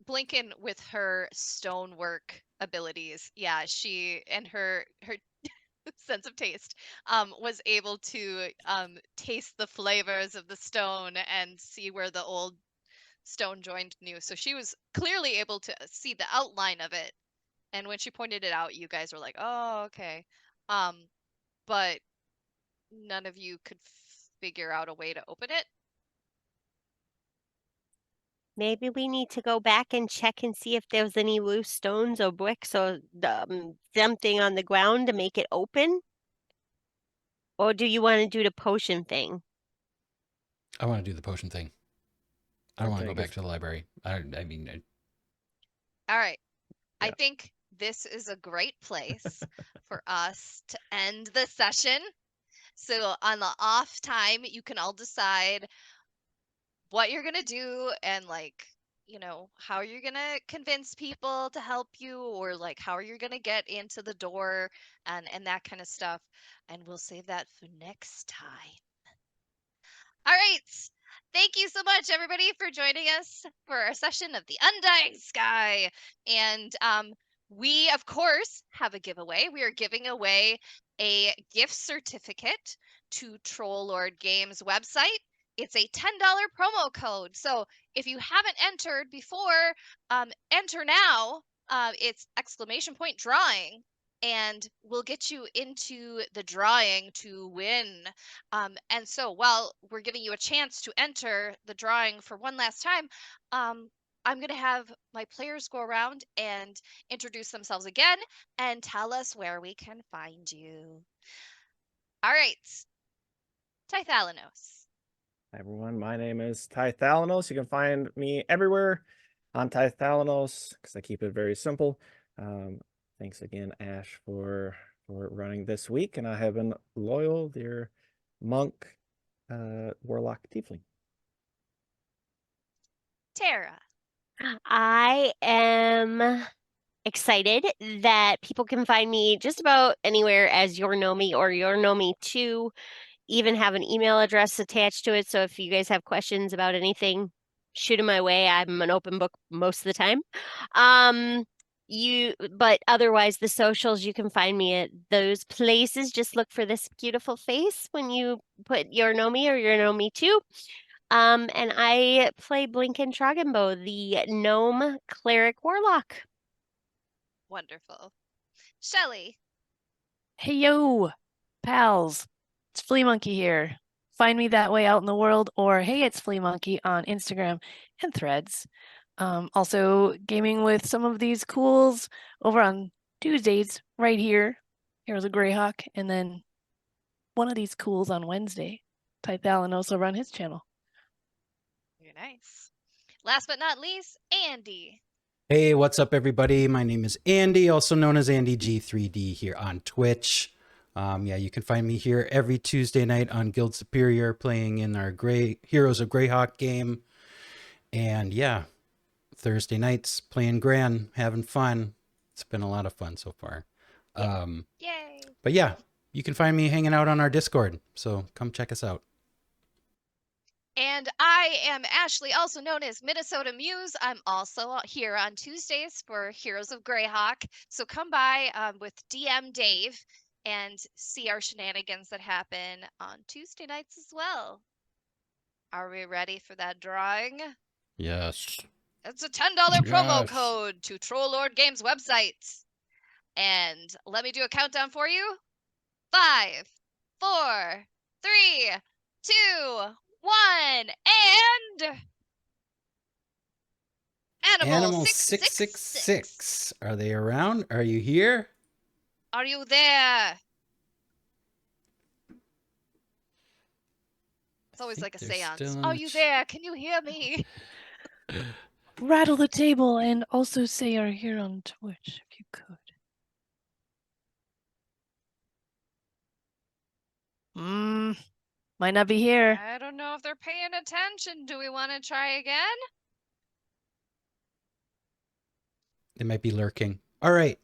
Blinken with her stonework abilities, yeah, she and her sense of taste was able to taste the flavors of the stone and see where the old stone joined new. So she was clearly able to see the outline of it. And when she pointed it out, you guys were like, "Oh, okay." But none of you could figure out a way to open it. Maybe we need to go back and check and see if there's any loose stones or bricks or something on the ground to make it open. Or do you want to do the potion thing? I want to do the potion thing. I don't want to go think back it's- to the library. I mean, All right. I Yeah. think this is a great place for us to end the session. So on the off time, you can all decide what you're gonna do and like, how you're gonna convince people to help you, or like how you're gonna get into the door and that kind of stuff. And we'll save that for next time. All right. Thank you so much, everybody, for joining us for our session of the Undying Sky. And we, of course, have a giveaway. We are giving away a gift certificate to Troll Lord Games website. it's a $10 promo code. So if you haven't entered before, enter now. It's !drawing, and we'll get you into the drawing to win. And so while we're giving you a chance to enter the drawing for one last time, I'm going to have my players go around and introduce themselves again and tell us where we can find you. All right. Tithalanos. Hi everyone, my name is Tithalanos. You can find me everywhere on Tithalanos because I keep it very simple. Thanks again, Ash, for running this week, and I have been loyal, dear monk, warlock, tiefling. Tara. I am excited that people can find me just about anywhere as Your Nomi or Your Nomi 2. Even have an email address attached to it. So if you guys have questions about anything, shoot them my way. I'm an open book most of the time. But otherwise, the socials, you can find me at those places. Just look for this beautiful face when you put Your Nomi or Your Nomi 2. And I play Blinken Troggenbow, the gnome cleric warlock. Wonderful. Shelly. Hey yo, pals. It's Flea Monkey here. Find me that way out in the world, or hey, it's Flea Monkey on Instagram and Threads. Also gaming with some of these cools over on Tuesdays right here. Heroes of Greyhawk, and then one of these cools on Wednesday. Tithalanos over on his channel. Very nice. Last but not least, Andy. Hey, what's up, everybody? My name is Andy, also known as Andy G3D here on Twitch. Yeah, you can find me here every Tuesday night on Guild Superior playing in our Heroes of Greyhawk game. And yeah, Thursday nights playing Gran, having fun. It's been a lot of fun so far. Yay. But yeah, you can find me hanging out on our Discord. So come check us out. And I am Ashley, also known as Minnesota Muse. I'm also here on Tuesdays for Heroes of Greyhawk. So come by with DM Dave and see our shenanigans that happen on Tuesday nights as well. Are we ready for that drawing? Yes. It's a $10 promo code to Troll Lord Games website. And let me do a countdown for you. 5, 4, 3, 2, 1, and Animal 666. Are they around? Are you here? Are you there? It's always like a seance. Are you there? Can you hear me? Rattle the table and also say you're here on Twitch if you could. Might not be here. I don't know if they're paying attention. Do we want to try again? They might be lurking. All right.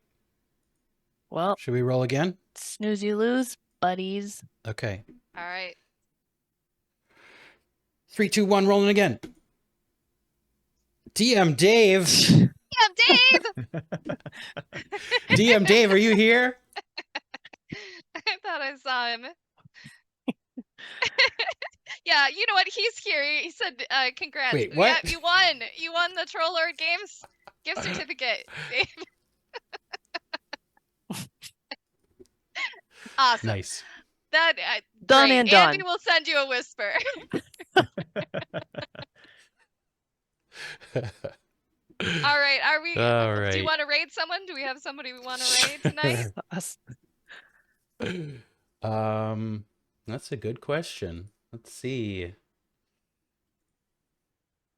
Well, should we roll again? Snooze you lose, buddies. Okay. All right. 3, 2, 1, rolling again. DM Dave. DM Dave! DM Dave, are you here? I thought I saw him. Yeah, you know what? He's here. He said, congrats. Wait, what? Yeah, you won. You won the Troll Lord Games gift certificate, Dave. Awesome. Nice. That done great. and done. Andy will send you a whisper. All right. Are we? All Do right. you want to raid someone? Do we have somebody we want to raid tonight? That's a good question. Let's see.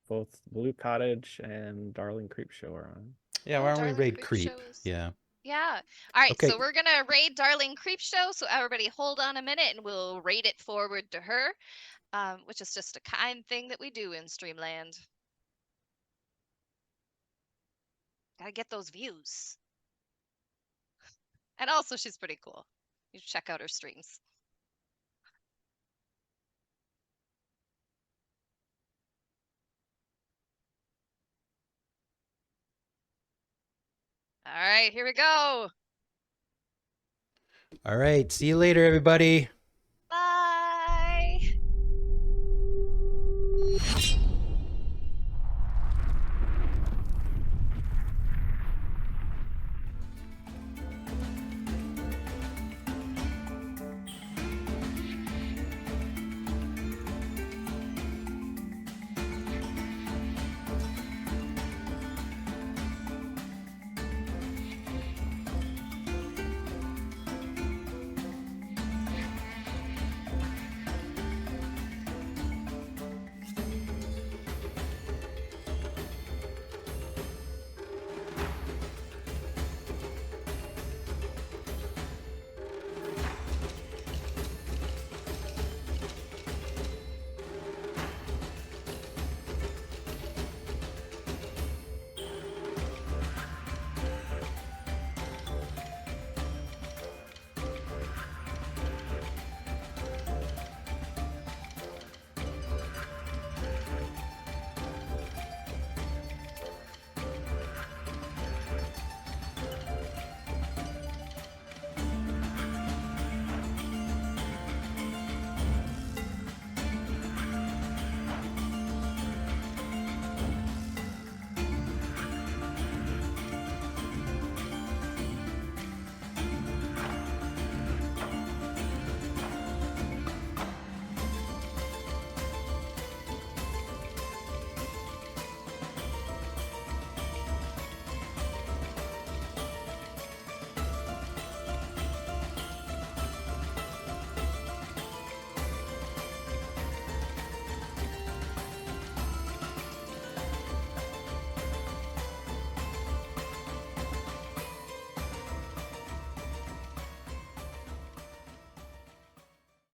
Both Blue Cottage and Darling Creepshow are on. Yeah, why don't we raid Creep? Yeah. Yeah. All right. Okay. So we're gonna raid Darling Creepshow. So everybody, hold on a minute, and we'll raid it forward to her, which is just a kind thing that we do in Streamland. Gotta get those views. And also, she's pretty cool. You should check out her streams. All right, here we go. All right. See you later, everybody.